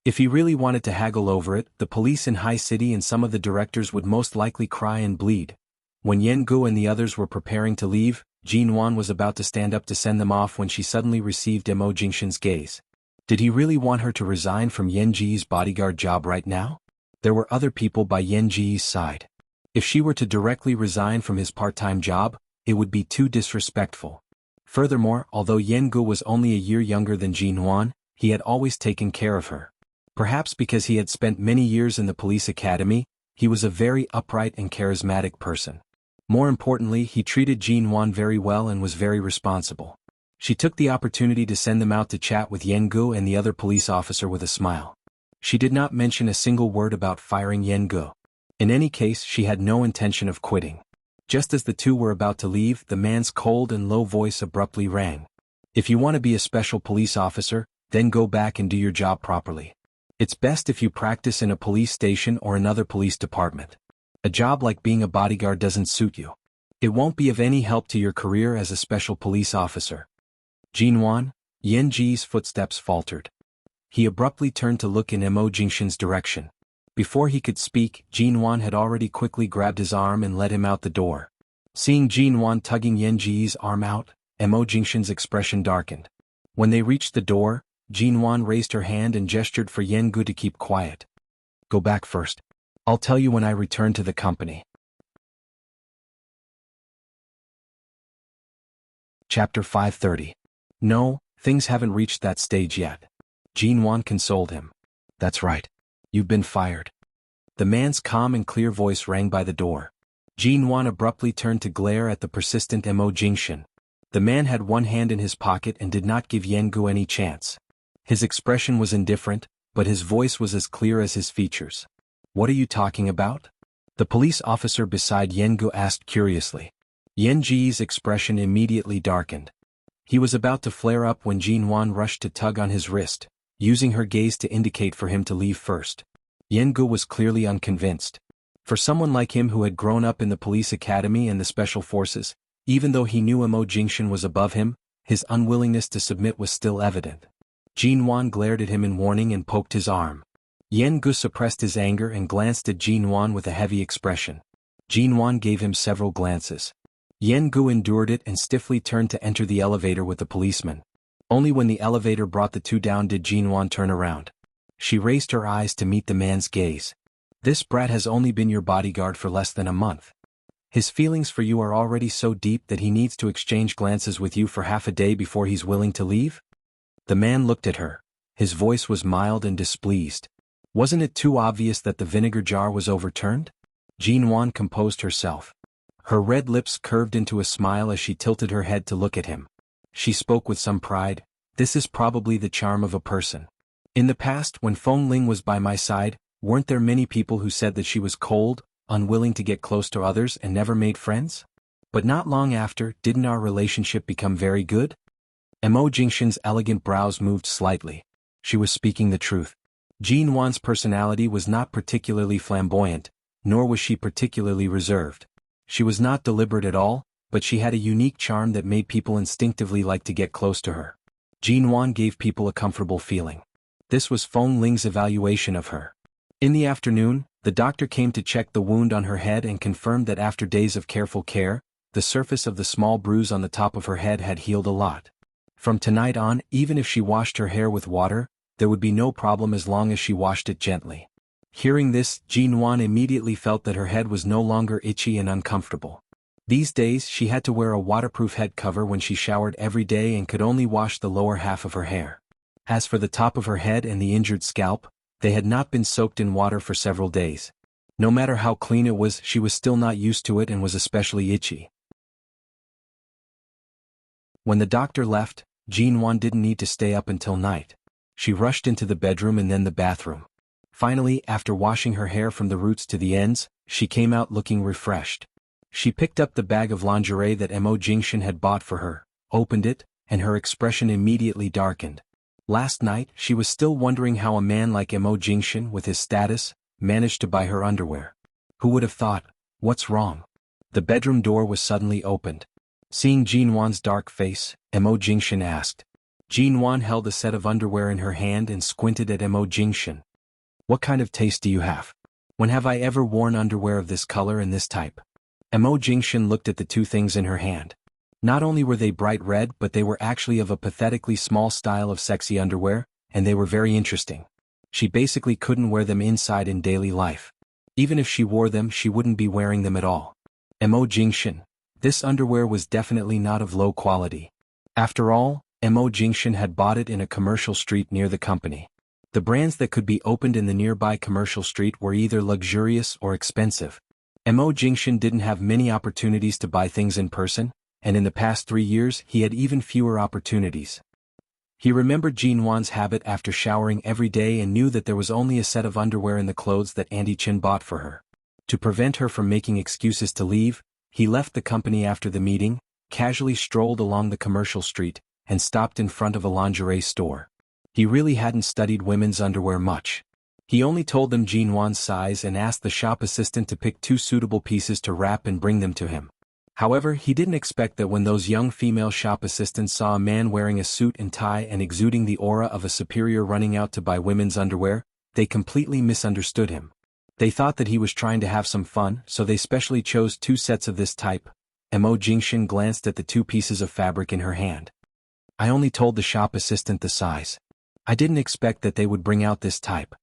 Speaker 1: If he really wanted to haggle over it, the police in High City and some of the directors would most likely cry and bleed. When Yen Gu and the others were preparing to leave, Jin Wan was about to stand up to send them off when she suddenly received Mo Jingshan's gaze. Did he really want her to resign from Yen Ji's bodyguard job right now? There were other people by Yen Ji's side. If she were to directly resign from his part-time job, it would be too disrespectful. Furthermore, although Yen Gu was only a year younger than Jin Wan, he had always taken care of her. Perhaps because he had spent many years in the police academy, he was a very upright and charismatic person. More importantly, he treated Jin Wan very well and was very responsible. She took the opportunity to send them out to chat with Yen Gu and the other police officer with a smile. She did not mention a single word about firing Yen Gu. In any case, she had no intention of quitting. Just as the two were about to leave, the man's cold and low voice abruptly rang. If you want to be a special police officer, then go back and do your job properly. It's best if you practice in a police station or another police department. A job like being a bodyguard doesn't suit you. It won't be of any help to your career as a special police officer. Jin Wan, Yen Ji's footsteps faltered. He abruptly turned to look in Mo Jingshan's direction. Before he could speak, Jin Wan had already quickly grabbed his arm and led him out the door. Seeing Jin Wan tugging Yen Ji's arm out, Mo Jingshan's expression darkened. When they reached the door, Jin Wan raised her hand and gestured for Yen Gu to keep quiet. Go back first. I'll tell you when I return to the company. Chapter 530. No, things haven't reached that stage yet. Jin Wan consoled him. That's right. You've been fired. The man's calm and clear voice rang by the door. Jin Wan abruptly turned to glare at the persistent Mo Jingshan. The man had one hand in his pocket and did not give Yen Gu any chance. His expression was indifferent, but his voice was as clear as his features. What are you talking about? The police officer beside Yen Gu asked curiously. Yen Ji's expression immediately darkened. He was about to flare up when Jin Wan rushed to tug on his wrist, using her gaze to indicate for him to leave first. Yen Gu was clearly unconvinced. For someone like him who had grown up in the police academy and the special forces, even though he knew Mo Jingshan was above him, his unwillingness to submit was still evident. Jin Wan glared at him in warning and poked his arm. Yen Gu suppressed his anger and glanced at Jin Wan with a heavy expression. Jin Wan gave him several glances. Yen Gu endured it and stiffly turned to enter the elevator with the policeman. Only when the elevator brought the two down did Jin Wan turn around. She raised her eyes to meet the man's gaze. This brat has only been your bodyguard for less than a month. His feelings for you are already so deep that he needs to exchange glances with you for half a day before he's willing to leave? The man looked at her. His voice was mild and displeased. Wasn't it too obvious that the vinegar jar was overturned? Jin Wan composed herself. Her red lips curved into a smile as she tilted her head to look at him. She spoke with some pride. This is probably the charm of a person. In the past, when Feng Ling was by my side, weren't there many people who said that she was cold, unwilling to get close to others and never made friends? But not long after, didn't our relationship become very good? Mo Jingshan's elegant brows moved slightly. She was speaking the truth. Jin Wan's personality was not particularly flamboyant, nor was she particularly reserved. She was not deliberate at all, but she had a unique charm that made people instinctively like to get close to her. Jin Wan gave people a comfortable feeling. This was Feng Ling's evaluation of her. In the afternoon, the doctor came to check the wound on her head and confirmed that after days of careful care, the surface of the small bruise on the top of her head had healed a lot. From tonight on, even if she washed her hair with water, there would be no problem as long as she washed it gently. Hearing this, Jin Wan immediately felt that her head was no longer itchy and uncomfortable. These days, she had to wear a waterproof head cover when she showered every day and could only wash the lower half of her hair. As for the top of her head and the injured scalp, they had not been soaked in water for several days. No matter how clean it was, she was still not used to it and was especially itchy. When the doctor left, Jin Wan didn't need to stay up until night. She rushed into the bedroom and then the bathroom. Finally, after washing her hair from the roots to the ends, she came out looking refreshed. She picked up the bag of lingerie that Mo Jingshan had bought for her, opened it, and her expression immediately darkened. Last night, she was still wondering how a man like Mo Jingshan, with his status, managed to buy her underwear. Who would have thought? What's wrong? The bedroom door was suddenly opened. Seeing Jin Wan's dark face, Mo Jingshan asked, Jin Wan held a set of underwear in her hand and squinted at Mo Jingshan. What kind of taste do you have? When have I ever worn underwear of this color and this type? Mo Jingshan looked at the two things in her hand. Not only were they bright red, but they were actually of a pathetically small style of sexy underwear, and they were very interesting. She basically couldn't wear them inside in daily life. Even if she wore them, she wouldn't be wearing them at all. Mo Jingshan. This underwear was definitely not of low quality. After all, Mo Jingshan had bought it in a commercial street near the company. The brands that could be opened in the nearby commercial street were either luxurious or expensive. Mo Jingshan didn't have many opportunities to buy things in person, and in the past 3 years he had even fewer opportunities. He remembered Jin Wan's habit after showering every day and knew that there was only a set of underwear in the clothes that Auntie Chin bought for her. To prevent her from making excuses to leave, he left the company after the meeting, casually strolled along the commercial street, and stopped in front of a lingerie store. He really hadn't studied women's underwear much. He only told them Jin Wan's size and asked the shop assistant to pick 2 suitable pieces to wrap and bring them to him. However, he didn't expect that when those young female shop assistants saw a man wearing a suit and tie and exuding the aura of a superior running out to buy women's underwear, they completely misunderstood him. They thought that he was trying to have some fun, so they specially chose 2 sets of this type. Mo Jingshan glanced at the 2 pieces of fabric in her hand. I only told the shop assistant the size. I didn't expect that they would bring out this type.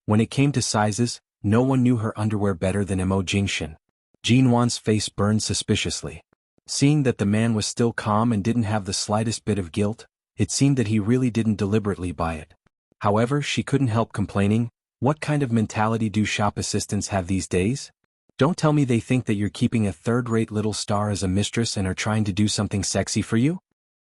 Speaker 1: When it came to sizes, no one knew her underwear better than Mo Jingshan. Jin Wan's face burned suspiciously. Seeing that the man was still calm and didn't have the slightest bit of guilt, it seemed that he really didn't deliberately buy it. However, she couldn't help complaining, what kind of mentality do shop assistants have these days? Don't tell me they think that you're keeping a third-rate little star as a mistress and are trying to do something sexy for you?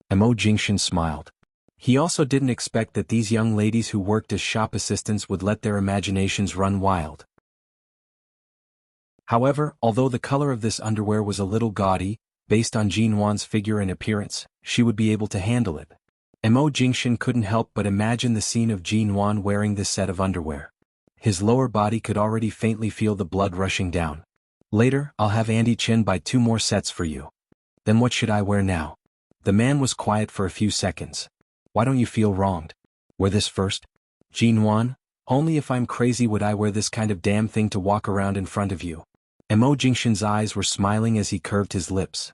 Speaker 1: Mo Jingshan smiled. He also didn't expect that these young ladies who worked as shop assistants would let their imaginations run wild. However, although the color of this underwear was a little gaudy, based on Jin Wan's figure and appearance, she would be able to handle it. Mo Jingshan couldn't help but imagine the scene of Jin Wan wearing this set of underwear. His lower body could already faintly feel the blood rushing down. Later, I'll have Auntie Chin buy 2 more sets for you. Then what should I wear now? The man was quiet for a few seconds. Why don't you feel wronged? Wear this first? Jin Wan, only if I'm crazy would I wear this kind of damn thing to walk around in front of you. Mo Jingshan's eyes were smiling as he curved his lips.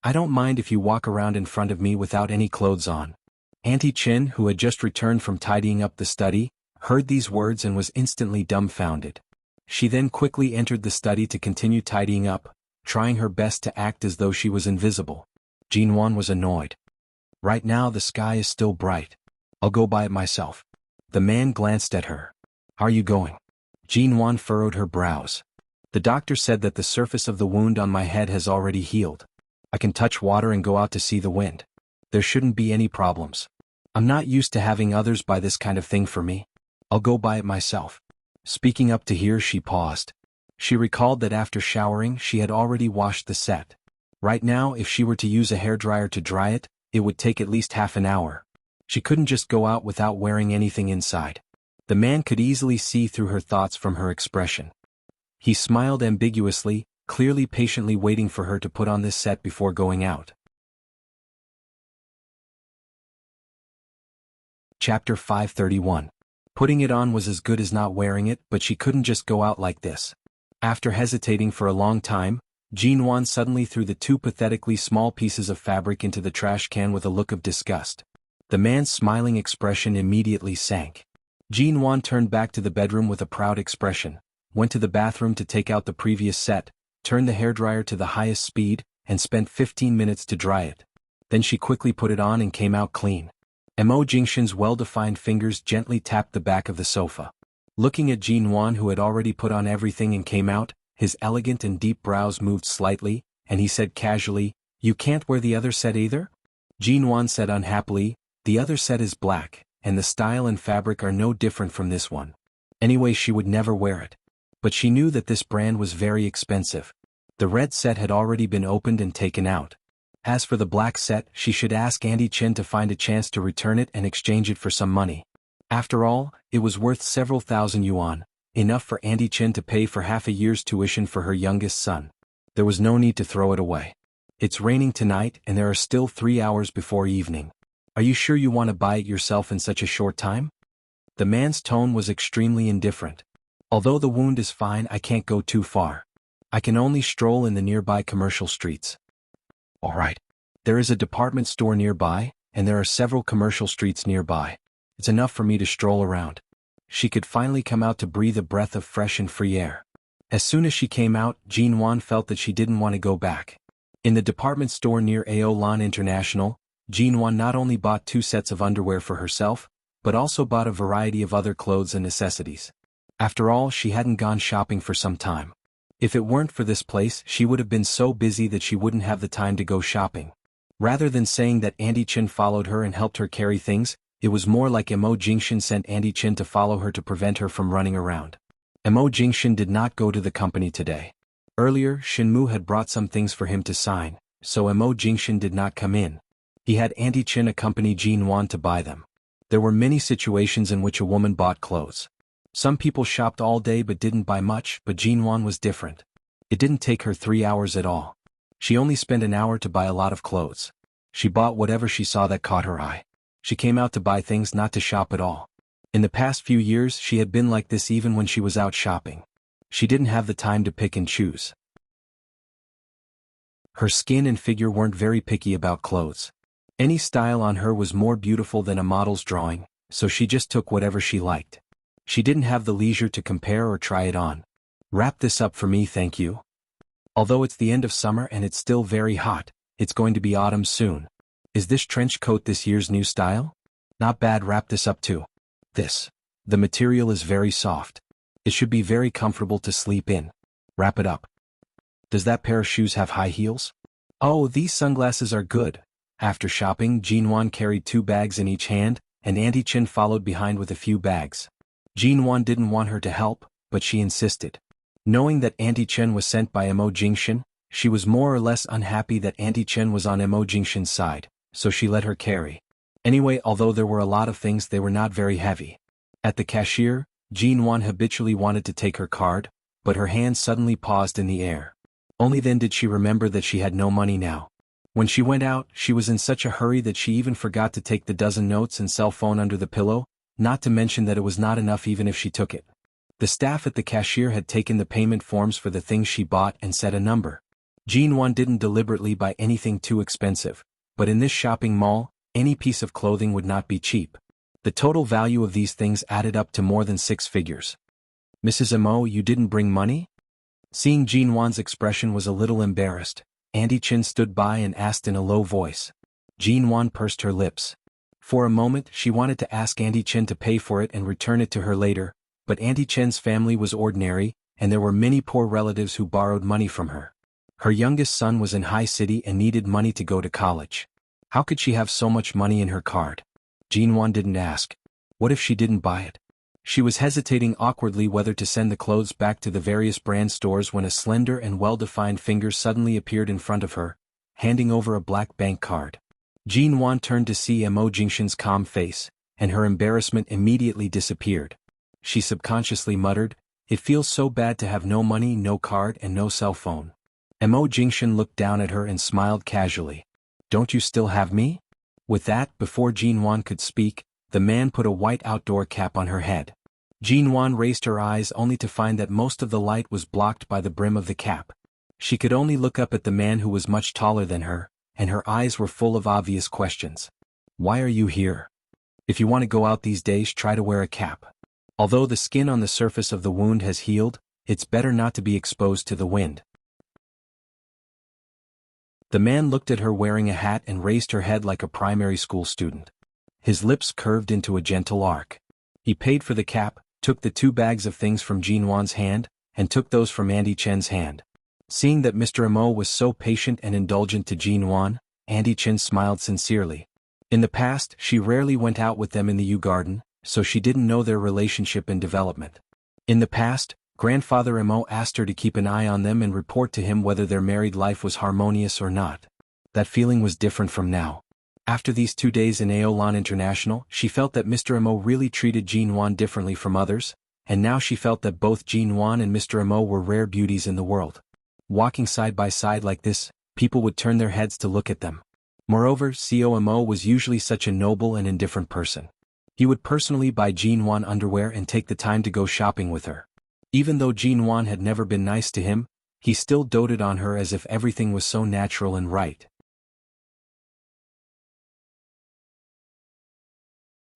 Speaker 1: I don't mind if you walk around in front of me without any clothes on. Auntie Chin, who had just returned from tidying up the study, heard these words and was instantly dumbfounded. She then quickly entered the study to continue tidying up, trying her best to act as though she was invisible. Jin Wan was annoyed. Right now the sky is still bright. I'll go by it myself. The man glanced at her. How are you going? Jin Wan furrowed her brows. The doctor said that the surface of the wound on my head has already healed. I can touch water and go out to see the wind. There shouldn't be any problems. I'm not used to having others buy this kind of thing for me. I'll go buy it myself. Speaking up to here, she paused. She recalled that after showering she had already washed the set. Right now, if she were to use a hairdryer to dry it, it would take at least half an hour. She couldn't just go out without wearing anything inside. The man could easily see through her thoughts from her expression. He smiled ambiguously, clearly patiently waiting for her to put on this set before going out. Chapter 531. Putting it on was as good as not wearing it, but she couldn't just go out like this. After hesitating for a long time, Jin Wan suddenly threw the 2 pathetically small pieces of fabric into the trash can with a look of disgust. The man's smiling expression immediately sank. Jin Wan turned back to the bedroom with a proud expression, went to the bathroom to take out the previous set, turned the hairdryer to the highest speed, and spent 15 minutes to dry it. Then she quickly put it on and came out clean. Mo Jingshan's well-defined fingers gently tapped the back of the sofa. Looking at Jin Wan, who had already put on everything and came out, his elegant and deep brows moved slightly, and he said casually, "You can't wear the other set either?" Jin Wan said unhappily, "The other set is black, and the style and fabric are no different from this one. Anyway, she would never wear it." But she knew that this brand was very expensive. The red set had already been opened and taken out. As for the black set, she should ask Auntie Chin to find a chance to return it and exchange it for some money. After all, it was worth several thousand yuan, enough for Auntie Chin to pay for half a year's tuition for her youngest son. There was no need to throw it away. It's raining tonight and there are still 3 hours before evening. Are you sure you want to buy it yourself in such a short time? The man's tone was extremely indifferent. Although the wound is fine, I can't go too far. I can only stroll in the nearby commercial streets. All right. There is a department store nearby, and there are several commercial streets nearby. It's enough for me to stroll around. She could finally come out to breathe a breath of fresh and free air. As soon as she came out, Jean Wan felt that she didn't want to go back. In the department store near Aolan International, Jean Wan not only bought 2 sets of underwear for herself, but also bought a variety of other clothes and necessities. After all, she hadn't gone shopping for some time. If it weren't for this place, she would have been so busy that she wouldn't have the time to go shopping. Rather than saying that Auntie Chin followed her and helped her carry things, it was more like Mo Jingshan sent Auntie Chin to follow her to prevent her from running around. Mo Jingshan did not go to the company today. Earlier, Shinmu had brought some things for him to sign, so Mo Jingshan did not come in. He had Auntie Chin accompany Jean Wan to buy them. There were many situations in which a woman bought clothes. Some people shopped all day but didn't buy much, but Jean Wan was different. It didn't take her 3 hours at all. She only spent an hour to buy a lot of clothes. She bought whatever she saw that caught her eye. She came out to buy things, not to shop at all. In the past few years, she had been like this even when she was out shopping. She didn't have the time to pick and choose. Her skin and figure weren't very picky about clothes. Any style on her was more beautiful than a model's drawing, so she just took whatever she liked. She didn't have the leisure to compare or try it on. Wrap this up for me, thank you. Although it's the end of summer and it's still very hot, it's going to be autumn soon. Is this trench coat this year's new style? Not bad, wrap this up too. The material is very soft. It should be very comfortable to sleep in. Wrap it up. Does that pair of shoes have high heels? Oh, these sunglasses are good. After shopping, Jean Wan carried 2 bags in each hand, and Auntie Chin followed behind with a few bags. Jean Wan didn't want her to help, but she insisted. Knowing that Auntie Chen was sent by Mo Jingshan, she was more or less unhappy that Auntie Chen was on Mo Jingshan's side, so she let her carry. Anyway, although there were a lot of things, they were not very heavy. At the cashier, Jean Wan habitually wanted to take her card, but her hand suddenly paused in the air. Only then did she remember that she had no money now. When she went out, she was in such a hurry that she even forgot to take the dozen notes and cell phone under the pillow, not to mention that it was not enough even if she took it. The staff at the cashier had taken the payment forms for the things she bought and set a number. Jean Wan didn't deliberately buy anything too expensive, but in this shopping mall, any piece of clothing would not be cheap. The total value of these things added up to more than 6 figures. Mrs. Mo, you didn't bring money? Seeing Jean Wan's expression was a little embarrassed, Auntie Chin stood by and asked in a low voice. Jean Wan pursed her lips. For a moment, she wanted to ask Auntie Chin to pay for it and return it to her later, but Auntie Chin's family was ordinary, and there were many poor relatives who borrowed money from her. Her youngest son was in high city and needed money to go to college. How could she have so much money in her card? Jean Wan didn't ask. What if she didn't buy it? She was hesitating awkwardly whether to send the clothes back to the various brand stores when a slender and well-defined finger suddenly appeared in front of her, handing over a black bank card. Jean Wan turned to see Mo Jingshan's calm face, and her embarrassment immediately disappeared. She subconsciously muttered, "It feels so bad to have no money, no card, and no cell phone." Mo Jingshan looked down at her and smiled casually. "Don't you still have me?" With that, before Jean Wan could speak, the man put a white outdoor cap on her head. Jean Wan raised her eyes only to find that most of the light was blocked by the brim of the cap. She could only look up at the man who was much taller than her, and her eyes were full of obvious questions. "Why are you here? If you want to go out these days, try to wear a cap. Although the skin on the surface of the wound has healed, it's better not to be exposed to the wind." The man looked at her wearing a hat and raised her head like a primary school student. His lips curved into a gentle arc. He paid for the cap, took the 2 bags of things from Jean Wan's hand, and took those from Auntie Chen's hand. Seeing that Mr. Mo was so patient and indulgent to Jean Wan, Auntie Chen smiled sincerely. In the past, she rarely went out with them in the Yew Garden, so she didn't know their relationship and development. In the past, Grandfather Mo asked her to keep an eye on them and report to him whether their married life was harmonious or not. That feeling was different from now. After these 2 days in Aolan International, she felt that Mr. Mo really treated Jean Wan differently from others, and now she felt that both Jean Wan and Mr. Mo were rare beauties in the world. Walking side by side like this, people would turn their heads to look at them. Moreover, Mo was usually such a noble and indifferent person. He would personally buy Jinwan underwear and take the time to go shopping with her. Even though Jinwan had never been nice to him, he still doted on her as if everything was so natural and right.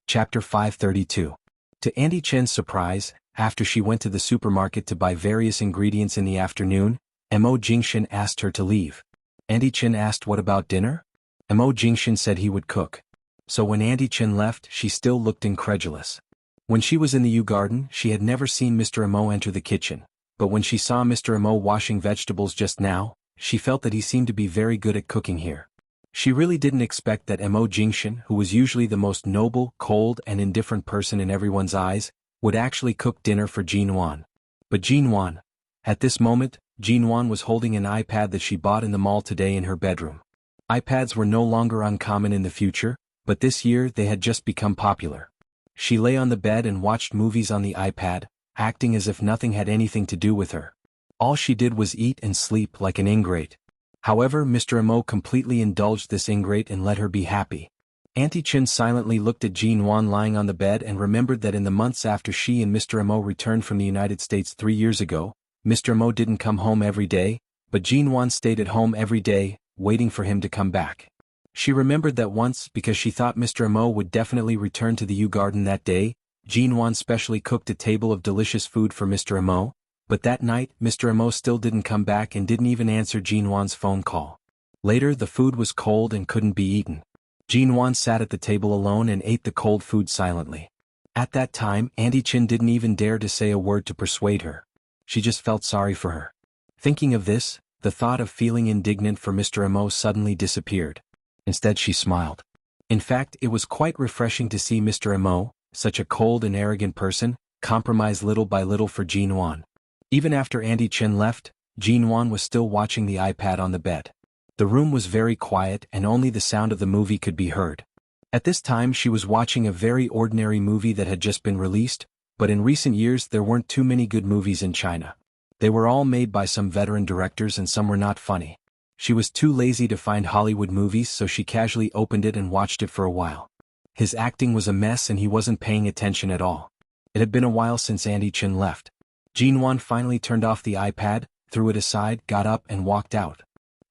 Speaker 1: Chapter 532. To Auntie Chen's surprise, after she went to the supermarket to buy various ingredients in the afternoon, Mo Jingshan asked her to leave. Auntie Chen asked what about dinner? Mo Jingshan said he would cook. So when Auntie Chen left, she still looked incredulous. When she was in the Yew Garden, she had never seen Mr. Mo enter the kitchen, but when she saw Mr. Mo washing vegetables just now, she felt that he seemed to be very good at cooking here. She really didn't expect that Mo Jingshan, who was usually the most noble, cold and indifferent person in everyone's eyes, would actually cook dinner for Jinwan. But Jinwan. At this moment, Jinwan was holding an iPad that she bought in the mall today in her bedroom. iPads were no longer uncommon in the future, but this year they had just become popular. She lay on the bed and watched movies on the iPad, acting as if nothing had anything to do with her. All she did was eat and sleep like an ingrate. However, Mr. Mo completely indulged this ingrate and let her be happy. Auntie Chen silently looked at Jinwan lying on the bed and remembered that in the months after she and Mr. Mo returned from the United States 3 years ago, Mr. Mo didn't come home every day, but Jinwan stayed at home every day, waiting for him to come back. She remembered that once, because she thought Mr. Mo would definitely return to the Yew Garden that day, Jinwan specially cooked a table of delicious food for Mr. Mo, but that night Mr. Mo still didn't come back and didn't even answer Jinwan's phone call. Later the food was cold and couldn't be eaten. Jinwan sat at the table alone and ate the cold food silently. At that time, Auntie Chen didn't even dare to say a word to persuade her. She just felt sorry for her. Thinking of this, the thought of feeling indignant for Mr. Mo suddenly disappeared. Instead she smiled. In fact, it was quite refreshing to see Mr. Mo, such a cold and arrogant person, compromise little by little for Jinwan. Even after Auntie Chen left, Jinwan was still watching the iPad on the bed. The room was very quiet and only the sound of the movie could be heard. At this time she was watching a very ordinary movie that had just been released, but in recent years there weren't too many good movies in China. They were all made by some veteran directors and some were not funny. She was too lazy to find Hollywood movies, so she casually opened it and watched it for a while. His acting was a mess and he wasn't paying attention at all. It had been a while since Auntie Chen left. Jinwan finally turned off the iPad, threw it aside, got up and walked out.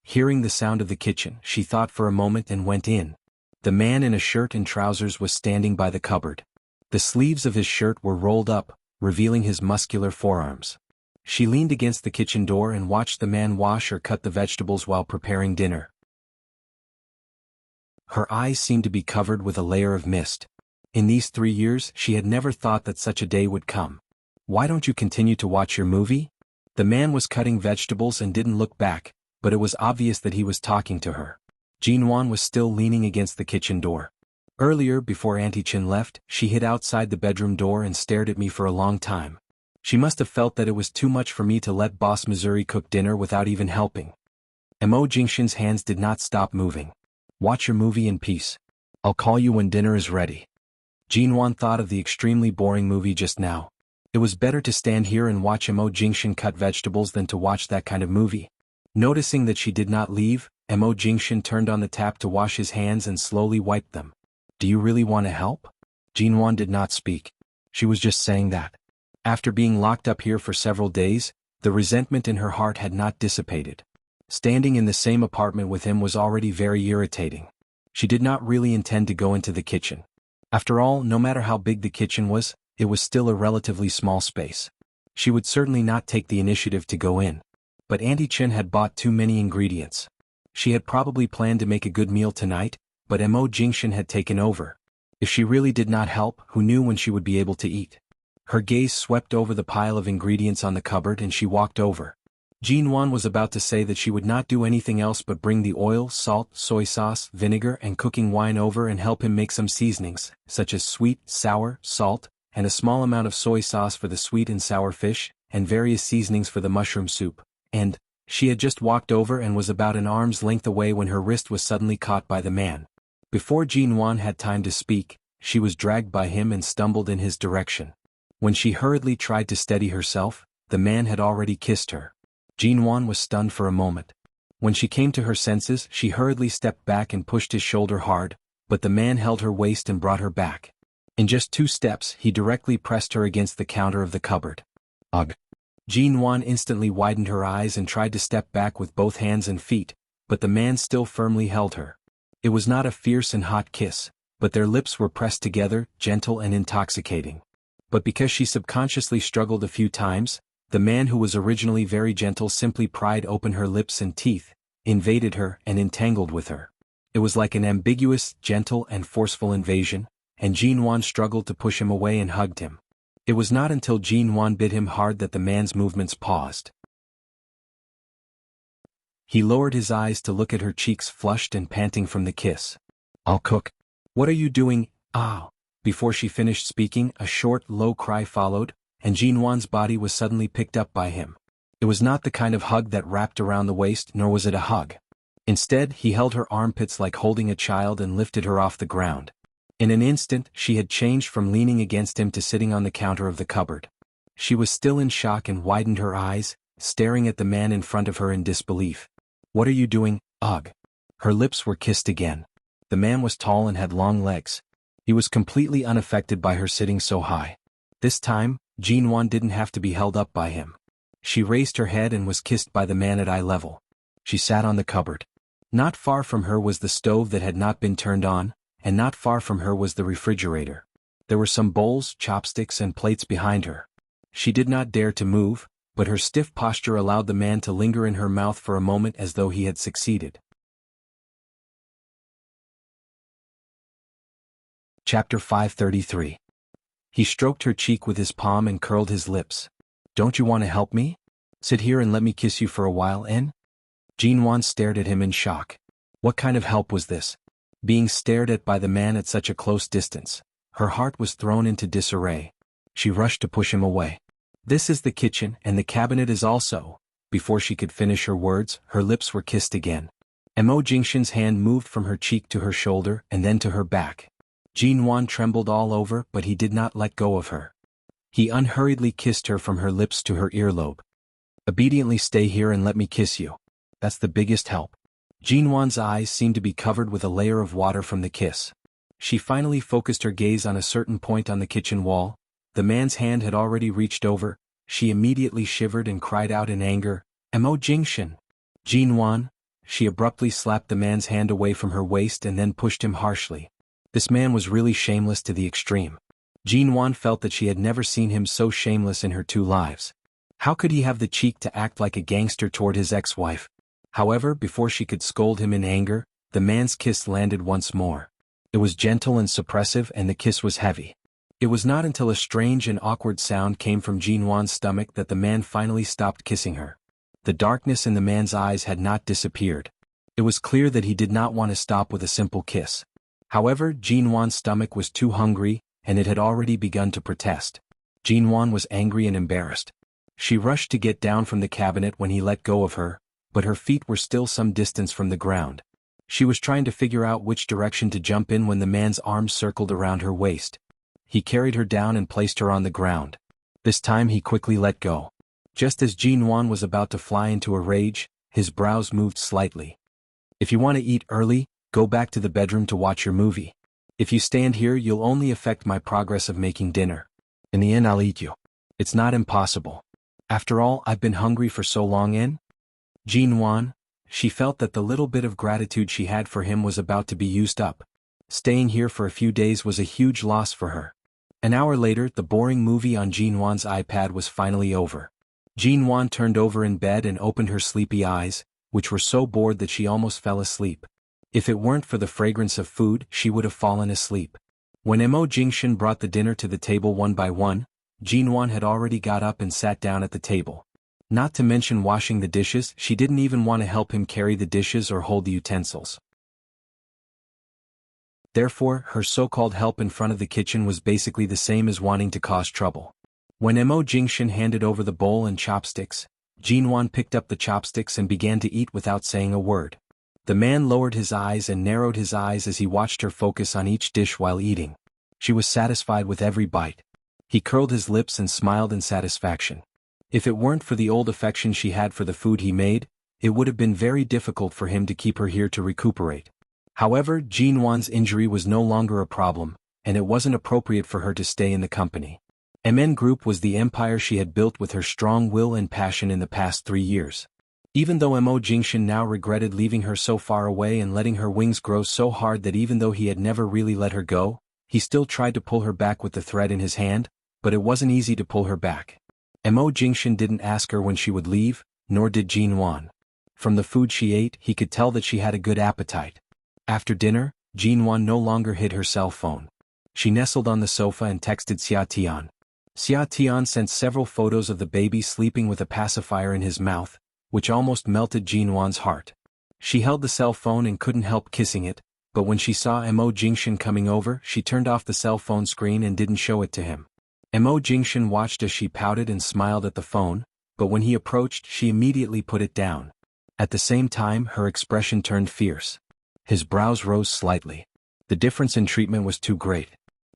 Speaker 1: Hearing the sound of the kitchen, she thought for a moment and went in. The man in a shirt and trousers was standing by the cupboard. The sleeves of his shirt were rolled up, revealing his muscular forearms. She leaned against the kitchen door and watched the man wash or cut the vegetables while preparing dinner. Her eyes seemed to be covered with a layer of mist. In these 3 years, she had never thought that such a day would come. "Why don't you continue to watch your movie?" The man was cutting vegetables and didn't look back, but it was obvious that he was talking to her. Jinwan was still leaning against the kitchen door. Earlier, before Auntie Chen left, she hid outside the bedroom door and stared at me for a long time. She must have felt that it was too much for me to let Boss Missouri cook dinner without even helping. Mo Jingshan's hands did not stop moving. "Watch your movie in peace. I'll call you when dinner is ready." Jinwan thought of the extremely boring movie just now. It was better to stand here and watch Mo Jingshan cut vegetables than to watch that kind of movie. Noticing that she did not leave, Mo Jingshan turned on the tap to wash his hands and slowly wiped them. "Do you really want to help?" Jinwan did not speak. She was just saying that. After being locked up here for several days, the resentment in her heart had not dissipated. Standing in the same apartment with him was already very irritating. She did not really intend to go into the kitchen. After all, no matter how big the kitchen was, it was still a relatively small space. She would certainly not take the initiative to go in. But Auntie Chen had bought too many ingredients. She had probably planned to make a good meal tonight, but Mo Jingshan had taken over. If she really did not help, who knew when she would be able to eat? Her gaze swept over the pile of ingredients on the cupboard and she walked over. Jinwan was about to say that she would not do anything else but bring the oil, salt, soy sauce, vinegar and cooking wine over and help him make some seasonings, such as sweet, sour, salt, and a small amount of soy sauce for the sweet and sour fish, and various seasonings for the mushroom soup. And she had just walked over and was about an arm's length away when her wrist was suddenly caught by the man. Before Jinwan had time to speak, she was dragged by him and stumbled in his direction. When she hurriedly tried to steady herself, the man had already kissed her. Jinwan was stunned for a moment. When she came to her senses, she hurriedly stepped back and pushed his shoulder hard, but the man held her waist and brought her back. In just 2 steps, he directly pressed her against the counter of the cupboard. Ugh. Jean Wan instantly widened her eyes and tried to step back with both hands and feet, but the man still firmly held her. It was not a fierce and hot kiss, but their lips were pressed together, gentle and intoxicating. But because she subconsciously struggled a few times, the man who was originally very gentle simply pried open her lips and teeth, invaded her and entangled with her. It was like an ambiguous, gentle and forceful invasion, and Jean Wan struggled to push him away and hugged him. It was not until Jean Wan bit him hard that the man's movements paused. He lowered his eyes to look at her cheeks flushed and panting from the kiss. "I'll cook." "What are you doing?" "Ah." Before she finished speaking, a short, low cry followed, and Jean Wan's body was suddenly picked up by him. It was not the kind of hug that wrapped around the waist, nor was it a hug. Instead, he held her armpits like holding a child and lifted her off the ground. In an instant, she had changed from leaning against him to sitting on the counter of the cupboard. She was still in shock and widened her eyes, staring at the man in front of her in disbelief. "What are you doing?" "Ugh." Her lips were kissed again. The man was tall and had long legs. He was completely unaffected by her sitting so high. This time, Jean Wan didn't have to be held up by him. She raised her head and was kissed by the man at eye level. She sat on the cupboard. Not far from her was the stove that had not been turned on, and not far from her was the refrigerator. There were some bowls, chopsticks and plates behind her. She did not dare to move, but her stiff posture allowed the man to linger in her mouth for a moment as though he had succeeded. Chapter 533. He stroked her cheek with his palm and curled his lips. "Don't you want to help me? Sit here and let me kiss you for a while, en?" Jean Wan stared at him in shock. What kind of help was this? Being stared at by the man at such a close distance. Her heart was thrown into disarray. She rushed to push him away. "This is the kitchen, and the cabinet is also." Before she could finish her words, her lips were kissed again. Mo Jingshan's hand moved from her cheek to her shoulder and then to her back. Jean Wan trembled all over, but he did not let go of her. He unhurriedly kissed her from her lips to her earlobe. "Obediently stay here and let me kiss you. That's the biggest help." Jean Wan's eyes seemed to be covered with a layer of water from the kiss. She finally focused her gaze on a certain point on the kitchen wall. The man's hand had already reached over. She immediately shivered and cried out in anger, "Mo Jingshan!" "Jean Wan!" She abruptly slapped the man's hand away from her waist and then pushed him harshly. This man was really shameless to the extreme. Jean Wan felt that she had never seen him so shameless in her 2 lives. How could he have the cheek to act like a gangster toward his ex-wife? However, before she could scold him in anger, the man's kiss landed once more. It was gentle and suppressive, and the kiss was heavy. It was not until a strange and awkward sound came from Jean Wan's stomach that the man finally stopped kissing her. The darkness in the man's eyes had not disappeared. It was clear that he did not want to stop with a simple kiss. However, Jean Wan's stomach was too hungry, and it had already begun to protest. Jean Wan was angry and embarrassed. She rushed to get down from the cabinet when he let go of her, but her feet were still some distance from the ground. She was trying to figure out which direction to jump in when the man's arms circled around her waist. He carried her down and placed her on the ground. This time he quickly let go. Just as Jean Wan was about to fly into a rage, his brows moved slightly. "If you want to eat early, go back to the bedroom to watch your movie. If you stand here, you'll only affect my progress of making dinner. In the end, I'll eat you. It's not impossible. After all, I've been hungry for so long, en?" Jean Wan, she felt that the little bit of gratitude she had for him was about to be used up. Staying here for a few days was a huge loss for her. An hour later, the boring movie on Jean Wan's iPad was finally over. Jean Wan turned over in bed and opened her sleepy eyes, which were so bored that she almost fell asleep. If it weren't for the fragrance of food, she would have fallen asleep. When Mo Jingshan brought the dinner to the table one by one, Jean Wan had already got up and sat down at the table. Not to mention washing the dishes, she didn't even want to help him carry the dishes or hold the utensils. Therefore, her so-called help in front of the kitchen was basically the same as wanting to cause trouble. When Mo Jingshan handed over the bowl and chopsticks, Jean Wan picked up the chopsticks and began to eat without saying a word. The man lowered his eyes and narrowed his eyes as he watched her focus on each dish while eating. She was satisfied with every bite. He curled his lips and smiled in satisfaction. If it weren't for the old affection she had for the food he made, it would have been very difficult for him to keep her here to recuperate. However, Jinwan's injury was no longer a problem, and it wasn't appropriate for her to stay in the company. MN Group was the empire she had built with her strong will and passion in the past 3 years. Even though Mo Jingshan now regretted leaving her so far away and letting her wings grow so hard that even though he had never really let her go, he still tried to pull her back with the thread in his hand, but it wasn't easy to pull her back. Mo Jingshan didn't ask her when she would leave, nor did Jinwan. From the food she ate, he could tell that she had a good appetite. After dinner, Jinwan no longer hid her cell phone. She nestled on the sofa and texted Xia Tian. Xia Tian sent several photos of the baby sleeping with a pacifier in his mouth, which almost melted Jinwan's heart. She held the cell phone and couldn't help kissing it, but when she saw Mo Jingshan coming over, she turned off the cell phone screen and didn't show it to him. Mo Jingshan watched as she pouted and smiled at the phone, but when he approached, she immediately put it down. At the same time, her expression turned fierce. His brows rose slightly. The difference in treatment was too great.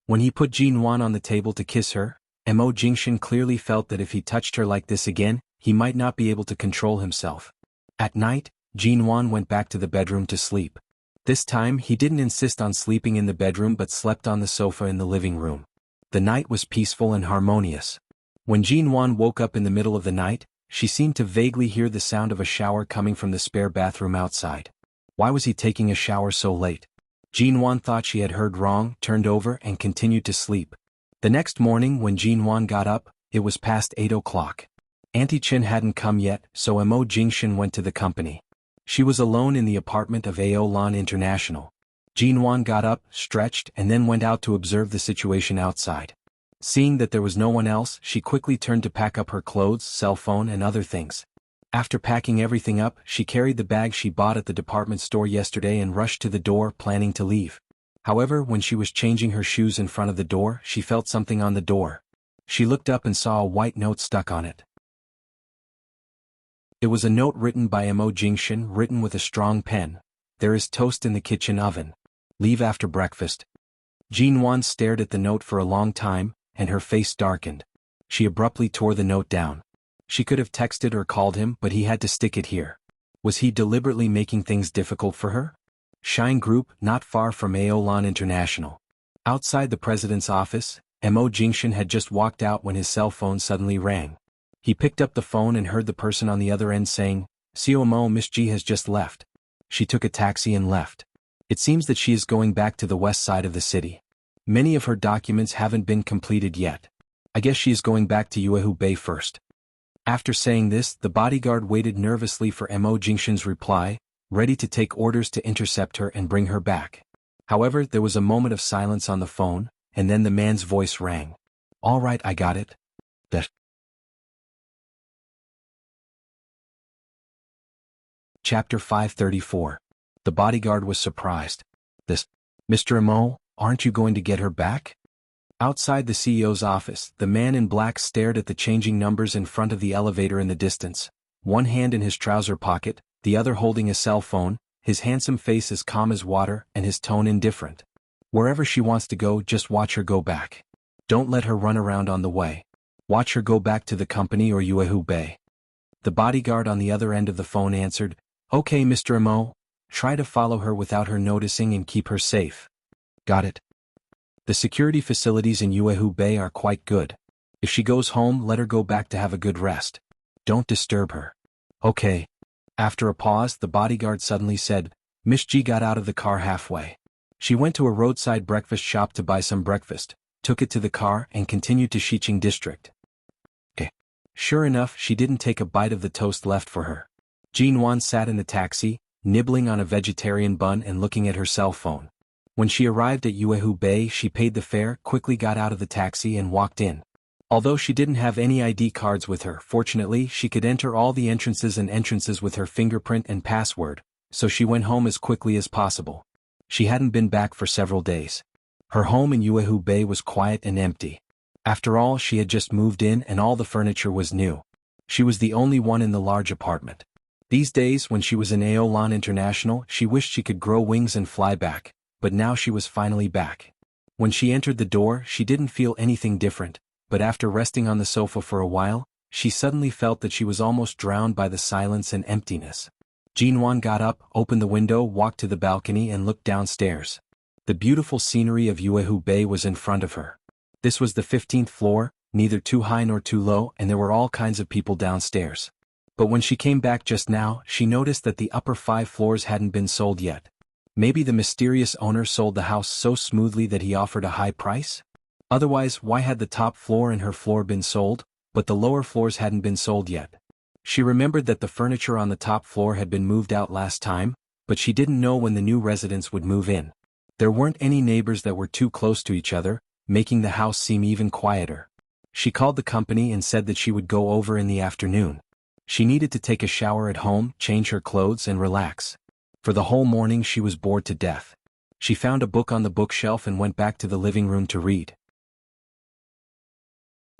Speaker 1: When he put Jinwan on the table to kiss her, Mo Jingshan clearly felt that if he touched her like this again, he might not be able to control himself. At night, Jinwan went back to the bedroom to sleep. This time he didn't insist on sleeping in the bedroom but slept on the sofa in the living room. The night was peaceful and harmonious. When Jinwan woke up in the middle of the night, she seemed to vaguely hear the sound of a shower coming from the spare bathroom outside. Why was he taking a shower so late? Jinwan thought she had heard wrong, turned over and continued to sleep. The next morning when Jinwan got up, it was past 8 o'clock. Auntie Chin hadn't come yet, so Mo Jingshan went to the company. She was alone in the apartment of Aolan International. Jinwan got up, stretched, and then went out to observe the situation outside. Seeing that there was no one else, she quickly turned to pack up her clothes, cell phone and other things. After packing everything up, she carried the bag she bought at the department store yesterday and rushed to the door, planning to leave. However, when she was changing her shoes in front of the door, she felt something on the door. She looked up and saw a white note stuck on it. It was a note written by Mo Jingshan, written with a strong pen. There is toast in the kitchen oven. Leave after breakfast. Jinwan stared at the note for a long time, and her face darkened. She abruptly tore the note down. She could have texted or called him, but he had to stick it here. Was he deliberately making things difficult for her? Shine Group, not far from Aolan International. Outside the president's office, Mo Jingshan had just walked out when his cell phone suddenly rang. He picked up the phone and heard the person on the other end saying, "Mo, Miss G has just left. She took a taxi and left. It seems that she is going back to the west side of the city. Many of her documents haven't been completed yet. I guess she is going back to Yuehu Bay first." After saying this, the bodyguard waited nervously for Mo Jingshan's reply, ready to take orders to intercept her and bring her back. However, there was a moment of silence on the phone, and then the man's voice rang. "All right, I got it." Chapter 534. The bodyguard was surprised. Mr. Mo, aren't you going to get her back?" Outside the CEO's office, the man in black stared at the changing numbers in front of the elevator in the distance, one hand in his trouser pocket, the other holding a cell phone, his handsome face as calm as water and his tone indifferent. "Wherever she wants to go, just watch her go back. Don't let her run around on the way. Watch her go back to the company or Yuehu Bay." The bodyguard on the other end of the phone answered, "Okay, Mr. Mo. Try to follow her without her noticing and keep her safe." "Got it." The security facilities in Yuehu Bay are quite good. If she goes home, let her go back to have a good rest. Don't disturb her. "Okay." After a pause, the bodyguard suddenly said, Miss G got out of the car halfway. She went to a roadside breakfast shop to buy some breakfast, took it to the car and continued to Xiqing district. Sure enough, she didn't take a bite of the toast left for her. Jinwan sat in the taxi, nibbling on a vegetarian bun and looking at her cell phone. When she arrived at Yuehu Bay, she paid the fare, quickly got out of the taxi and walked in. Although she didn't have any ID cards with her, fortunately she could enter all the entrances with her fingerprint and password, so she went home as quickly as possible. She hadn't been back for several days. Her home in Yuehu Bay was quiet and empty. After all, she had just moved in and all the furniture was new. She was the only one in the large apartment. These days, when she was in Aolan International, she wished she could grow wings and fly back, but now she was finally back. When she entered the door, she didn't feel anything different, but after resting on the sofa for a while, she suddenly felt that she was almost drowned by the silence and emptiness. Jinwan got up, opened the window, walked to the balcony and looked downstairs. The beautiful scenery of Yuehu Bay was in front of her. This was the 15th floor, neither too high nor too low, and there were all kinds of people downstairs. But when she came back just now, she noticed that the upper 5 floors hadn't been sold yet. Maybe the mysterious owner sold the house so smoothly that he offered a high price? Otherwise, why had the top floor and her floor been sold, but the lower floors hadn't been sold yet? She remembered that the furniture on the top floor had been moved out last time, but she didn't know when the new residents would move in. There weren't any neighbors that were too close to each other, making the house seem even quieter. She called the company and said that she would go over in the afternoon. She needed to take a shower at home, change her clothes and relax. For the whole morning she was bored to death. She found a book on the bookshelf and went back to the living room to read.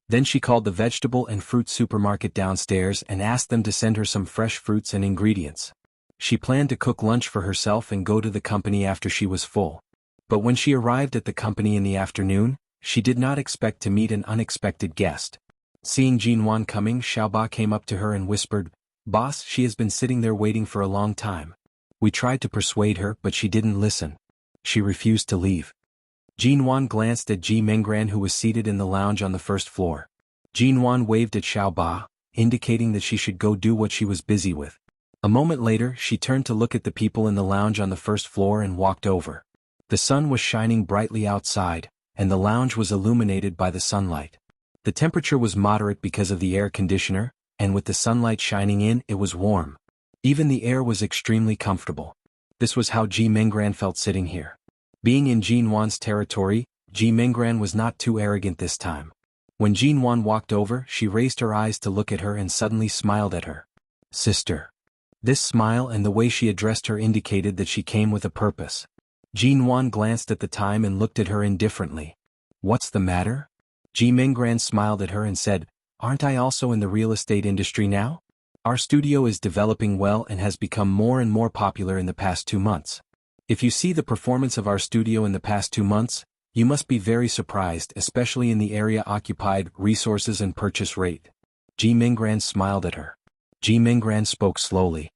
Speaker 1: Then she called the vegetable and fruit supermarket downstairs and asked them to send her some fresh fruits and ingredients. She planned to cook lunch for herself and go to the company after she was full. But when she arrived at the company in the afternoon, she did not expect to meet an unexpected guest. Seeing Jinwan coming, Xiaoba came up to her and whispered, "Boss, she has been sitting there waiting for a long time. We tried to persuade her but she didn't listen. She refused to leave." Jinwan glanced at Ji Menggran who was seated in the lounge on the first floor. Jinwan waved at Xiaoba, indicating that she should go do what she was busy with. A moment later, she turned to look at the people in the lounge on the first floor and walked over. The sun was shining brightly outside, and the lounge was illuminated by the sunlight. The temperature was moderate because of the air conditioner, and with the sunlight shining in, it was warm. Even the air was extremely comfortable. This was how Ji Menggran felt sitting here. Being in Jinwan's territory, Ji Menggran was not too arrogant this time. When Jinwan walked over, she raised her eyes to look at her and suddenly smiled at her. "Sister." This smile and the way she addressed her indicated that she came with a purpose. Jinwan glanced at the time and looked at her indifferently. "What's the matter?" Ji Menggran smiled at her and said, "Aren't I also in the real estate industry now? Our studio is developing well and has become more and more popular in the past 2 months. If you see the performance of our studio in the past 2 months, you must be very surprised, especially in the area occupied, resources and purchase rate." Ji Menggran smiled at her. Ji Menggran spoke slowly.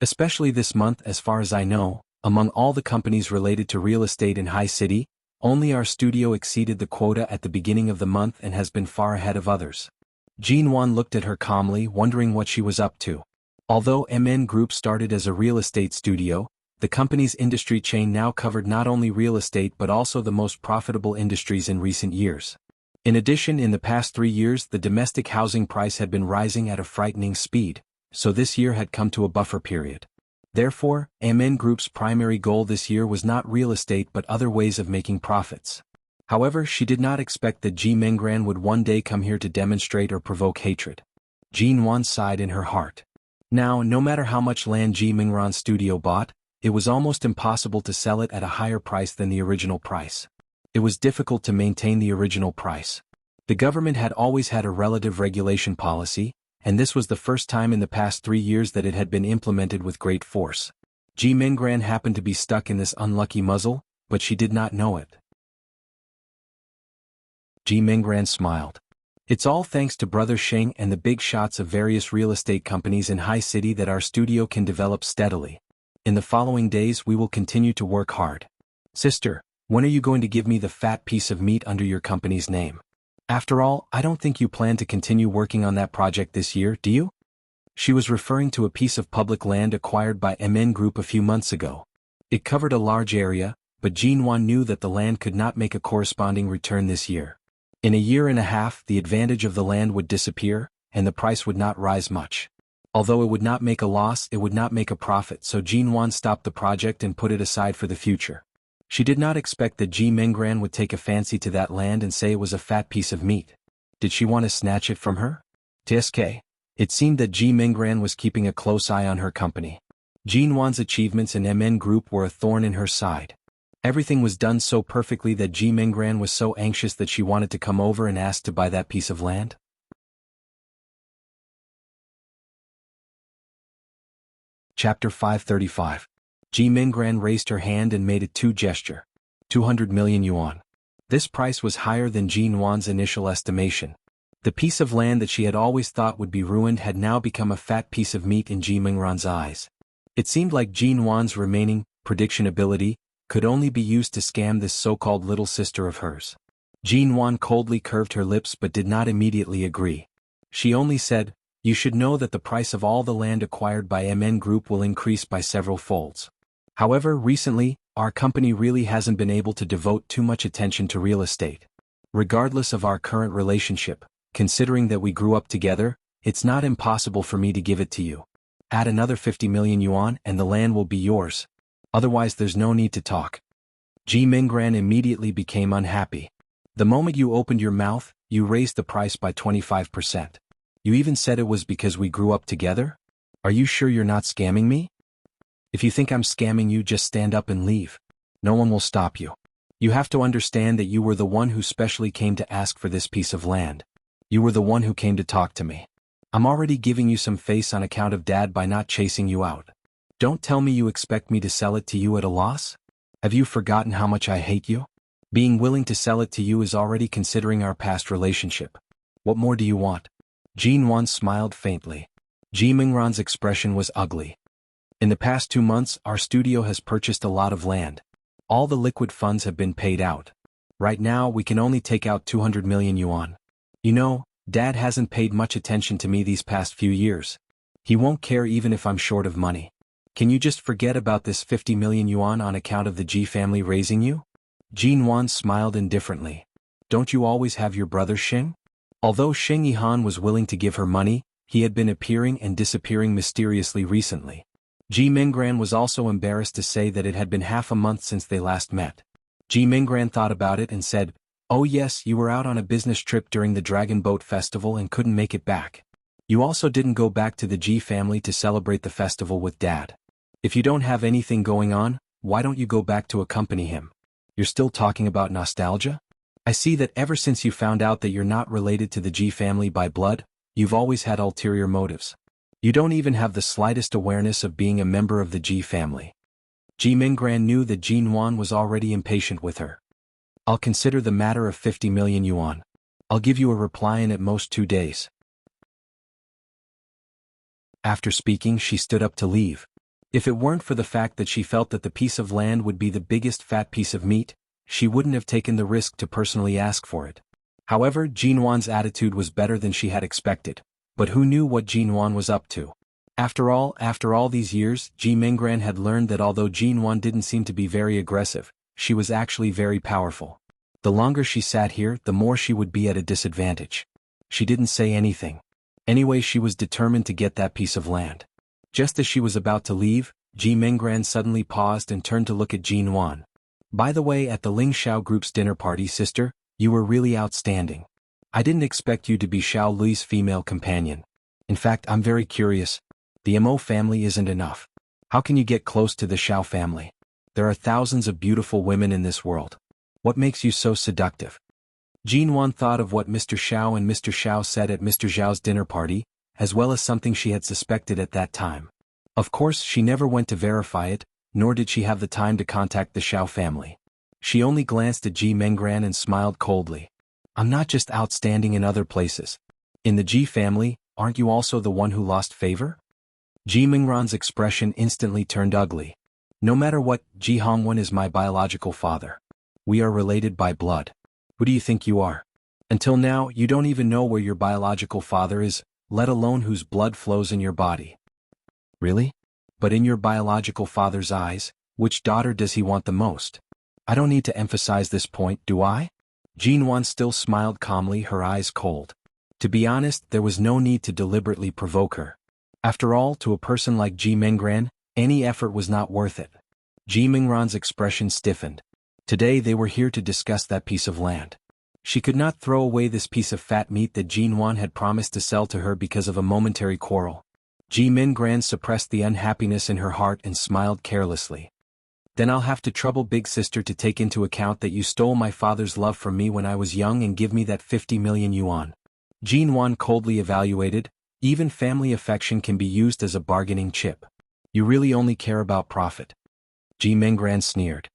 Speaker 1: "Especially this month, as far as I know, among all the companies related to real estate in High City, only our studio exceeded the quota at the beginning of the month and has been far ahead of others." Jinwan looked at her calmly, wondering what she was up to. Although MN Group started as a real estate studio, the company's industry chain now covered not only real estate but also the most profitable industries in recent years. In addition, in the past 3 years the domestic housing price had been rising at a frightening speed, so this year had come to a buffer period. Therefore, MN Group's primary goal this year was not real estate but other ways of making profits. However, she did not expect that Ji Menggran would one day come here to demonstrate or provoke hatred. Jinwan sighed in her heart. Now, no matter how much land Ji Menggran's studio bought, it was almost impossible to sell it at a higher price than the original price. It was difficult to maintain the original price. The government had always had a relative regulation policy, and this was the first time in the past 3 years that it had been implemented with great force. Ji Menggran happened to be stuck in this unlucky muzzle, but she did not know it. Ji Menggran smiled. "It's all thanks to Brother Sheng and the big shots of various real estate companies in High City that our studio can develop steadily. In the following days we will continue to work hard. Sister, when are you going to give me the fat piece of meat under your company's name? After all, I don't think you plan to continue working on that project this year, do you?" She was referring to a piece of public land acquired by MN Group a few months ago. It covered a large area, but Jinwan knew that the land could not make a corresponding return this year. In a year and a half, the advantage of the land would disappear, and the price would not rise much. Although it would not make a loss, it would not make a profit, so Jinwan stopped the project and put it aside for the future. She did not expect that Ji Menggran would take a fancy to that land and say it was a fat piece of meat. Did she want to snatch it from her? TSK. It seemed that Ji Menggran was keeping a close eye on her company. Jinwan's achievements in MN Group were a thorn in her side. Everything was done so perfectly that Ji Menggran was so anxious that she wanted to come over and ask to buy that piece of land. Chapter 535. Ji Menggran raised her hand and made a gesture. 200 million yuan. This price was higher than Jinwan's initial estimation. The piece of land that she had always thought would be ruined had now become a fat piece of meat in Ji Menggran's eyes. It seemed like Jean Wan's remaining predictionability could only be used to scam this so-called little sister of hers. Jean Wan coldly curved her lips but did not immediately agree. She only said, "You should know that the price of all the land acquired by MN Group will increase by several folds. However, recently, our company really hasn't been able to devote too much attention to real estate. Regardless of our current relationship, considering that we grew up together, it's not impossible for me to give it to you. Add another 50 million yuan and the land will be yours. Otherwise there's no need to talk." Ji Minggran immediately became unhappy. "The moment you opened your mouth, you raised the price by 25%. You even said it was because we grew up together? Are you sure you're not scamming me? If you think I'm scamming you, just stand up and leave. No one will stop you. You have to understand that you were the one who specially came to ask for this piece of land. You were the one who came to talk to me. I'm already giving you some face on account of Dad by not chasing you out. Don't tell me you expect me to sell it to you at a loss? Have you forgotten how much I hate you? Being willing to sell it to you is already considering our past relationship. What more do you want?" Jean Wan smiled faintly. Ji Minggran's expression was ugly. "In the past 2 months, our studio has purchased a lot of land. All the liquid funds have been paid out. Right now, we can only take out 200 million yuan. You know, Dad hasn't paid much attention to me these past few years. He won't care even if I'm short of money. Can you just forget about this 50 million yuan on account of the Ji family raising you?" Jean Wan smiled indifferently. "Don't you always have your brother Xing?" Although Xing Yihan was willing to give her money, he had been appearing and disappearing mysteriously recently. Ji Minggran was also embarrassed to say that it had been half a month since they last met. Ji Minggran thought about it and said, "Oh yes, you were out on a business trip during the Dragon Boat Festival and couldn't make it back. You also didn't go back to the Ji family to celebrate the festival with Dad. If you don't have anything going on, why don't you go back to accompany him? You're still talking about nostalgia? I see that ever since you found out that you're not related to the Ji family by blood, you've always had ulterior motives. You don't even have the slightest awareness of being a member of the Ji family." Ji Minggran knew that Jean Wan was already impatient with her. "I'll consider the matter of 50 million yuan. I'll give you a reply in at most 2 days." After speaking, she stood up to leave. If it weren't for the fact that she felt that the piece of land would be the biggest fat piece of meat, she wouldn't have taken the risk to personally ask for it. However, Jean Wan's attitude was better than she had expected, but who knew what Jean Wan was up to? After all these years, Ji Minggran had learned that although Jean Wan didn't seem to be very aggressive, she was actually very powerful. The longer she sat here, the more she would be at a disadvantage. She didn't say anything. Anyway, she was determined to get that piece of land. Just as she was about to leave, Ji Minggran suddenly paused and turned to look at Jean Wan. "By the way, at the Ling Xiao Group's dinner party, sister, you were really outstanding. I didn't expect you to be Xiao Lui's female companion. In fact, I'm very curious. The Mo family isn't enough. How can you get close to the Xiao family? There are thousands of beautiful women in this world. What makes you so seductive?" Jean Wan thought of what Mr. Xiao and Mr. Xiao said at Mr. Zhao's dinner party, as well as something she had suspected at that time. Of course, she never went to verify it, nor did she have the time to contact the Xiao family. She only glanced at Ji Minggran and smiled coldly. "I'm not just outstanding in other places. In the Ji family, aren't you also the one who lost favor?" Ji Minggran's expression instantly turned ugly. "No matter what, Ji Hongwen is my biological father. We are related by blood. Who do you think you are? Until now, you don't even know where your biological father is, let alone whose blood flows in your body." "Really? But in your biological father's eyes, which daughter does he want the most? I don't need to emphasize this point, do I?" Jean Wan still smiled calmly, her eyes cold. To be honest, there was no need to deliberately provoke her. After all, to a person like Ji Minggran, any effort was not worth it. Ji Minggran's expression stiffened. Today they were here to discuss that piece of land. She could not throw away this piece of fat meat that Jean Wan had promised to sell to her because of a momentary quarrel. Ji Minggran suppressed the unhappiness in her heart and smiled carelessly. "Then I'll have to trouble big sister to take into account that you stole my father's love from me when I was young and give me that 50 million yuan. Jean Wan coldly evaluated, even family affection can be used as a bargaining chip. You really only care about profit." Ji Minggran sneered.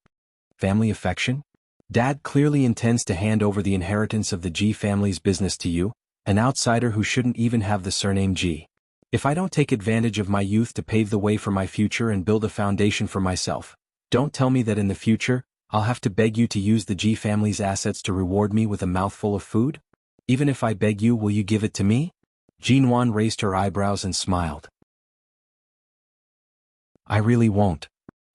Speaker 1: "Family affection? Dad clearly intends to hand over the inheritance of the Ji family's business to you, an outsider who shouldn't even have the surname Ji. If I don't take advantage of my youth to pave the way for my future and build a foundation for myself, don't tell me that in the future, I'll have to beg you to use the Ji family's assets to reward me with a mouthful of food? Even if I beg you, will you give it to me? Jinwan raised her eyebrows and smiled. I really won't.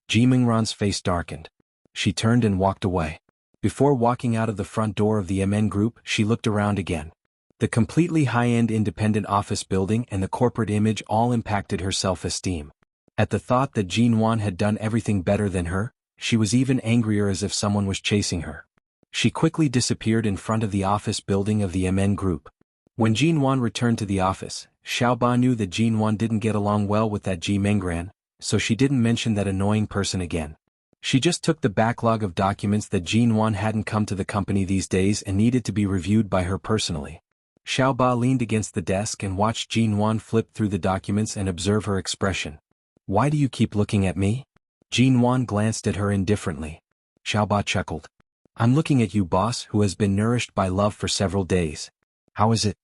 Speaker 1: Ji Mingran's face darkened. She turned and walked away. Before walking out of the front door of the MN Group, she looked around again. The completely high-end independent office building and the corporate image all impacted her self-esteem. At the thought that Jinwan had done everything better than her, she was even angrier, as if someone was chasing her. She quickly disappeared in front of the office building of the MN Group. When Jinwan returned to the office, Xiaoba knew that Jinwan didn't get along well with that Ji Mengran, so she didn't mention that annoying person again. She just took the backlog of documents that Jinwan hadn't come to the company these days and needed to be reviewed by her personally. Xiaoba leaned against the desk and watched Jinwan flip through the documents and observe her expression. Why do you keep looking at me? Jinwan glanced at her indifferently. Xiaoba chuckled. I'm looking at you, boss, who has been nourished by love for several days. How is it?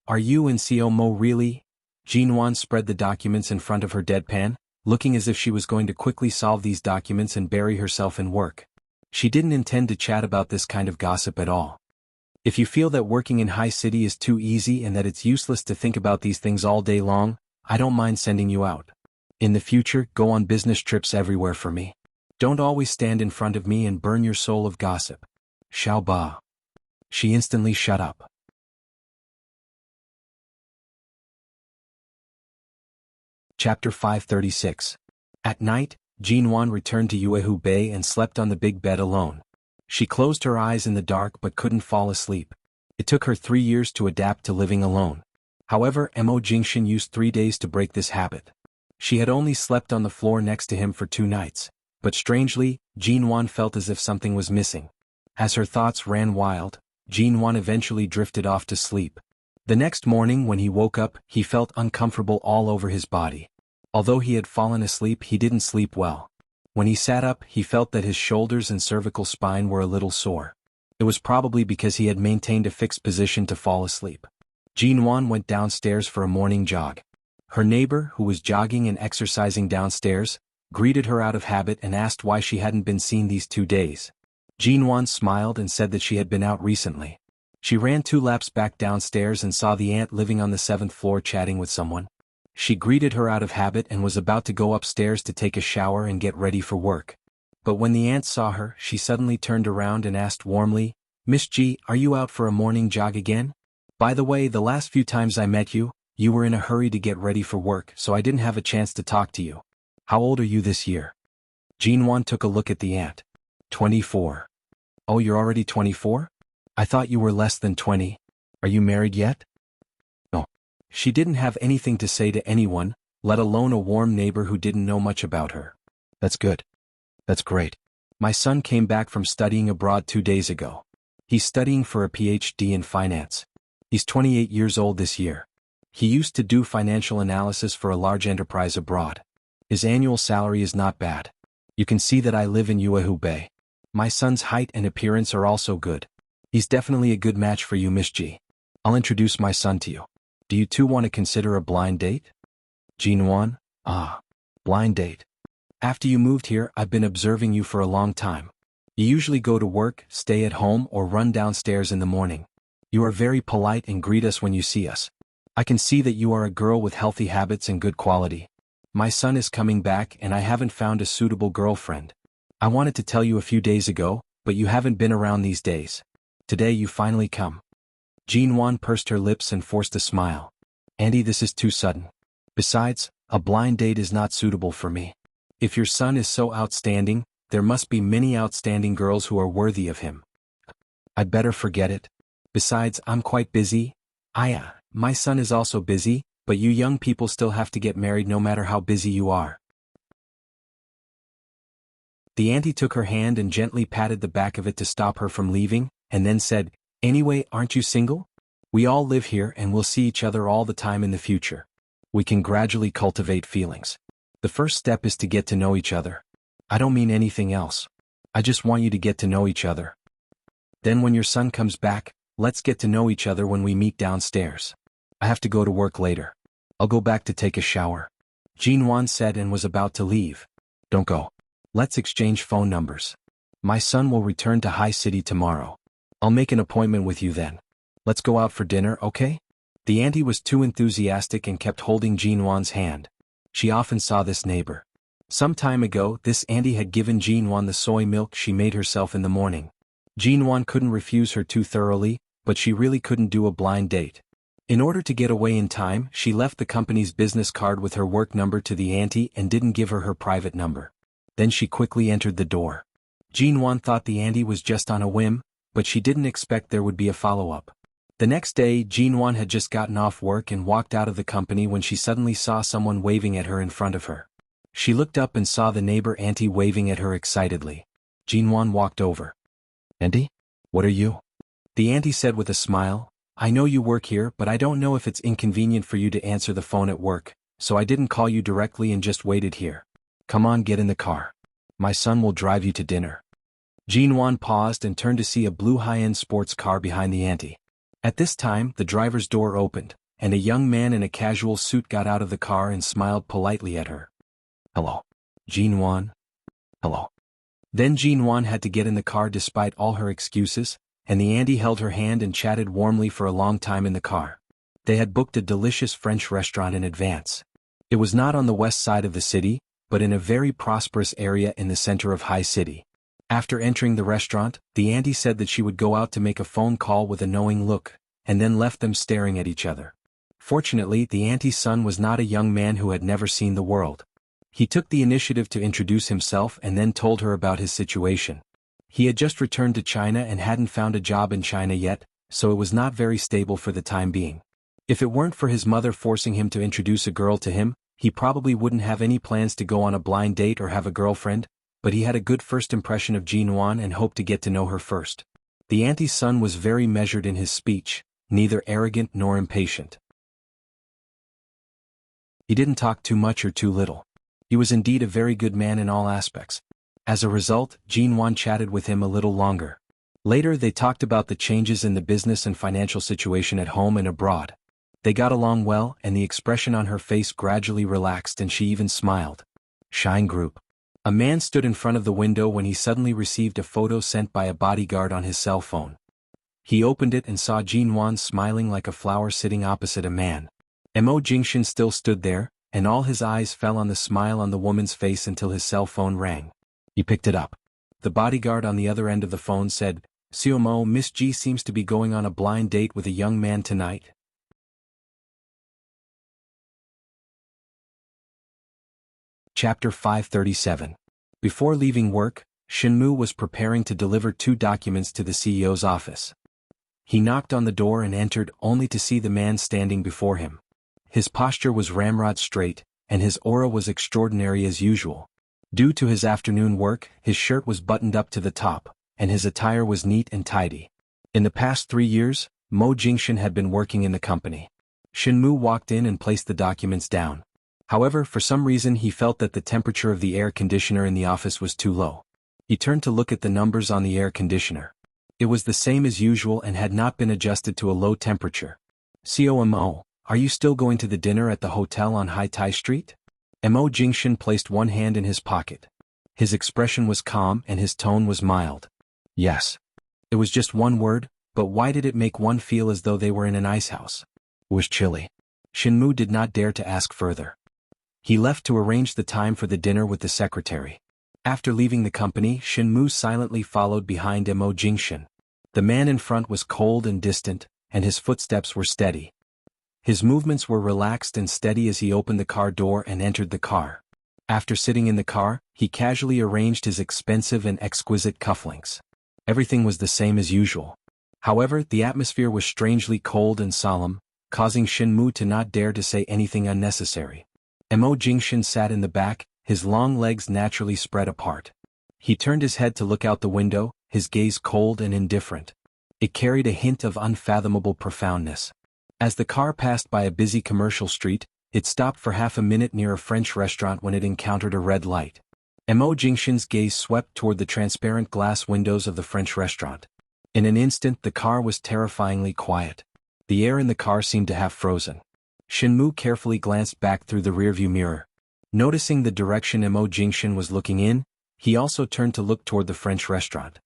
Speaker 1: Are you and Xiao Mo really? Jinwan spread the documents in front of her deadpan, looking as if she was going to quickly solve these documents and bury herself in work. She didn't intend to chat about this kind of gossip at all. If you feel that working in High City is too easy and that it's useless to think about these things all day long, I don't mind sending you out. In the future, go on business trips everywhere for me. Don't always stand in front of me and burn your soul of gossip. Xiaoba. She instantly shut up. Chapter 536. At night, Jinwan returned to Yuehu Bay and slept on the big bed alone. She closed her eyes in the dark but couldn't fall asleep. It took her 3 years to adapt to living alone. However, Mo Jingshan used 3 days to break this habit. She had only slept on the floor next to him for 2 nights, but strangely, Jinwan felt as if something was missing. As her thoughts ran wild, Jinwan eventually drifted off to sleep. The next morning when he woke up, he felt uncomfortable all over his body. Although he had fallen asleep, he didn't sleep well. When he sat up, he felt that his shoulders and cervical spine were a little sore. It was probably because he had maintained a fixed position to fall asleep. Jinwan went downstairs for a morning jog. Her neighbor, who was jogging and exercising downstairs, greeted her out of habit and asked why she hadn't been seen these 2 days. Jinwan smiled and said that she had been out recently. She ran 2 laps back downstairs and saw the aunt living on the 7th floor chatting with someone. She greeted her out of habit and was about to go upstairs to take a shower and get ready for work. But when the aunt saw her, she suddenly turned around and asked warmly, Miss Ji, are you out for a morning jog again? By the way, the last few times I met you, you were in a hurry to get ready for work, so I didn't have a chance to talk to you. How old are you this year? Jinwan took a look at the aunt. 24. Oh, you're already 24? I thought you were less than 20. Are you married yet? No. She didn't have anything to say to anyone, let alone a warm neighbor who didn't know much about her. That's good. That's great. My son came back from studying abroad 2 days ago. He's studying for a PhD in finance. He's 28 years old this year. He used to do financial analysis for a large enterprise abroad. His annual salary is not bad. You can see that I live in Yuehu Bay. My son's height and appearance are also good. He's definitely a good match for you, Miss Ji. I'll introduce my son to you. Do you two want to consider a blind date? Jinwan? Ah. Blind date. After you moved here, I've been observing you for a long time. You usually go to work, stay at home, or run downstairs in the morning. You are very polite and greet us when you see us. I can see that you are a girl with healthy habits and good quality. My son is coming back and I haven't found a suitable girlfriend. I wanted to tell you a few days ago, but you haven't been around these days. Today you finally come. Jinwan pursed her lips and forced a smile. Andy, this is too sudden. Besides, a blind date is not suitable for me. If your son is so outstanding, there must be many outstanding girls who are worthy of him. I'd better forget it. Besides, I'm quite busy. My son is also busy, but you young people still have to get married no matter how busy you are. The auntie took her hand and gently patted the back of it to stop her from leaving, and then said, Anyway, aren't you single? We all live here and we'll see each other all the time in the future. We can gradually cultivate feelings. The first step is to get to know each other. I don't mean anything else. I just want you to get to know each other. Then when your son comes back, let's get to know each other when we meet downstairs. I have to go to work later. I'll go back to take a shower. Jinwan said and was about to leave. Don't go. Let's exchange phone numbers. My son will return to High City tomorrow. I'll make an appointment with you then. Let's go out for dinner, okay? The auntie was too enthusiastic and kept holding Jinwan's hand. She often saw this neighbor. Some time ago, this auntie had given Jinwan the soy milk she made herself in the morning. Jinwan couldn't refuse her too thoroughly, but she really couldn't do a blind date. In order to get away in time, she left the company's business card with her work number to the auntie and didn't give her her private number. Then she quickly entered the door. Jinwan thought the auntie was just on a whim, but she didn't expect there would be a follow-up. The next day, Jinwan had just gotten off work and walked out of the company when she suddenly saw someone waving at her in front of her. She looked up and saw the neighbor auntie waving at her excitedly. Jinwan walked over. "Auntie? What are you?" The auntie said with a smile, "I know you work here, but I don't know if it's inconvenient for you to answer the phone at work, so I didn't call you directly and just waited here. Come on, get in the car. My son will drive you to dinner." Jinwan paused and turned to see a blue high-end sports car behind the auntie. At this time, the driver's door opened, and a young man in a casual suit got out of the car and smiled politely at her. "Hello. Jinwan." "Hello." Then Jinwan had to get in the car despite all her excuses, and the auntie held her hand and chatted warmly for a long time in the car. They had booked a delicious French restaurant in advance. It was not on the west side of the city, but in a very prosperous area in the center of High City. After entering the restaurant, the auntie said that she would go out to make a phone call with a knowing look, and then left them staring at each other. Fortunately, the auntie's son was not a young man who had never seen the world. He took the initiative to introduce himself and then told her about his situation. He had just returned to China and hadn't found a job in China yet, so it was not very stable for the time being. If it weren't for his mother forcing him to introduce a girl to him, he probably wouldn't have any plans to go on a blind date or have a girlfriend, but he had a good first impression of Jinwan and hoped to get to know her first. The auntie's son was very measured in his speech, neither arrogant nor impatient. He didn't talk too much or too little. He was indeed a very good man in all aspects. As a result, Jinwan chatted with him a little longer. Later they talked about the changes in the business and financial situation at home and abroad. They got along well, and the expression on her face gradually relaxed and she even smiled. Shine Group. A man stood in front of the window when he suddenly received a photo sent by a bodyguard on his cell phone. He opened it and saw Jinwan smiling like a flower sitting opposite a man. Mo Jingshan still stood there, and all his eyes fell on the smile on the woman's face until his cell phone rang. He picked it up. The bodyguard on the other end of the phone said, "Xiaomo, Miss Ji seems to be going on a blind date with a young man tonight." Chapter 537. Before leaving work, Shenmu was preparing to deliver 2 documents to the CEO's office. He knocked on the door and entered only to see the man standing before him. His posture was ramrod straight, and his aura was extraordinary as usual. Due to his afternoon work, his shirt was buttoned up to the top, and his attire was neat and tidy. In the past 3 years, Mo Jingshan had been working in the company. Shenmu walked in and placed the documents down. However, for some reason he felt that the temperature of the air conditioner in the office was too low. He turned to look at the numbers on the air conditioner. It was the same as usual and had not been adjusted to a low temperature. "COMO, are you still going to the dinner at the hotel on Hai Tai Street?" Mo Jingshan placed one hand in his pocket. His expression was calm and his tone was mild. "Yes." It was just one word, but why did it make one feel as though they were in an icehouse? It was chilly. Shenmu did not dare to ask further. He left to arrange the time for the dinner with the secretary. After leaving the company, Shenmu silently followed behind Mo Jingshan. The man in front was cold and distant, and his footsteps were steady. His movements were relaxed and steady as he opened the car door and entered the car. After sitting in the car, he casually arranged his expensive and exquisite cufflinks. Everything was the same as usual. However, the atmosphere was strangely cold and solemn, causing Shenmu to not dare to say anything unnecessary. Mo Jingshan sat in the back, his long legs naturally spread apart. He turned his head to look out the window, his gaze cold and indifferent. It carried a hint of unfathomable profoundness. As the car passed by a busy commercial street, it stopped for half a minute near a French restaurant when it encountered a red light. Mo Jingshan's gaze swept toward the transparent glass windows of the French restaurant. In an instant the car was terrifyingly quiet. The air in the car seemed to have frozen. Shenmue carefully glanced back through the rearview mirror. Noticing the direction Mo Jingshan was looking in, he also turned to look toward the French restaurant.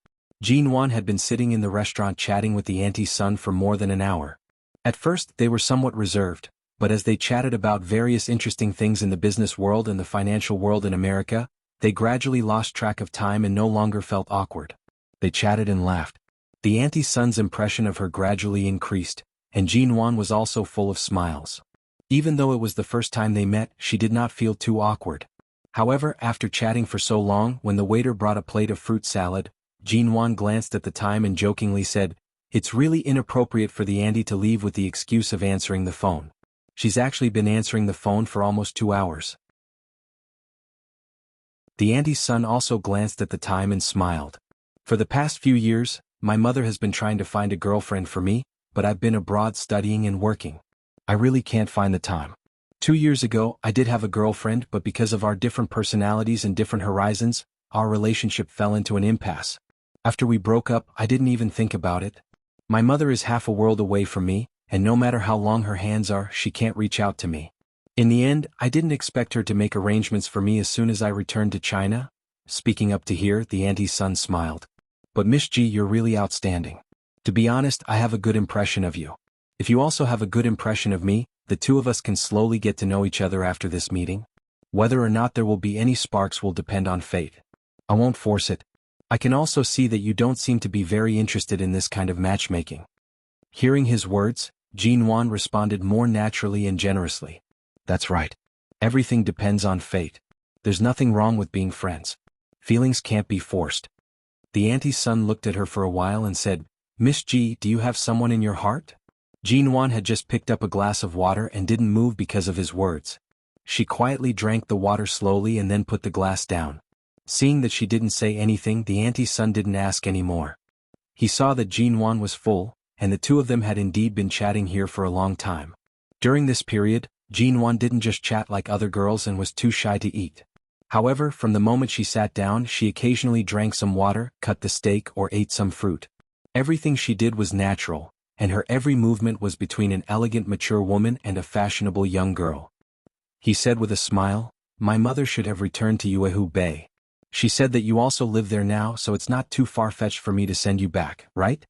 Speaker 1: Jin Wan had been sitting in the restaurant chatting with the Auntie Sun for more than an hour. At first, they were somewhat reserved, but as they chatted about various interesting things in the business world and the financial world in America, they gradually lost track of time and no longer felt awkward. They chatted and laughed. The Auntie Sun's impression of her gradually increased, and Jin Wan was also full of smiles. Even though it was the first time they met, she did not feel too awkward. However, after chatting for so long, when the waiter brought a plate of fruit salad, Jin Wan glanced at the time and jokingly said, "It's really inappropriate for the auntie to leave with the excuse of answering the phone. She's actually been answering the phone for almost 2 hours." The Auntie's son also glanced at the time and smiled. "For the past few years, my mother has been trying to find a girlfriend for me, but I've been abroad studying and working. I really can't find the time. 2 years ago, I did have a girlfriend, but because of our different personalities and different horizons, our relationship fell into an impasse. After we broke up, I didn't even think about it. My mother is half a world away from me, and no matter how long her hands are, she can't reach out to me. In the end, I didn't expect her to make arrangements for me as soon as I returned to China." Speaking up to here, the Auntie's son smiled. "But Miss G, you're really outstanding. To be honest, I have a good impression of you. If you also have a good impression of me, the two of us can slowly get to know each other after this meeting. Whether or not there will be any sparks will depend on fate. I won't force it. I can also see that you don't seem to be very interested in this kind of matchmaking." Hearing his words, Jin Wan responded more naturally and generously. "That's right. Everything depends on fate. There's nothing wrong with being friends. Feelings can't be forced." The Auntie's son looked at her for a while and said, "Miss G, do you have someone in your heart?" Jin Wan had just picked up a glass of water and didn't move because of his words. She quietly drank the water slowly and then put the glass down. Seeing that she didn't say anything, the Auntie's son didn't ask any more. He saw that Jin Wan was full, and the two of them had indeed been chatting here for a long time. During this period, Jin Wan didn't just chat like other girls and was too shy to eat. However, from the moment she sat down, she occasionally drank some water, cut the steak, or ate some fruit. Everything she did was natural, and her every movement was between an elegant mature woman and a fashionable young girl. He said with a smile, "My mother should have returned to Yuehu Bay. She said that you also live there now, so it's not too far-fetched for me to send you back, right?"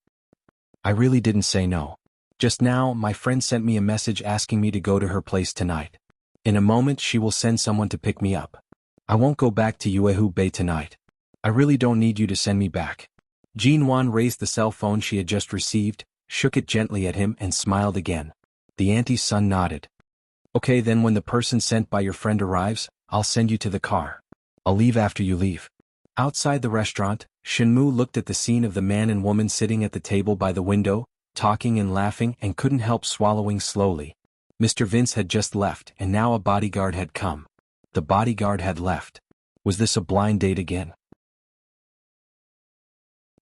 Speaker 1: I really didn't say no. Just now, my friend sent me a message asking me to go to her place tonight. In a moment she will send someone to pick me up. I won't go back to Yuehu Bay tonight. I really don't need you to send me back." Jin Wan raised the cell phone she had just received, shook it gently at him and smiled again. The Auntie's son nodded. "Okay, then when the person sent by your friend arrives, I'll send you to the car. I'll leave after you leave." Outside the restaurant, Shenmue looked at the scene of the man and woman sitting at the table by the window, talking and laughing, and couldn't help swallowing slowly. Mr. Vince had just left, and now a bodyguard had come. The bodyguard had left. Was this a blind date again?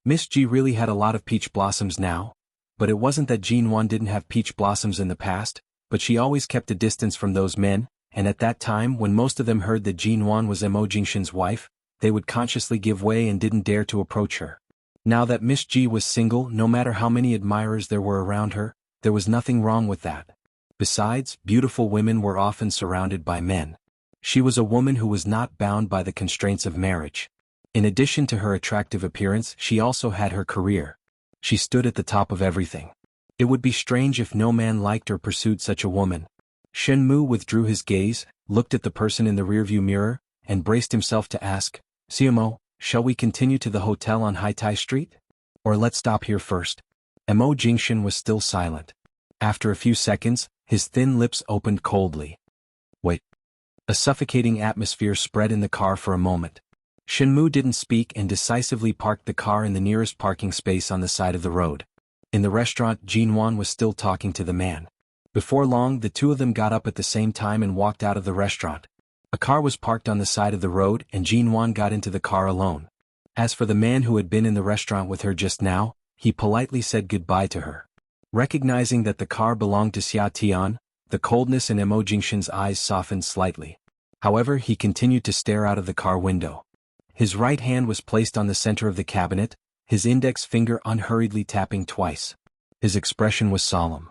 Speaker 1: Miss G really had a lot of peach blossoms now. But it wasn't that Jin Wan didn't have peach blossoms in the past, but she always kept a distance from those men, and at that time when most of them heard that Jin Wan was Mo Jingshan's wife, they would consciously give way and didn't dare to approach her. Now that Miss G was single, no matter how many admirers there were around her, there was nothing wrong with that. Besides, beautiful women were often surrounded by men. She was a woman who was not bound by the constraints of marriage. In addition to her attractive appearance, she also had her career. She stood at the top of everything. It would be strange if no man liked or pursued such a woman. Shenmue withdrew his gaze, looked at the person in the rearview mirror, and braced himself to ask, "Siamo, shall we continue to the hotel on Haitai Street? Or let's stop here first?" Mo Jingshan was still silent. After a few seconds, his thin lips opened coldly. "Wait." A suffocating atmosphere spread in the car for a moment. Shenmue didn't speak and decisively parked the car in the nearest parking space on the side of the road. In the restaurant, Jin Wan was still talking to the man. Before long, the two of them got up at the same time and walked out of the restaurant. A car was parked on the side of the road and Jin Wan got into the car alone. As for the man who had been in the restaurant with her just now, he politely said goodbye to her. Recognizing that the car belonged to Xia Tian, the coldness in Mo Jingshan's eyes softened slightly. However, he continued to stare out of the car window. His right hand was placed on the center of the cabinet, his index finger unhurriedly tapping twice. His expression was solemn.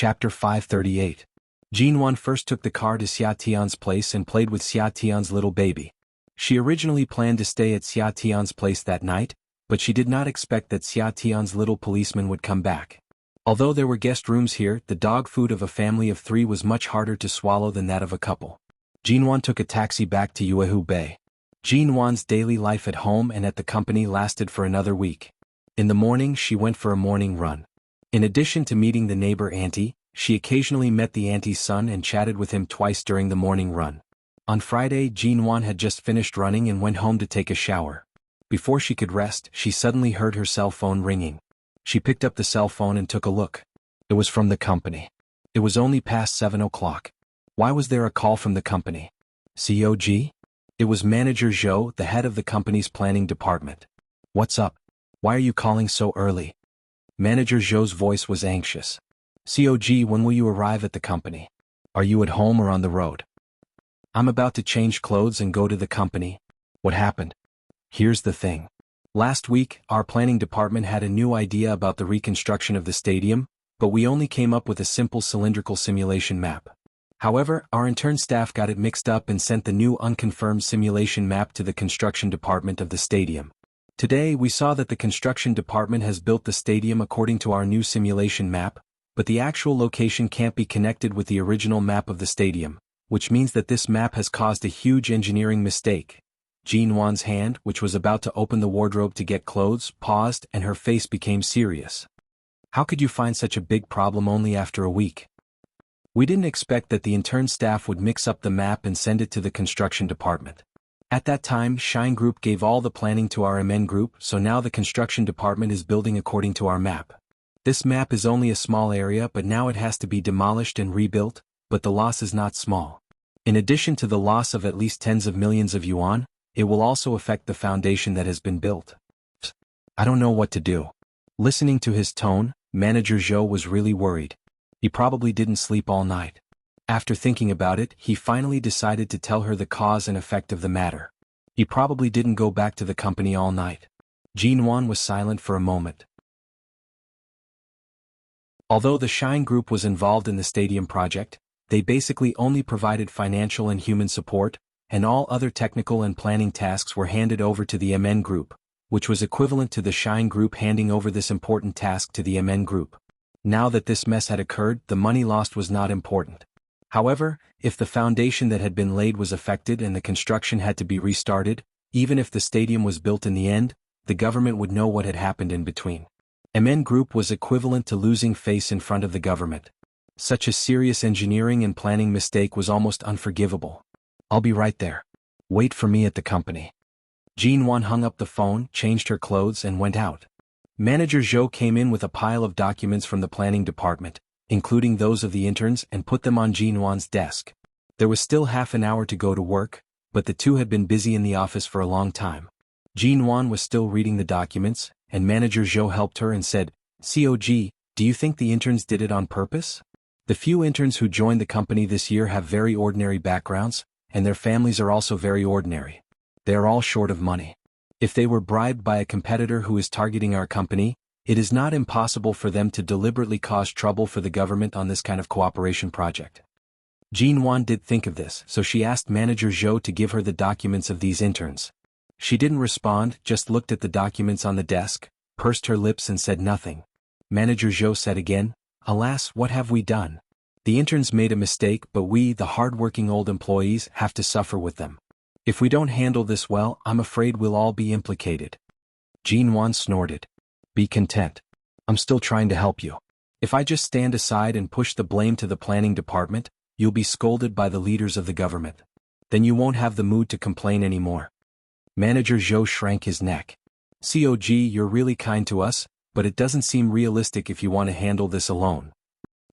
Speaker 1: Chapter 538. Jinwan first took the car to Xia Tian's place and played with Xia Tian's little baby. She originally planned to stay at Xia Tian's place that night, but she did not expect that Xia Tian's little policeman would come back. Although there were guest rooms here, the dog food of a family of 3 was much harder to swallow than that of a couple. Jinwan took a taxi back to Yuehu Bay. Jinwan's daily life at home and at the company lasted for another week. In the morning she went for a morning run. In addition to meeting the neighbor auntie, she occasionally met the auntie's son and chatted with him twice during the morning run. On Friday, Jinwan had just finished running and went home to take a shower. Before she could rest, she suddenly heard her cell phone ringing. She picked up the cell phone and took a look. It was from the company. It was only past 7 o'clock. Why was there a call from the company? COG? It was Manager Zhou, the head of the company's planning department. What's up? Why are you calling so early? Manager Zhou's voice was anxious. COG, when will you arrive at the company? Are you at home or on the road? I'm about to change clothes and go to the company. What happened? Here's the thing. Last week, our planning department had a new idea about the reconstruction of the stadium, but we only came up with a simple cylindrical simulation map. However, our intern staff got it mixed up and sent the new unconfirmed simulation map to the construction department of the stadium. Today, we saw that the construction department has built the stadium according to our new simulation map, but the actual location can't be connected with the original map of the stadium, which means that this map has caused a huge engineering mistake. Jinwan's hand, which was about to open the wardrobe to get clothes, paused and her face became serious. How could you find such a big problem only after a week? We didn't expect that the intern staff would mix up the map and send it to the construction department. At that time, Shine Group gave all the planning to our MN Group, so now the construction department is building according to our map. This map is only a small area, but now it has to be demolished and rebuilt, but the loss is not small. In addition to the loss of at least tens of millions of yuan, it will also affect the foundation that has been built. I don't know what to do. Listening to his tone, Manager Zhou was really worried. He probably didn't sleep all night. After thinking about it, he finally decided to tell her the cause and effect of the matter. He probably didn't go back to the company all night. Jinwan was silent for a moment. Although the Shine Group was involved in the stadium project, they basically only provided financial and human support, and all other technical and planning tasks were handed over to the MN Group, which was equivalent to the Shine Group handing over this important task to the MN Group. Now that this mess had occurred, the money lost was not important. However, if the foundation that had been laid was affected and the construction had to be restarted, even if the stadium was built in the end, the government would know what had happened in between. MN Group was equivalent to losing face in front of the government. Such a serious engineering and planning mistake was almost unforgivable. I'll be right there. Wait for me at the company. Jinwan hung up the phone, changed her clothes and went out. Manager Zhou came in with a pile of documents from the planning department, including those of the interns, and put them on Jinwan's desk. There was still half an hour to go to work, but the two had been busy in the office for a long time. Jinwan was still reading the documents, and Manager Zhou helped her and said, "COG, do you think the interns did it on purpose? The few interns who joined the company this year have very ordinary backgrounds, and their families are also very ordinary. They are all short of money. If they were bribed by a competitor who is targeting our company, it is not impossible for them to deliberately cause trouble for the government on this kind of cooperation project." Jinwan did think of this, so she asked Manager Zhou to give her the documents of these interns. She didn't respond, just looked at the documents on the desk, pursed her lips and said nothing. Manager Zhou said again, "Alas, what have we done? The interns made a mistake, but we, the hard-working old employees, have to suffer with them. If we don't handle this well, I'm afraid we'll all be implicated." Jinwan snorted. "Be content. I'm still trying to help you. If I just stand aside and push the blame to the planning department, you'll be scolded by the leaders of the government. Then you won't have the mood to complain anymore." Manager Zhou shrank his neck. "COG, you're really kind to us, but it doesn't seem realistic if you want to handle this alone."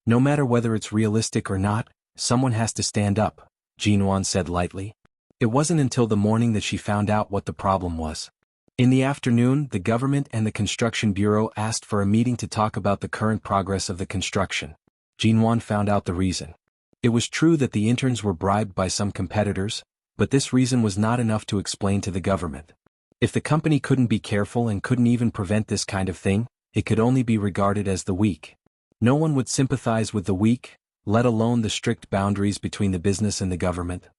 Speaker 1: "No matter whether it's realistic or not, someone has to stand up," Jinwan said lightly. It wasn't until the morning that she found out what the problem was. In the afternoon, the government and the construction bureau asked for a meeting to talk about the current progress of the construction. Jinwan found out the reason. It was true that the interns were bribed by some competitors, but this reason was not enough to explain to the government. If the company couldn't be careful and couldn't even prevent this kind of thing, it could only be regarded as the weak. No one would sympathize with the weak, let alone the strict boundaries between the business and the government.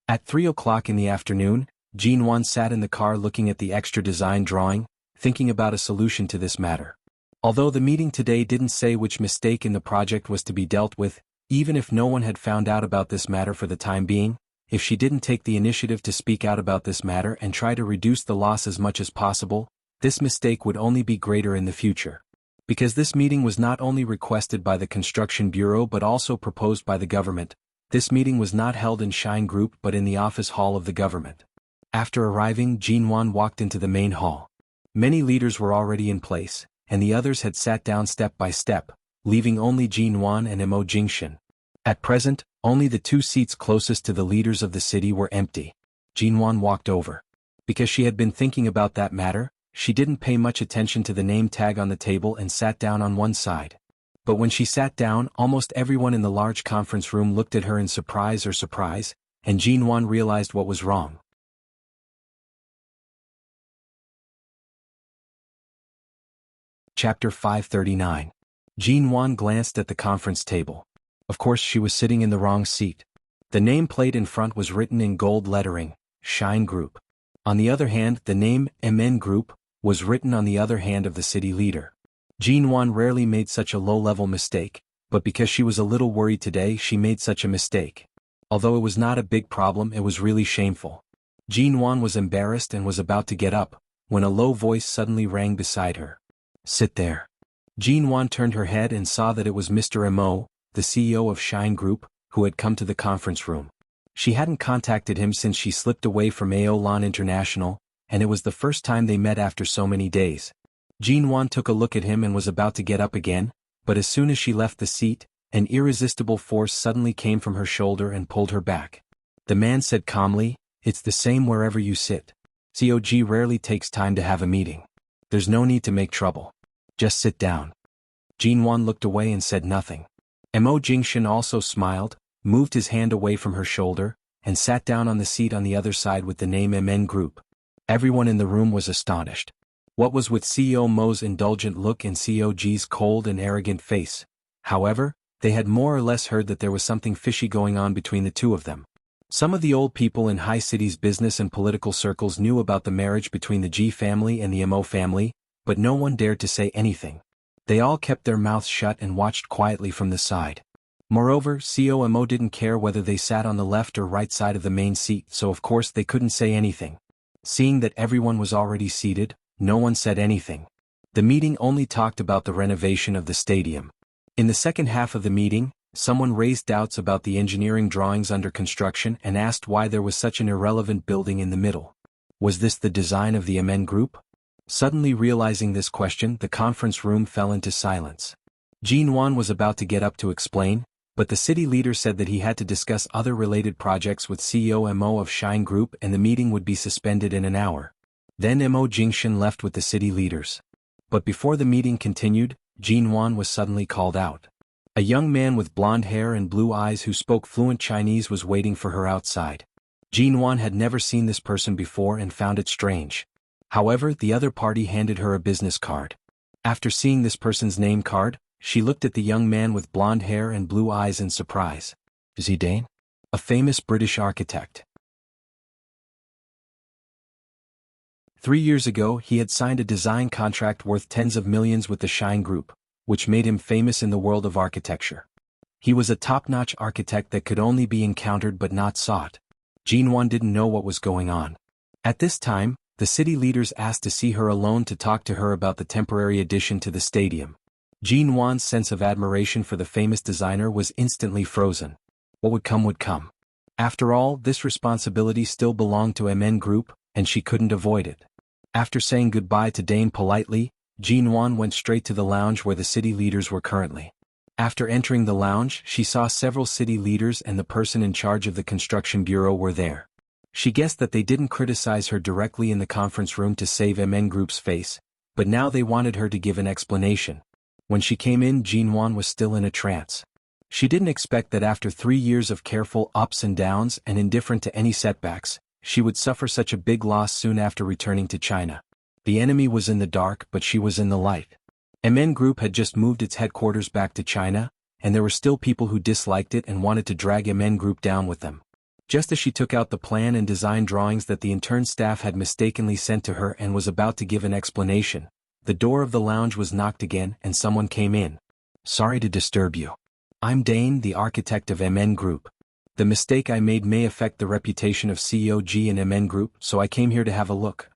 Speaker 1: At 3 o'clock in the afternoon, Jinwan sat in the car looking at the extra design drawing, thinking about a solution to this matter. Although the meeting today didn't say which mistake in the project was to be dealt with, even if no one had found out about this matter for the time being, if she didn't take the initiative to speak out about this matter and try to reduce the loss as much as possible, this mistake would only be greater in the future. Because this meeting was not only requested by the Construction Bureau but also proposed by the government, this meeting was not held in Shine Group but in the office hall of the government. After arriving, Jinwan walked into the main hall. Many leaders were already in place, and the others had sat down step by step, leaving only Jinwan and Mo Jingshan. At present, only the 2 seats closest to the leaders of the city were empty. Jinwan walked over. Because she had been thinking about that matter, she didn't pay much attention to the name tag on the table and sat down on one side. But when she sat down, almost everyone in the large conference room looked at her in surprise, and Jinwan realized what was wrong. Chapter 539. Jinwan glanced at the conference table. Of course, she was sitting in the wrong seat. The nameplate in front was written in gold lettering, Shine Group. On the other hand, the name MN Group was written on the other hand of the city leader. Jinwan rarely made such a low-level mistake, but because she was a little worried today, she made such a mistake. Although it was not a big problem, it was really shameful. Jinwan was embarrassed and was about to get up, when a low voice suddenly rang beside her. "Sit there." Jinwan turned her head and saw that it was Mr. Mo, the CEO of Shine Group, who had come to the conference room. She hadn't contacted him since she slipped away from Aolan International, and it was the first time they met after so many days. Jinwan took a look at him and was about to get up again, but as soon as she left the seat, an irresistible force suddenly came from her shoulder and pulled her back. The man said calmly, "It's the same wherever you sit. COG rarely takes time to have a meeting. There's no need to make trouble. Just sit down." Jinwan looked away and said nothing. Mo Jingshan also smiled, moved his hand away from her shoulder, and sat down on the seat on the other side with the name MN Group. Everyone in the room was astonished. What was with CEO Mo's indulgent look and COG's cold and arrogant face? However, they had more or less heard that there was something fishy going on between the two of them. Some of the old people in High City's business and political circles knew about the marriage between the Ji family and the Mo family, but no one dared to say anything. They all kept their mouths shut and watched quietly from the side. Moreover, CEO Mo didn't care whether they sat on the left or right side of the main seat, so of course they couldn't say anything. Seeing that everyone was already seated, no one said anything. The meeting only talked about the renovation of the stadium. In the second half of the meeting, someone raised doubts about the engineering drawings under construction and asked why there was such an irrelevant building in the middle. Was this the design of the MN Group? Suddenly realizing this question, the conference room fell into silence. Jinwan was about to get up to explain, but the city leader said that he had to discuss other related projects with CEO Mo of Shine Group and the meeting would be suspended in an hour. Then Mo Jingshan left with the city leaders. But before the meeting continued, Jinwan was suddenly called out. A young man with blonde hair and blue eyes who spoke fluent Chinese was waiting for her outside. Jinwan had never seen this person before and found it strange. However, the other party handed her a business card. After seeing this person's name card, she looked at the young man with blonde hair and blue eyes in surprise. Is he Dane? A famous British architect. 3 years ago, he had signed a design contract worth tens of millions with the Shine Group, which made him famous in the world of architecture. He was a top-notch architect that could only be encountered but not sought. Jinwan didn't know what was going on. At this time, the city leaders asked to see her alone to talk to her about the temporary addition to the stadium. Jinwan's sense of admiration for the famous designer was instantly frozen. What would come would come. After all, this responsibility still belonged to MN Group, and she couldn't avoid it. After saying goodbye to Dane politely, Jinwan went straight to the lounge where the city leaders were currently. After entering the lounge, she saw several city leaders and the person in charge of the construction bureau were there. She guessed that they didn't criticize her directly in the conference room to save MN Group's face, but now they wanted her to give an explanation. When she came in, Jinwan was still in a trance. She didn't expect that after 3 years of careful ups and downs and indifferent to any setbacks, she would suffer such a big loss soon after returning to China. The enemy was in the dark but she was in the light. MN Group had just moved its headquarters back to China, and there were still people who disliked it and wanted to drag MN Group down with them. Just as she took out the plan and design drawings that the intern staff had mistakenly sent to her and was about to give an explanation, the door of the lounge was knocked again and someone came in. "Sorry to disturb you. I'm Dane, the architect of MN Group. The mistake I made may affect the reputation of COG and MN Group, so I came here to have a look."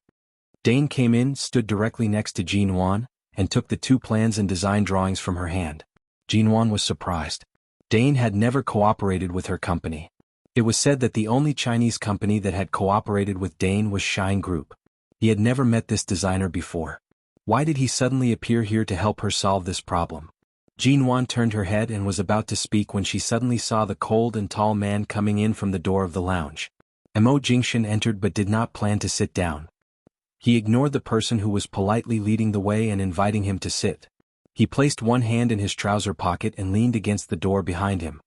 Speaker 1: Dane came in, stood directly next to Jean Wan, and took the two plans and design drawings from her hand. Jean Wan was surprised. Dane had never cooperated with her company. It was said that the only Chinese company that had cooperated with Dane was Shine Group. He had never met this designer before. Why did he suddenly appear here to help her solve this problem? Jean Wan turned her head and was about to speak when she suddenly saw the cold and tall man coming in from the door of the lounge. Mo Jingshan entered but did not plan to sit down. He ignored the person who was politely leading the way and inviting him to sit. He placed one hand in his trouser pocket and leaned against the door behind him.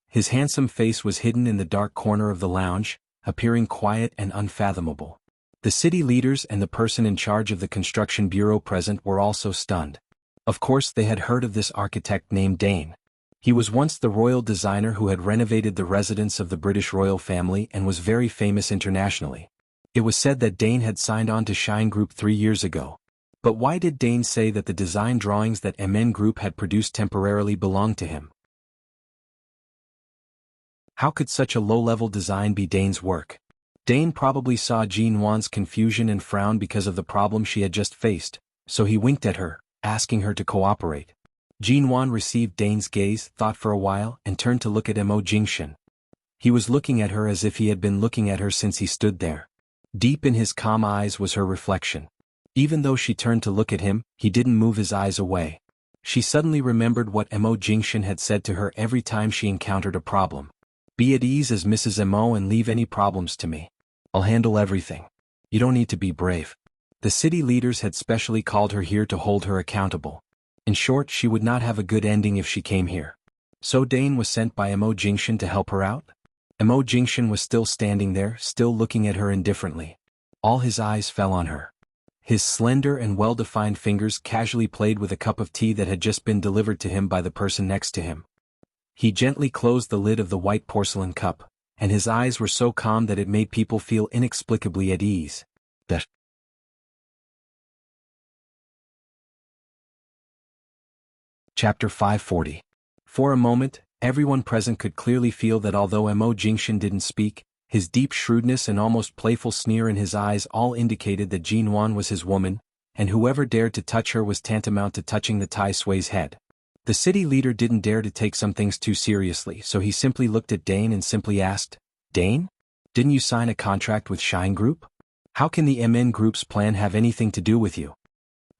Speaker 1: His handsome face was hidden in the dark corner of the lounge, appearing quiet and unfathomable. The city leaders and the person in charge of the construction bureau present were also stunned. Of course they had heard of this architect named Dane. He was once the royal designer who had renovated the residence of the British royal family and was very famous internationally. It was said that Dane had signed on to Shine Group 3 years ago. But why did Dane say that the design drawings that MN Group had produced temporarily belonged to him? How could such a low-level design be Dane's work? Dane probably saw Jean Wan's confusion and frown because of the problem she had just faced, so he winked at her, asking her to cooperate. Jean Wan received Dane's gaze, thought for a while, and turned to look at Mo Jingshan. He was looking at her as if he had been looking at her since he stood there. Deep in his calm eyes was her reflection. Even though she turned to look at him, he didn't move his eyes away. She suddenly remembered what Mo Jingshan had said to her every time she encountered a problem. "Be at ease as Mrs. Mo and leave any problems to me. I'll handle everything. You don't need to be brave." The city leaders had specially called her here to hold her accountable. In short, she would not have a good ending if she came here. So Dane was sent by Mo Jingshan to help her out? Mo Jingshan was still standing there, still looking at her indifferently. All his eyes fell on her. His slender and well-defined fingers casually played with a cup of tea that had just been delivered to him by the person next to him. He gently closed the lid of the white porcelain cup, and his eyes were so calm that it made people feel inexplicably at ease. Chapter 540. For a moment, everyone present could clearly feel that although Mo Jingshan didn't speak, his deep shrewdness and almost playful sneer in his eyes all indicated that Jean Wan was his woman, and whoever dared to touch her was tantamount to touching the Tai Sui's head. The city leader didn't dare to take some things too seriously, so he simply looked at Dane and simply asked, "Dane? Didn't you sign a contract with Shine Group? How can the MN Group's plan have anything to do with you?"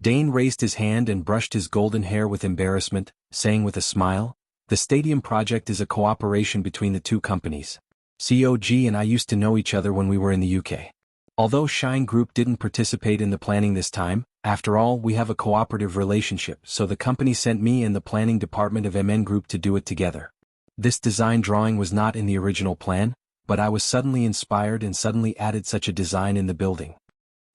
Speaker 1: Dane raised his hand and brushed his golden hair with embarrassment, saying with a smile, "The stadium project is a cooperation between the two companies. COG and I used to know each other when we were in the UK. Although Shine Group didn't participate in the planning this time, after all, we have a cooperative relationship, so the company sent me and the planning department of MN Group to do it together. This design drawing was not in the original plan, but I was suddenly inspired and suddenly added such a design in the building."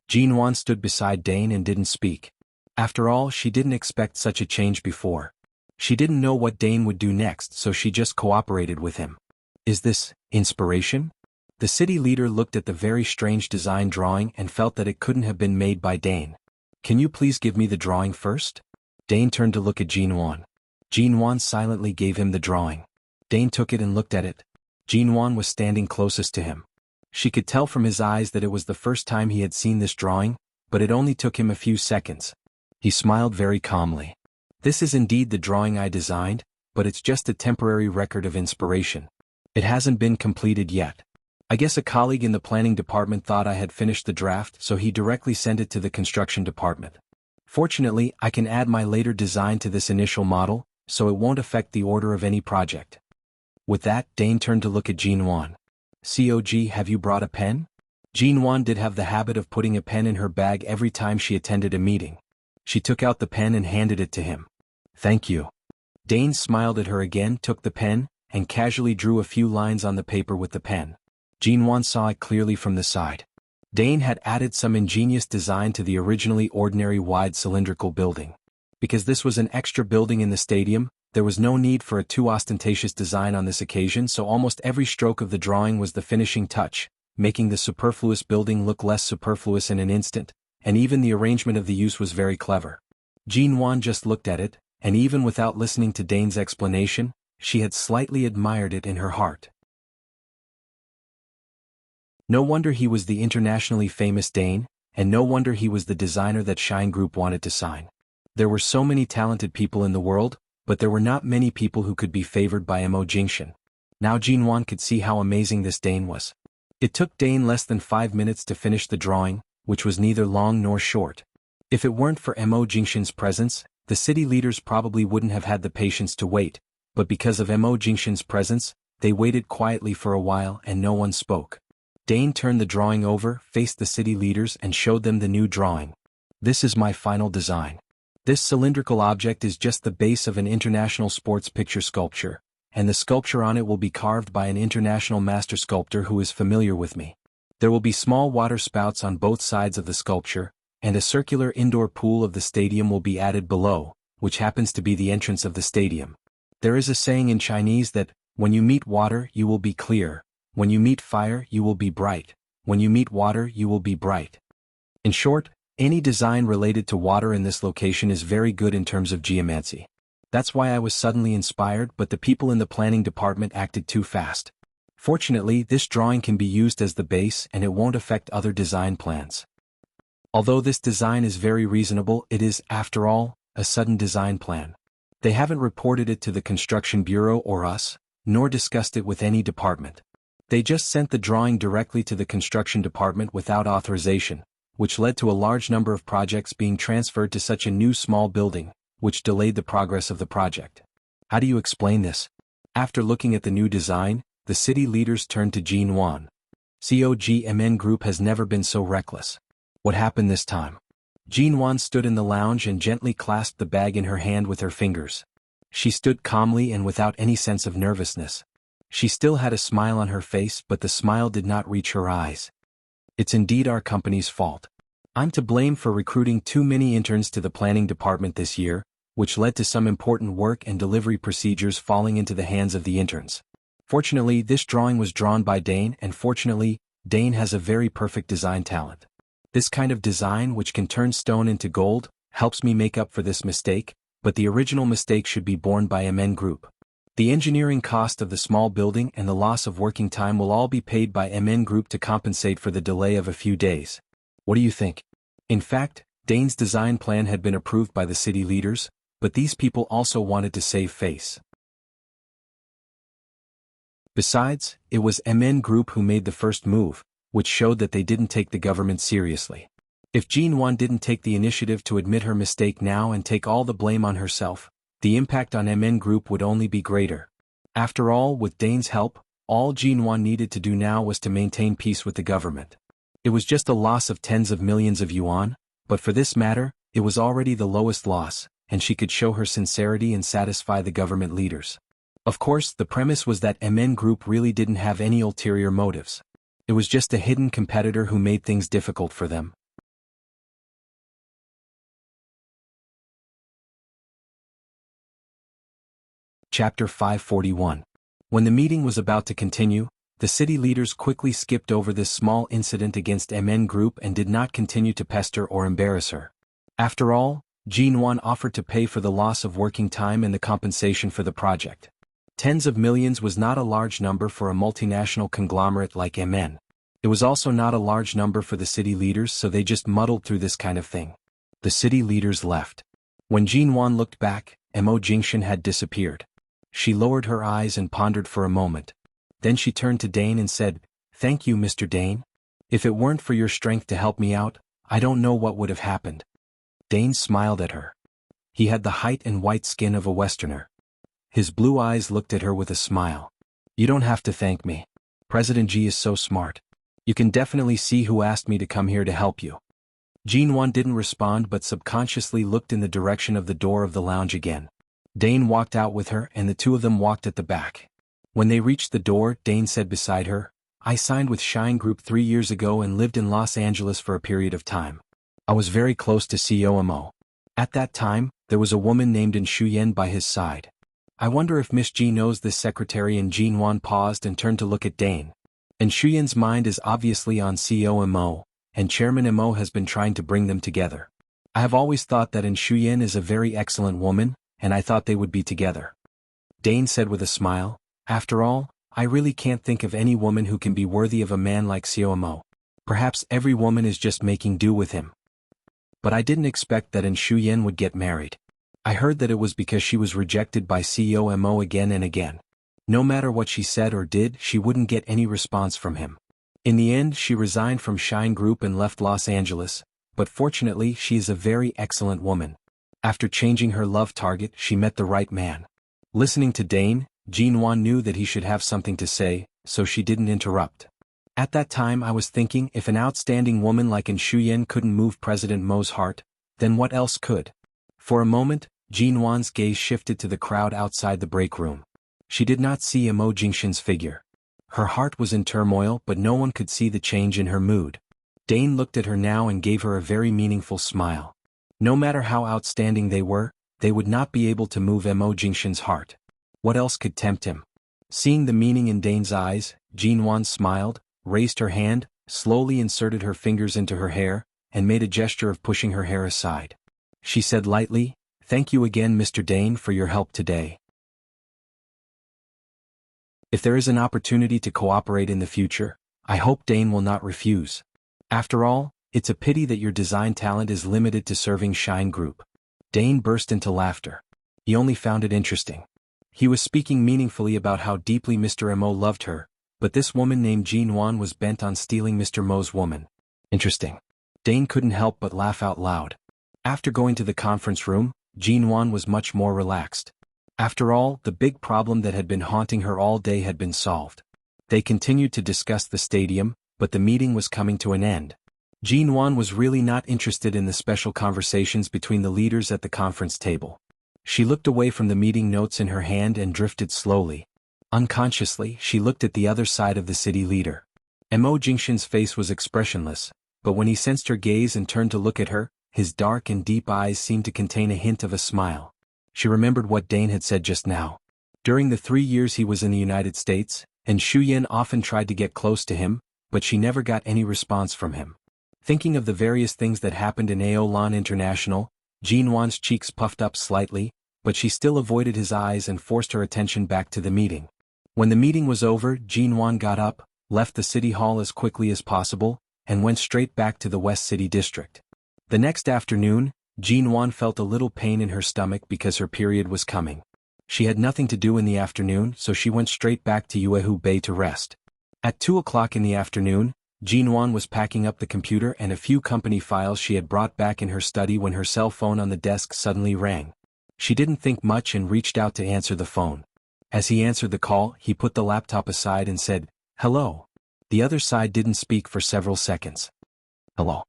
Speaker 1: Jean Wan stood beside Dane and didn't speak. After all, she didn't expect such a change before. She didn't know what Dane would do next, so she just cooperated with him. Is this inspiration? The city leader looked at the very strange design drawing and felt that it couldn't have been made by Dane. "Can you please give me the drawing first?" Dane turned to look at Jean Wan. Jean Wan silently gave him the drawing. Dane took it and looked at it. Jean Wan was standing closest to him. She could tell from his eyes that it was the first time he had seen this drawing, but it only took him a few seconds. He smiled very calmly. "This is indeed the drawing I designed, but it's just a temporary record of inspiration. It hasn't been completed yet. I guess a colleague in the planning department thought I had finished the draft, so he directly sent it to the construction department. Fortunately, I can add my later design to this initial model, so it won't affect the order of any project." With that, Dane turned to look at Jean Wan. "COG, have you brought a pen?" Jean Wan did have the habit of putting a pen in her bag every time she attended a meeting. She took out the pen and handed it to him. "Thank you." Dane smiled at her again, took the pen, and casually drew a few lines on the paper with the pen. Jean Wan saw it clearly from the side. Dane had added some ingenious design to the originally ordinary wide cylindrical building. Because this was an extra building in the stadium, there was no need for a too ostentatious design on this occasion, so almost every stroke of the drawing was the finishing touch, making the superfluous building look less superfluous in an instant, and even the arrangement of the use was very clever. Jean Wan just looked at it, and even without listening to Dane's explanation, she had slightly admired it in her heart. No wonder he was the internationally famous Dane, and no wonder he was the designer that Shine Group wanted to sign. There were so many talented people in the world, but there were not many people who could be favored by Mo Jingxian. Now Jean Wan could see how amazing this Dane was. It took Dane less than 5 minutes to finish the drawing, which was neither long nor short. If it weren't for Mo Jingxian's presence, the city leaders probably wouldn't have had the patience to wait, but because of Mo Jingxian's presence, they waited quietly for a while and no one spoke. Dane turned the drawing over, faced the city leaders and showed them the new drawing. This is my final design. This cylindrical object is just the base of an international sports picture sculpture, and the sculpture on it will be carved by an international master sculptor who is familiar with me. There will be small water spouts on both sides of the sculpture, and a circular indoor pool of the stadium will be added below, which happens to be the entrance of the stadium. There is a saying in Chinese that, when you meet water you will be clear, when you meet fire you will be bright, when you meet water you will be bright. In short, any design related to water in this location is very good in terms of geomancy. That's why I was suddenly inspired, but the people in the planning department acted too fast. Fortunately, this drawing can be used as the base and it won't affect other design plans. Although this design is very reasonable, it is, after all, a sudden design plan. They haven't reported it to the construction bureau or us, nor discussed it with any department. They just sent the drawing directly to the construction department without authorization, which led to a large number of projects being transferred to such a new small building, which delayed the progress of the project. How do you explain this? After looking at the new design, the city leaders turned to Jean Wan. COGMN Group has never been so reckless. What happened this time? Jean Wan stood in the lounge and gently clasped the bag in her hand with her fingers. She stood calmly and without any sense of nervousness. She still had a smile on her face, but the smile did not reach her eyes. It's indeed our company's fault. I'm to blame for recruiting too many interns to the planning department this year, which led to some important work and delivery procedures falling into the hands of the interns. Fortunately, this drawing was drawn by Dane, and fortunately, Dane has a very perfect design talent. This kind of design, which can turn stone into gold, helps me make up for this mistake, but the original mistake should be borne by MN Group. The engineering cost of the small building and the loss of working time will all be paid by MN Group to compensate for the delay of a few days. What do you think? In fact, Dane's design plan had been approved by the city leaders, but these people also wanted to save face. Besides, it was MN Group who made the first move, which showed that they didn't take the government seriously. If Jean Wan didn't take the initiative to admit her mistake now and take all the blame on herself, the impact on MN Group would only be greater. After all, with Dane's help, all Jean Wan needed to do now was to maintain peace with the government. It was just a loss of tens of millions of yuan, but for this matter, it was already the lowest loss, and she could show her sincerity and satisfy the government leaders. Of course, the premise was that MN Group really didn't have any ulterior motives. It was just a hidden competitor who made things difficult for them. Chapter 541. When the meeting was about to continue, the city leaders quickly skipped over this small incident against MN Group and did not continue to pester or embarrass her. After all, Jean Wan offered to pay for the loss of working time and the compensation for the project. Tens of millions was not a large number for a multinational conglomerate like MN. It was also not a large number for the city leaders, so they just muddled through this kind of thing. The city leaders left. When Jean Wan looked back, Mo Jingxian had disappeared. She lowered her eyes and pondered for a moment. Then she turned to Dane and said, "Thank you, Mr. Dane. If it weren't for your strength to help me out, I don't know what would have happened." Dane smiled at her. He had the height and white skin of a Westerner. His blue eyes looked at her with a smile. "You don't have to thank me. President Ji is so smart. You can definitely see who asked me to come here to help you." Jean Wan didn't respond but subconsciously looked in the direction of the door of the lounge again. Dane walked out with her and the two of them walked at the back. When they reached the door, Dane said beside her, "I signed with Shine Group 3 years ago and lived in Los Angeles for a period of time. I was very close to CEO Mo. At that time, there was a woman named Shuyen by his side. I wonder if Miss G knows this secretary. And Jinwan paused and turned to look at Dane. And Shuyen's mind is obviously on CEO Mo, and Chairman Mo has been trying to bring them together. I have always thought that Shuyen is a very excellent woman, and I thought they would be together. Dane said with a smile, after all, I really can't think of any woman who can be worthy of a man like CEO Mo. Perhaps every woman is just making do with him. But I didn't expect that Shuyen would get married. I heard that it was because she was rejected by CEO Mo again and again. No matter what she said or did, she wouldn't get any response from him. In the end, she resigned from Shine Group and left Los Angeles, but fortunately she is a very excellent woman. After changing her love target, she met the right man. Listening to Dane, Jinwan knew that he should have something to say, so she didn't interrupt. At that time I was thinking, if an outstanding woman like Shuyen couldn't move President Mo's heart, then what else could? For a moment, Jinwan's gaze shifted to the crowd outside the break room. She did not see Mo Jingshan's figure. Her heart was in turmoil, but no one could see the change in her mood. Dane looked at her now and gave her a very meaningful smile. No matter how outstanding they would not be able to move Mo Jingshan's heart. What else could tempt him? Seeing the meaning in Dane's eyes, Jinwan smiled, raised her hand, slowly inserted her fingers into her hair, and made a gesture of pushing her hair aside. She said lightly, "Thank you again, Mr. Dane, for your help today. If there is an opportunity to cooperate in the future, I hope Dane will not refuse. After all, it's a pity that your design talent is limited to serving Shine Group." Dane burst into laughter. He only found it interesting. He was speaking meaningfully about how deeply Mr. Mo loved her, but this woman named Jinwan was bent on stealing Mr. Mo's woman. Interesting. Dane couldn't help but laugh out loud. After going to the conference room, Jinwan was much more relaxed. After all, the big problem that had been haunting her all day had been solved. They continued to discuss the stadium, but the meeting was coming to an end. Jinwan was really not interested in the special conversations between the leaders at the conference table. She looked away from the meeting notes in her hand and drifted slowly. Unconsciously, she looked at the other side of the city leader. Mo Jingshan's face was expressionless, but when he sensed her gaze and turned to look at her, his dark and deep eyes seemed to contain a hint of a smile. She remembered what Dane had said just now. During the 3 years he was in the United States, Shuyen often tried to get close to him, but she never got any response from him. Thinking of the various things that happened in Aolan International, Jinwan's cheeks puffed up slightly, but she still avoided his eyes and forced her attention back to the meeting. When the meeting was over, Jinwan got up, left the city hall as quickly as possible, and went straight back to the West City district. The next afternoon, Jinwan felt a little pain in her stomach because her period was coming. She had nothing to do in the afternoon, so she went straight back to Yuehu Bay to rest. At 2 o'clock in the afternoon, Jinwan was packing up the computer and a few company files she had brought back in her study when her cell phone on the desk suddenly rang. She didn't think much and reached out to answer the phone. As he answered the call, he put the laptop aside and said, "Hello." The other side didn't speak for several seconds. "Hello."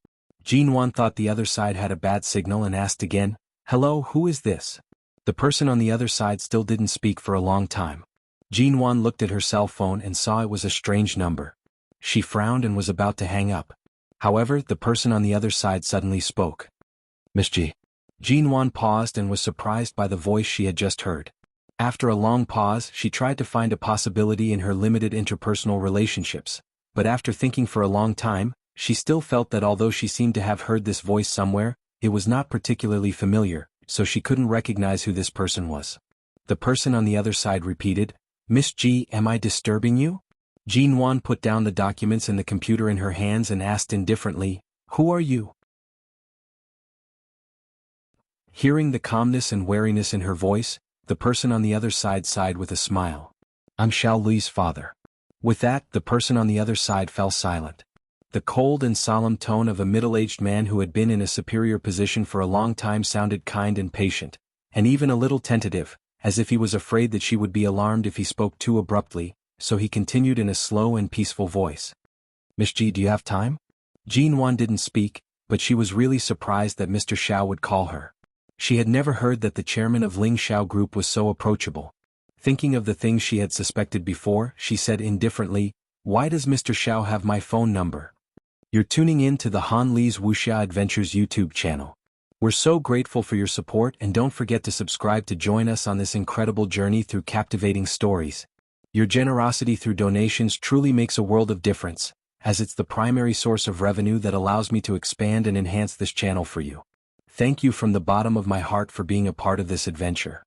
Speaker 1: Jinwan thought the other side had a bad signal and asked again, "Hello, who is this?" The person on the other side still didn't speak for a long time. Jinwan looked at her cell phone and saw it was a strange number. She frowned and was about to hang up. However, the person on the other side suddenly spoke. "Miss G." Jinwan paused and was surprised by the voice she had just heard. After a long pause, she tried to find a possibility in her limited interpersonal relationships, but after thinking for a long time, she still felt that although she seemed to have heard this voice somewhere, it was not particularly familiar, so she couldn't recognize who this person was. The person on the other side repeated, "Miss G, am I disturbing you?" Jinwan put down the documents and the computer in her hands and asked indifferently, "Who are you?" Hearing the calmness and wariness in her voice, the person on the other side sighed with a smile. "I'm Xiao Li's father." With that, the person on the other side fell silent. The cold and solemn tone of a middle-aged man who had been in a superior position for a long time sounded kind and patient, and even a little tentative, as if he was afraid that she would be alarmed if he spoke too abruptly, so he continued in a slow and peaceful voice. "Miss G, do you have time?" Jinwan didn't speak, but she was really surprised that Mr. Xiao would call her. She had never heard that the chairman of Ling Xiao Group was so approachable. Thinking of the things she had suspected before, she said indifferently, "Why does Mr. Xiao have my phone number?" "You're tuning in to the Han Li's Wuxia Adventures YouTube channel. We're so grateful for your support, and don't forget to subscribe to join us on this incredible journey through captivating stories. Your generosity through donations truly makes a world of difference, as it's the primary source of revenue that allows me to expand and enhance this channel for you. Thank you from the bottom of my heart for being a part of this adventure.